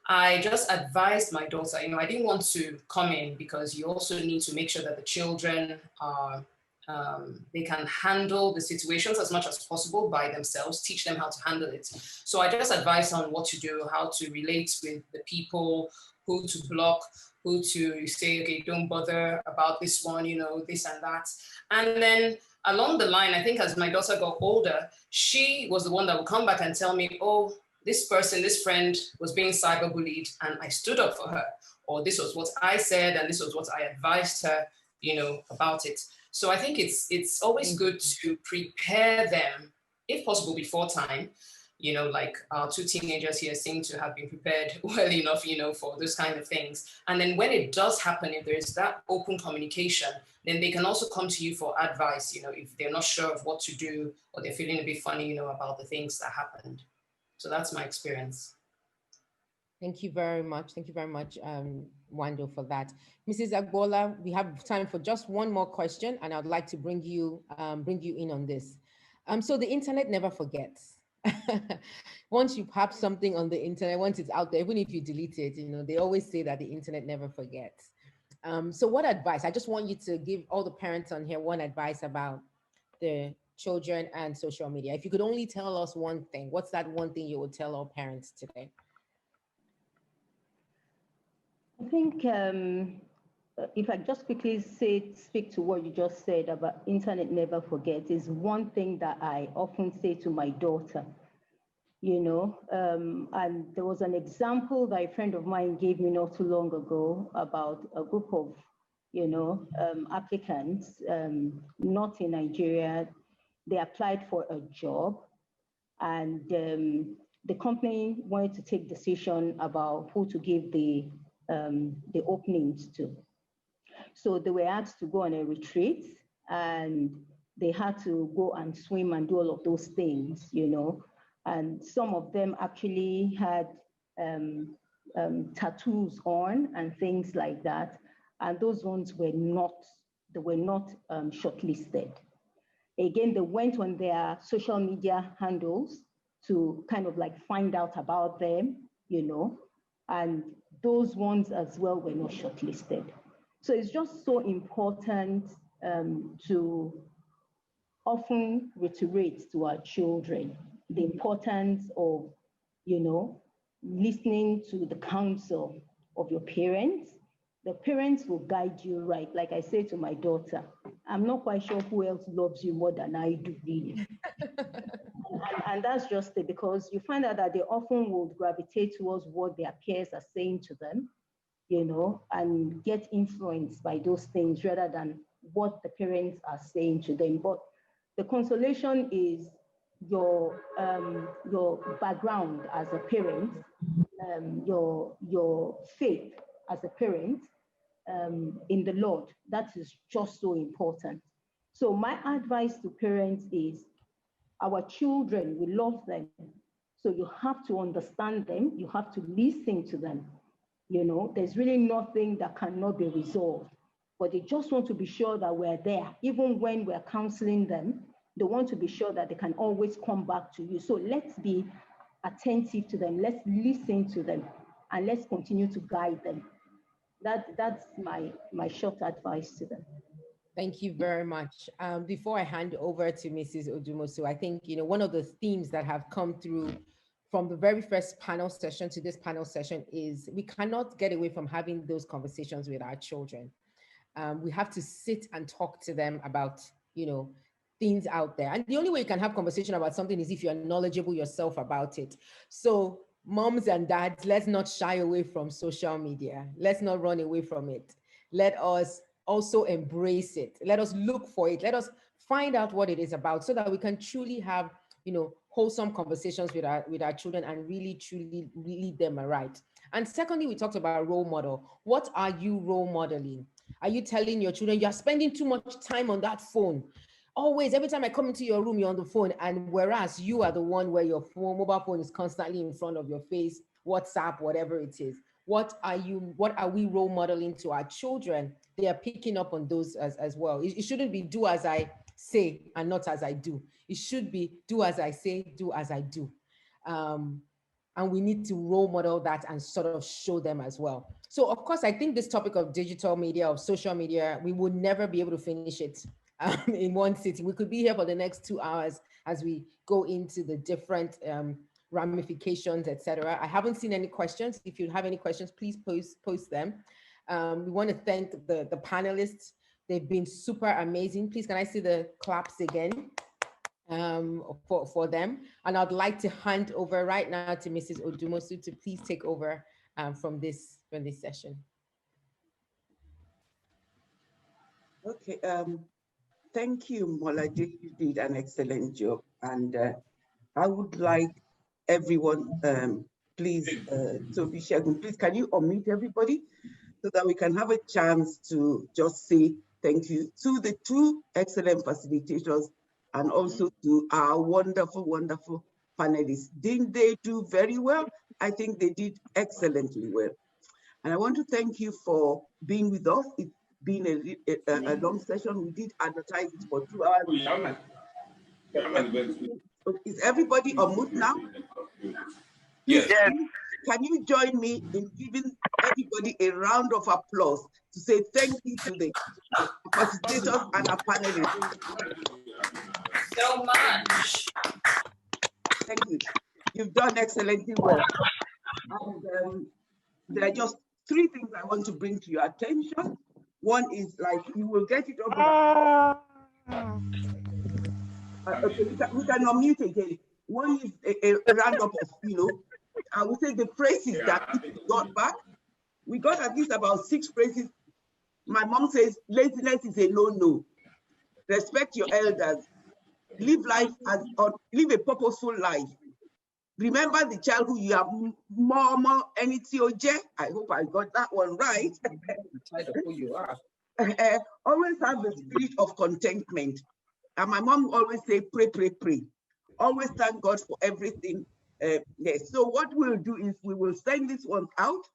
I just advised my daughter, I didn't want to come in because you also need to make sure that the children are they can handle the situations as much as possible by themselves, teach them how to handle it. So I just advise on what to do, how to relate with the people, who to block, who to say, okay, don't bother about this one, this and that. And then along the line, I think as my daughter got older, she was the one that would come back and tell me, oh, this friend was being cyberbullied and I stood up for her. Or this was what I said and this was what I advised her, about it. So I think it's always good to prepare them, if possible, before time. Like our two teenagers here seem to have been prepared well enough, for those kind of things. And then when it does happen, if there's that open communication, then they can also come to you for advice, if they're not sure of what to do or they're feeling a bit funny, about the things that happened. So that's my experience. Thank you very much. Thank you very much, Wando, for that. Mrs. Agbola, we have time for just one more question, and I'd like to bring you in on this. So the internet never forgets. Once you have something on the internet, once it's out there, even if you delete it, they always say that the internet never forgets. So what advice? I just want you to give all the parents on here one advice about the children and social media. If you could only tell us one thing, what's that one thing you would tell all parents today? I think if I just quickly speak to what you just said about internet never forget, is one thing that I often say to my daughter, and there was an example that a friend of mine gave me not too long ago about a group of, applicants, not in Nigeria. They applied for a job and the company wanted to take decision about who to give the openings to. So they were asked to go on a retreat and they had to go and swim and do all of those things, and some of them actually had tattoos on and things like that. And those ones were not shortlisted. Again, they went on their social media handles to kind of like find out about them, and those ones as well were not shortlisted. So it's just so important to often reiterate to our children the importance of, listening to the counsel of your parents. The parents will guide you right. Like I say to my daughter, I'm not quite sure who else loves you more than I do, really. and that's just it, because you find out that they often would gravitate towards what their peers are saying to them, and get influenced by those things rather than what the parents are saying to them. But the consolation is your background as a parent, your faith as a parent in the Lord. That is just so important. So my advice to parents is, our children, we love them. So you have to understand them. You have to listen to them. There's really nothing that cannot be resolved, but they just want to be sure that we're there. Even when we're counseling them, they want to be sure that they can always come back to you. So let's be attentive to them. Let's listen to them and let's continue to guide them. That's my short advice to them. Thank you very much. Before I hand over to Mrs. Odumosu, I think, one of the themes that have come through from the very first panel session to this panel session is we cannot get away from having those conversations with our children. We have to sit and talk to them about, things out there. And the only way you can have conversation about something is if you're knowledgeable yourself about it. So moms and dads, let's not shy away from social media. Let's not run away from it. Let us also embrace it. Let us look for it. Let us find out what it is about so that we can truly have, wholesome conversations with our children and really, truly lead them aright. And secondly, we talked about role model. What are you role modeling? Are you telling your children you're spending too much time on that phone? Always, every time I come into your room, you're on the phone. And whereas you are the one where your mobile phone is constantly in front of your face, WhatsApp, whatever it is. What are we role modeling to our children? They are picking up on those as well. It shouldn't be do as I say and not as I do. It should be do as I say, do as I do. And we need to role model that and sort of show them as well. So of course, I think this topic of digital media, of social media, we would never be able to finish it in one sitting. We could be here for the next 2 hours as we go into the different ramifications, etc. I haven't seen any questions. If you have any questions, please post them. We want to thank the panelists. They've been super amazing. Please, can I see the claps again? For them. And I'd like to hand over right now to Mrs. Odumosu to please take over from this session. Okay, thank you, Molade. You did an excellent job. And I would like everyone, please, Sophie Shegun, please, can you unmute everybody so that we can have a chance to just say thank you to the two excellent facilitators and also to our wonderful, wonderful panelists. Didn't they do very well? I think they did excellently well. And I want to thank you for being with us. It's been a long session. We did advertise it for 2 hours. Is everybody on mute now? Yes. Can you join me in giving everybody a round of applause to say thank you to the facilitators and our panelists? So much. Thank you. You've done excellently well. And there are just 3 things I want to bring to your attention. One is like you will get it over. Okay, we can unmute again. One is a roundup of, I would say the phrases that people got back. We got at least about 6 phrases. My mom says laziness is a no-no. Respect your elders. Live a purposeful life. Remember the child who you have mama NTOJ. I hope I got that one right. Who you are. Always have the spirit of contentment. And my mom always say, pray, pray, pray. Always thank God for everything. Yes. So what we'll do is we will send this one out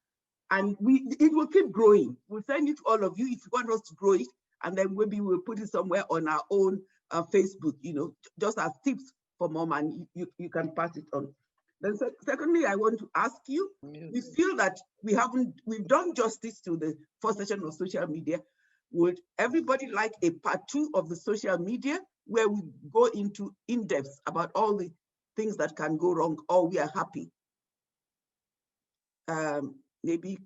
and it will keep growing. We'll send it to all of you if you want us to grow it. And then maybe we'll put it somewhere on our own Facebook, just as tips for mom, and you can pass it on. Then secondly, I want to ask you, we feel that we've done justice to the first session of social media. Would everybody like a part 2 of the social media where we go into in-depth about all the things that can go wrong, or we are happy? Maybe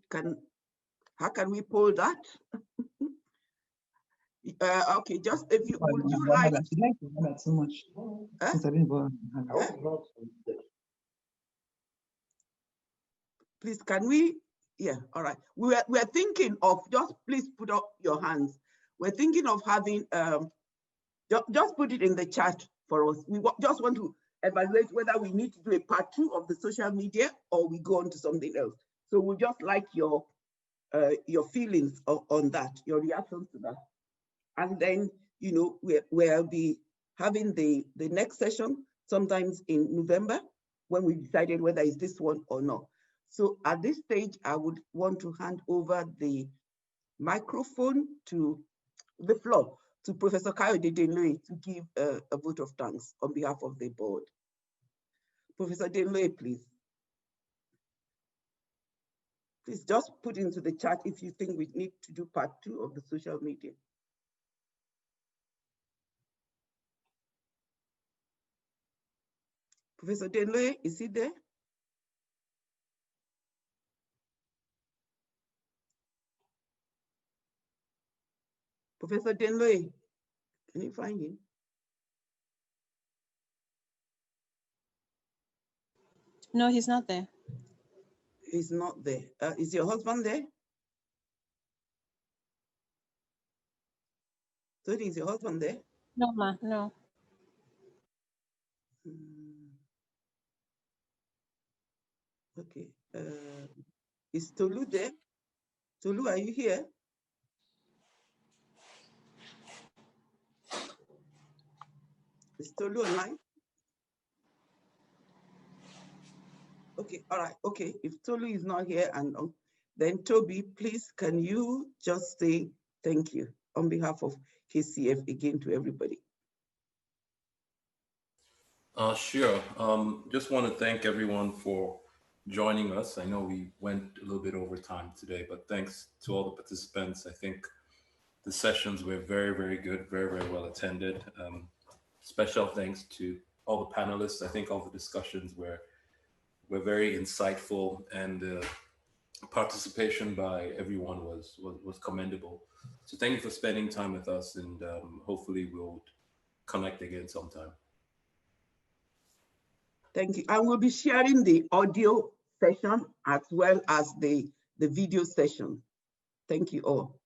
how can we pull that? Okay, just if you would you like so much. Please, can we? Yeah, all right. We're thinking of, just please put up your hands. We're thinking of having, just put it in the chat for us. We just want to evaluate whether we need to do a part 2 of the social media or we go on to something else. So we just like your feelings on that, your reactions to that. And then, we'll be having the next session sometimes in November when we decided whether it's this one or not. So at this stage, I would want to hand over the microphone to the floor to Professor Kayode Denloye to give a vote of thanks on behalf of the board. Professor Denloye, please. Please just put into the chat if you think we need to do part 2 of the social media. Professor Denloye, is he there? Professor Denloye, can you find him? No, he's not there. He's not there. Is your husband there? Tony, is your husband there? No, ma, no. Okay. Is Tolu there? Tolu, are you here? Is Tolu online? Okay, all right. Okay, if Tolu is not here, and then Toby, please, can you just say thank you on behalf of KCF again to everybody? Sure. Just want to thank everyone for joining us. I know we went a little bit over time today, but thanks to all the participants. I think the sessions were very, very good, very, very well attended. Special thanks to all the panelists. I think all the discussions were very insightful, and participation by everyone was commendable. So thank you for spending time with us, and hopefully we'll connect again sometime. Thank you. I will be sharing the audio session as well as the video session. Thank you all.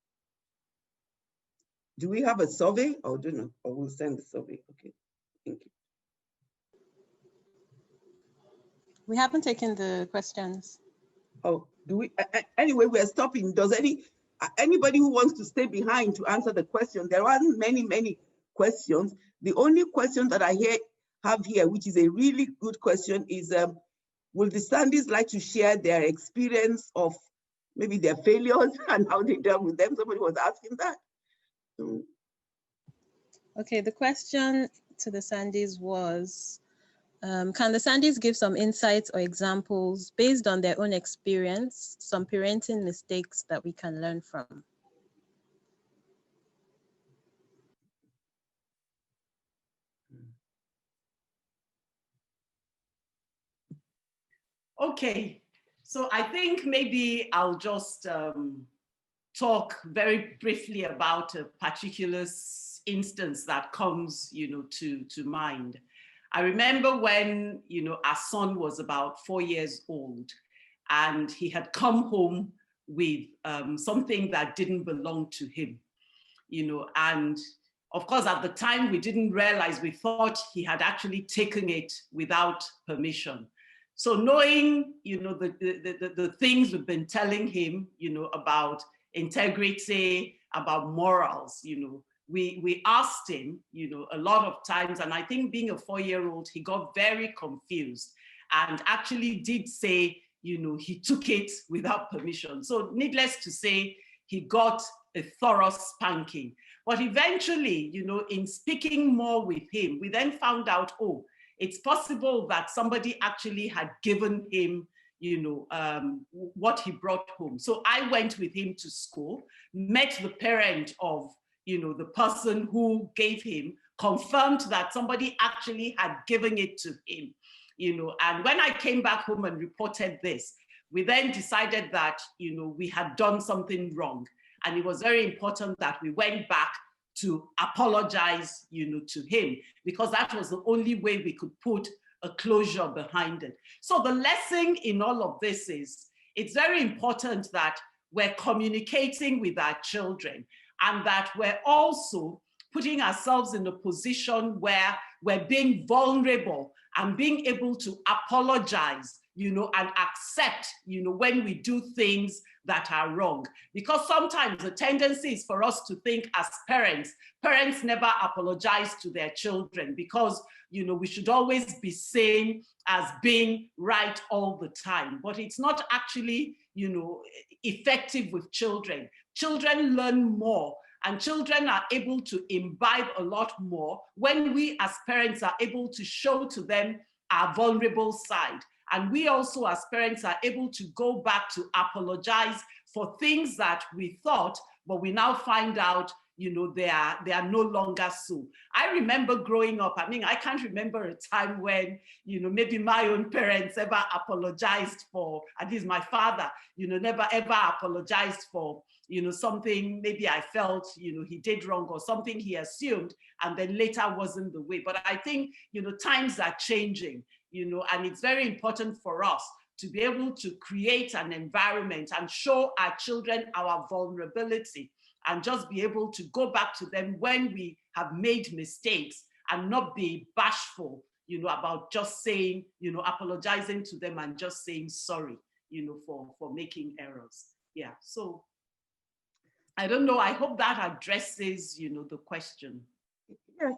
Do we have a survey or do not? Or we'll send the survey. Okay, thank you. We haven't taken the questions. Oh, do we? Anyway, we're stopping. Does anybody who wants to stay behind to answer the question? There aren't many questions. The only question that I have here, which is a really good question, is will the Sandys like to share their experience of maybe their failures and how they dealt with them? Somebody was asking that. Okay, the question to the Sandys was, can the Sandys give some insights or examples based on their own experience, some parenting mistakes that we can learn from? Okay, so I think maybe I'll just talk very briefly about a particular instance that comes, to mind. I remember when, our son was about 4 years old, and he had come home with something that didn't belong to him, and of course, at the time we didn't realize, we thought he had actually taken it without permission. So knowing, the things we've been telling him, about integrity, about morals, we asked him, a lot of times, and I think being a 4-year-old, he got very confused and actually did say, he took it without permission. So needless to say, he got a thorough spanking. But eventually, in speaking more with him, we then found out, oh, it's possible that somebody actually had given him, what he brought home. So I went with him to school, met the parent of, the person who gave him, confirmed that somebody actually had given it to him, and when I came back home and reported this, we then decided that, we had done something wrong. And it was very important that we went back to apologize, to him, because that was the only way we could put a closure behind it. So the lesson in all of this is, it's very important that we're communicating with our children, and that we're also putting ourselves in a position where we're being vulnerable and being able to apologize, and accept, when we do things that are wrong. Because sometimes the tendency is for us to think as parents never apologize to their children, because, we should always be seen as being right all the time. But it's not actually, effective with children. Children learn more, and children are able to imbibe a lot more when we as parents are able to show to them our vulnerable side. And we also as parents are able to go back to apologize for things that we thought, but we now find out, they are no longer so. I remember growing up, I mean, I can't remember a time when, maybe my own parents ever apologized for, at least my father, never ever apologized for, something maybe I felt, he did wrong or something he assumed and then later wasn't the way. But I think, times are changing, and it's very important for us to be able to create an environment and show our children our vulnerability and just be able to go back to them when we have made mistakes and not be bashful, about just saying, apologizing to them and just saying sorry, for making errors. Yeah, so I don't know, I hope that addresses, the question. Yes,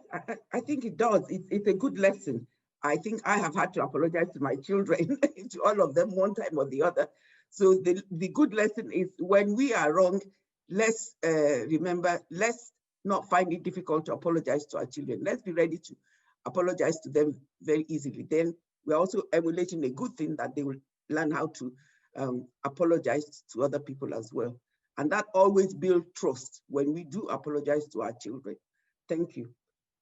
I think it does. It's a good lesson. I think I have had to apologize to my children, to all of them one time or the other. So the good lesson is when we are wrong, let's remember, let's not find it difficult to apologize to our children. Let's be ready to apologize to them very easily. Then we're also emulating a good thing that they will learn how to apologize to other people as well. And that always builds trust when we do apologize to our children. Thank you.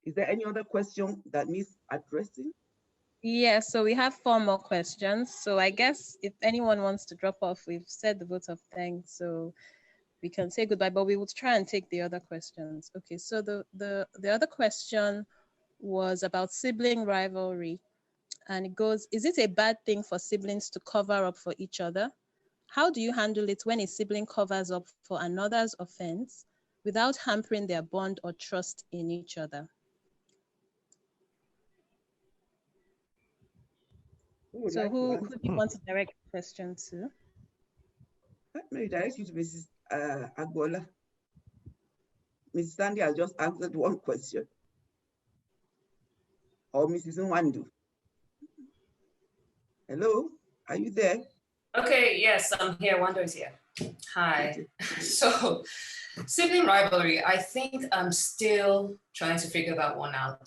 Is there any other question that needs addressing? Yes, so we have 4 more questions. So I guess if anyone wants to drop off, we've said the vote of thanks, so we can say goodbye, but we will try and take the other questions. Okay, so the other question was about sibling rivalry. And it goes, is it a bad thing for siblings to cover up for each other? How do you handle it when a sibling covers up for another's offense without hampering their bond or trust in each other? So who do you want to direct the question to? Let me direct you to Mrs. Agbola. Mrs. Sandy has just answered one question. Or Mrs. Nwandu. Hello, are you there? Okay, yes, I'm here. Wando is here. Hi. So, sibling rivalry, I think I'm still trying to figure that one out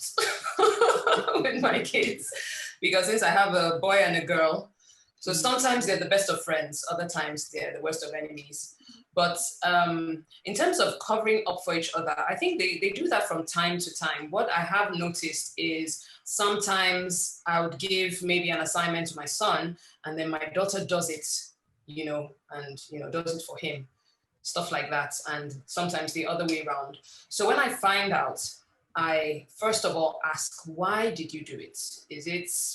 with my kids. Because since I have a boy and a girl, so sometimes they're the best of friends, other times they're the worst of enemies. But in terms of covering up for each other, I think they do that from time to time. What I have noticed is sometimes I would give maybe an assignment to my son, and then my daughter does it, and does it for him, stuff like that. And sometimes the other way around. So when I find out, I first of all ask, why did you do it?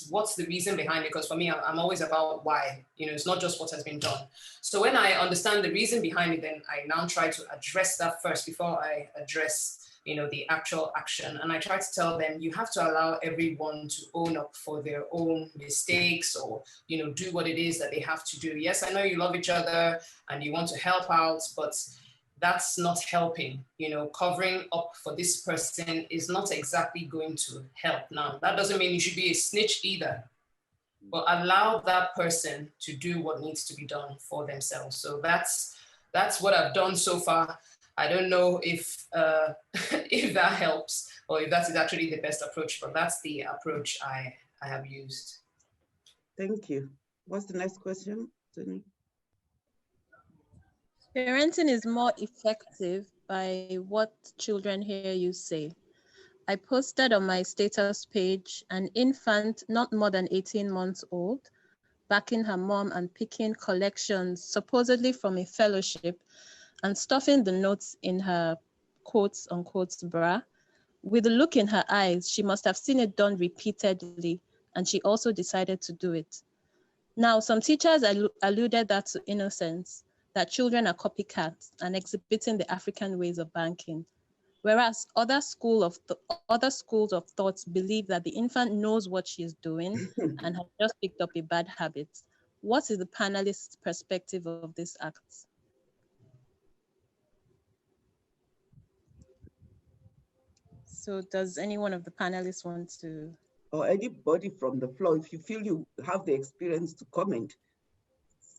What's the reason behind it? Because for me, I'm always about why, it's not just what has been done. So when I understand the reason behind it, then I now try to address that first before I address, the actual action. And I try to tell them, you have to allow everyone to own up for their own mistakes or, do what it is that they have to do. Yes, I know you love each other and you want to help out, but that's not helping. Covering up for this person is not exactly going to help. Now, that doesn't mean you should be a snitch either, but allow that person to do what needs to be done for themselves. So that's what I've done so far. I don't know if if that helps or if that is actually the best approach, but that's the approach I have used. Thank you. What's the next question, Tony? Parenting is more effective by what children hear you say. I posted on my status page an infant not more than 18 months old, backing her mom and picking collections supposedly from a fellowship and stuffing the notes in her quotes unquote bra. With a look in her eyes, she must have seen it done repeatedly, and she also decided to do it. Now, some teachers alluded that to innocence, that children are copycats and exhibiting the African ways of banking, whereas other schools of thought believe that the infant knows what she is doing and has just picked up a bad habit. What is the panelist's perspective of this act? So does any one of the panelists want to? Or anybody from the floor, if you feel you have the experience to comment,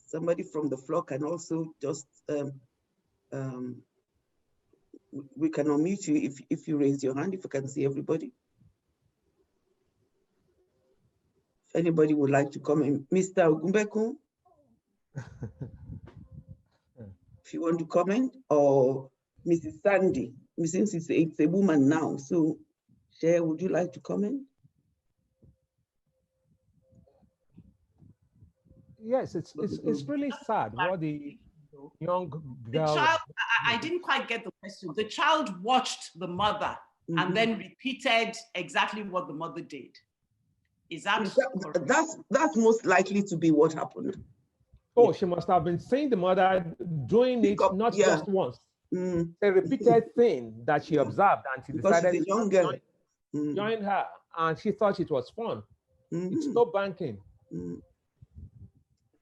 somebody from the floor can also just, we can unmute you if you raise your hand, if you can see everybody. If anybody would like to comment, Mr. Ogumbeku, if you want to comment, or Mrs. Sandy, since it's a woman now. So, Cher, would you like to comment? Yes, it's really sad what the young girl. The child, I didn't quite get the question. The child watched the mother and then repeated exactly what the mother did. Is that that's most likely to be what happened. Oh, she must have been seeing the mother doing it not just once. A repeated thing that she observed, and she decided to join her, and she thought it was fun. It's no banking.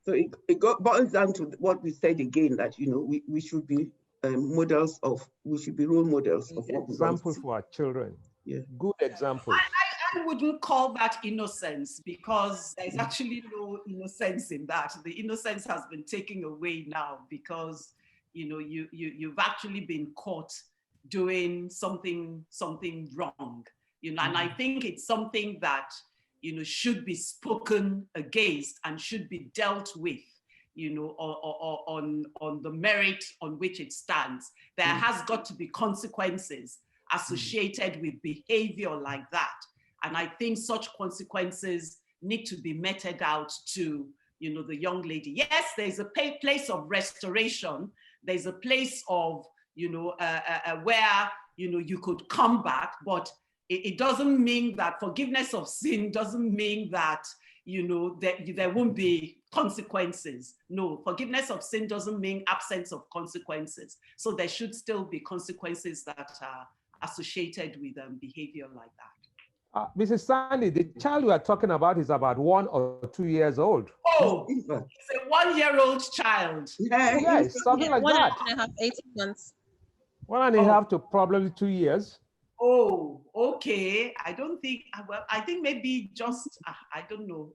So it boils down to what we said again, that we should be models of, we should be role models of example for our children. Yeah, good examples. I wouldn't call that innocence, because there's actually no innocence in that. The innocence has been taken away now because you've actually been caught doing something wrong. And I think it's something that should be spoken against and should be dealt with, on the merit on which it stands. There has got to be consequences associated with behavior like that. And I think such consequences need to be meted out to, the young lady. Yes, there's a place of restoration. There's a place of, where, you could come back, but it doesn't mean that forgiveness of sin doesn't mean that, there won't be consequences. No, forgiveness of sin doesn't mean absence of consequences. So there should still be consequences that are associated with behavior like that. Mrs. Sandy, the child we are talking about is about 1 or 2 years old. Oh, it's a 1-year-old child. Yes, something like that. 1.5, 18 months. 1.5 to probably 2 years. Oh, okay. I don't think, well, I think maybe just, I don't know.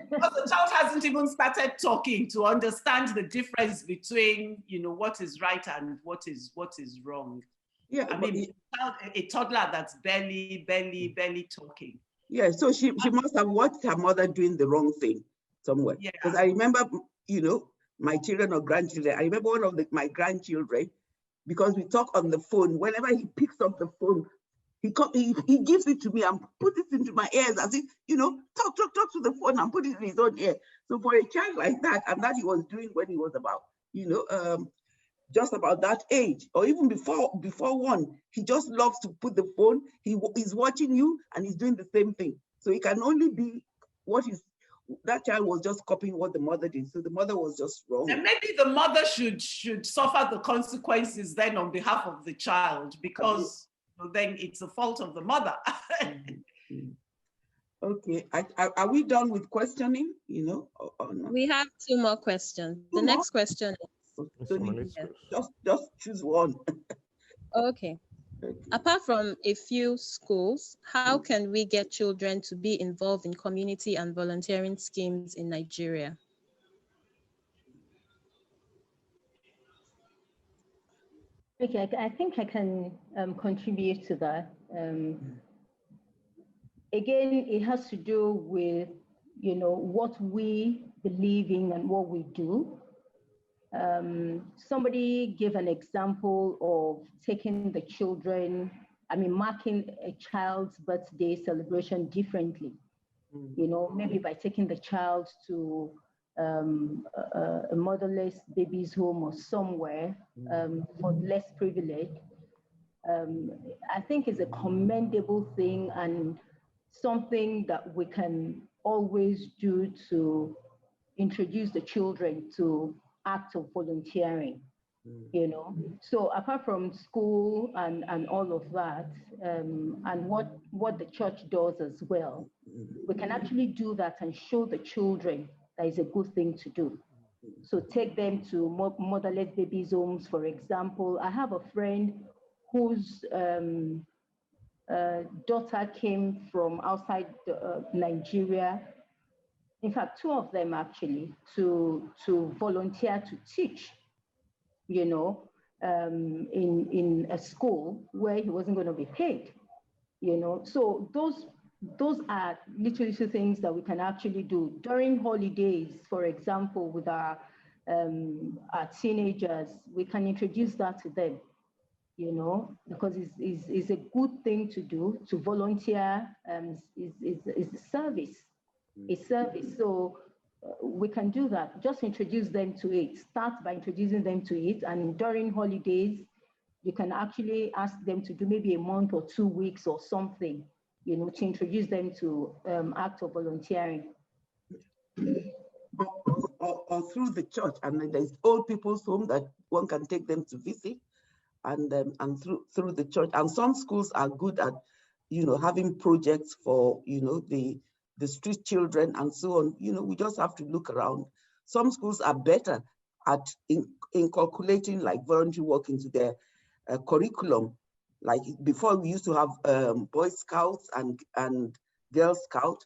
Because the child hasn't even started talking to understand the difference between, what is right and what is wrong. Yeah, I mean, a toddler that's barely talking. Yeah, so she must have watched her mother doing the wrong thing somewhere. Because I remember, my children or grandchildren, I remember one of my grandchildren, because we talk on the phone, whenever he picks up the phone, he gives it to me and puts it into my ears as if, talk to the phone and put it in his own ear. So for a child like that, and that he was doing when he was about, just about that age, or even before 1, he just loves to put the phone, he's watching you and he's doing the same thing. So it can only be that child was just copying what the mother did. So the mother was just wrong. And maybe the mother should suffer the consequences then on behalf of the child, because then it's the fault of the mother. Okay, are we done with questioning? Or not? We have 2 more questions. The next question is, just choose one. Okay. Apart from a few schools, how can we get children to be involved in community and volunteering schemes in Nigeria? Okay, I think I can contribute to that. Again, it has to do with, what we believe in and what we do. Somebody gave an example of taking the children, marking a child's birthday celebration differently. Maybe by taking the child to a motherless baby's home or somewhere for less privilege. I think is a commendable thing and something that we can always do to introduce the children to act of volunteering, So apart from school and all of that, and what the church does as well, we can actually do that and show the children that is a good thing to do. So take them to motherless babies' homes, for example. I have a friend whose daughter came from outside Nigeria. In fact, 2 of them actually, to volunteer to teach, in a school where he wasn't going to be paid, So those are literally 2 things that we can actually do during holidays. For example, with our teenagers, we can introduce that to them. you know, because it's a good thing to do. To volunteer is a service, So we can do that. Just introduce them to it. Start by introducing them to it, and during holidays, you can actually ask them to do maybe a month or 2 weeks or something, you know, to introduce them to act of volunteering. Or through the church. And then there's old people's home that one can take them to visit, and through the church. And some schools are good at, you know, having projects for, you know, the street children and so on. You know, we just have to look around. Some schools are better at inculcating like voluntary work into their curriculum. Like before, we used to have Boy Scouts and Girl Scout,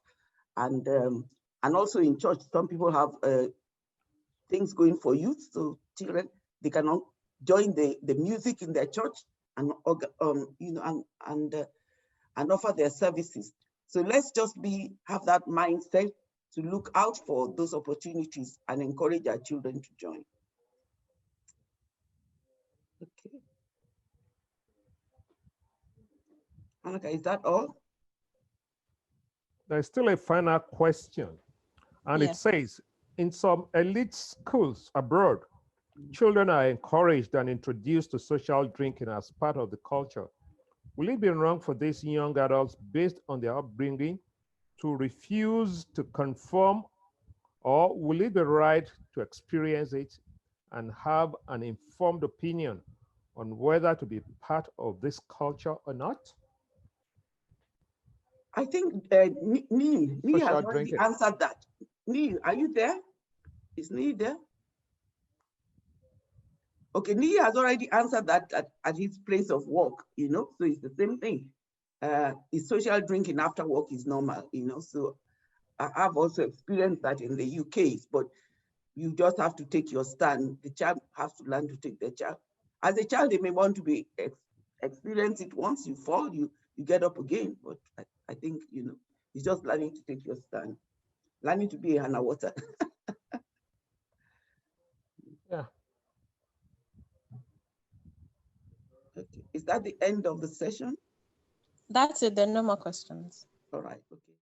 and also in church, some people have things going for youth, so children, they can join the music in their church and you know, and offer their services. So let's just have that mindset to look out for those opportunities and encourage our children to join. Okay. Annika, is that all? There's still a final question, and Yes. it says, in some elite schools abroad, children are encouraged and introduced to social drinking as part of the culture. Will it be wrong for these young adults, based on their upbringing, to refuse to conform, or will it be right to experience it and have an informed opinion on whether to be part of this culture or not? I think Neil has already answered that. Neil, are you there? Is Neil there? Okay, Neil has already answered that at his place of work, you know, so it's the same thing. Is social drinking after work is normal, you know, so I've also experienced that in the UK, but you just have to take your stand. The child has to learn to take their child. As a child, they may want to experience it. Once you fall, you get up again, but I think, you know, it's just learning to take your stand, learning to be a Hannah Water. Yeah. Okay. Is that the end of the session? That's it. There are no more questions. All right.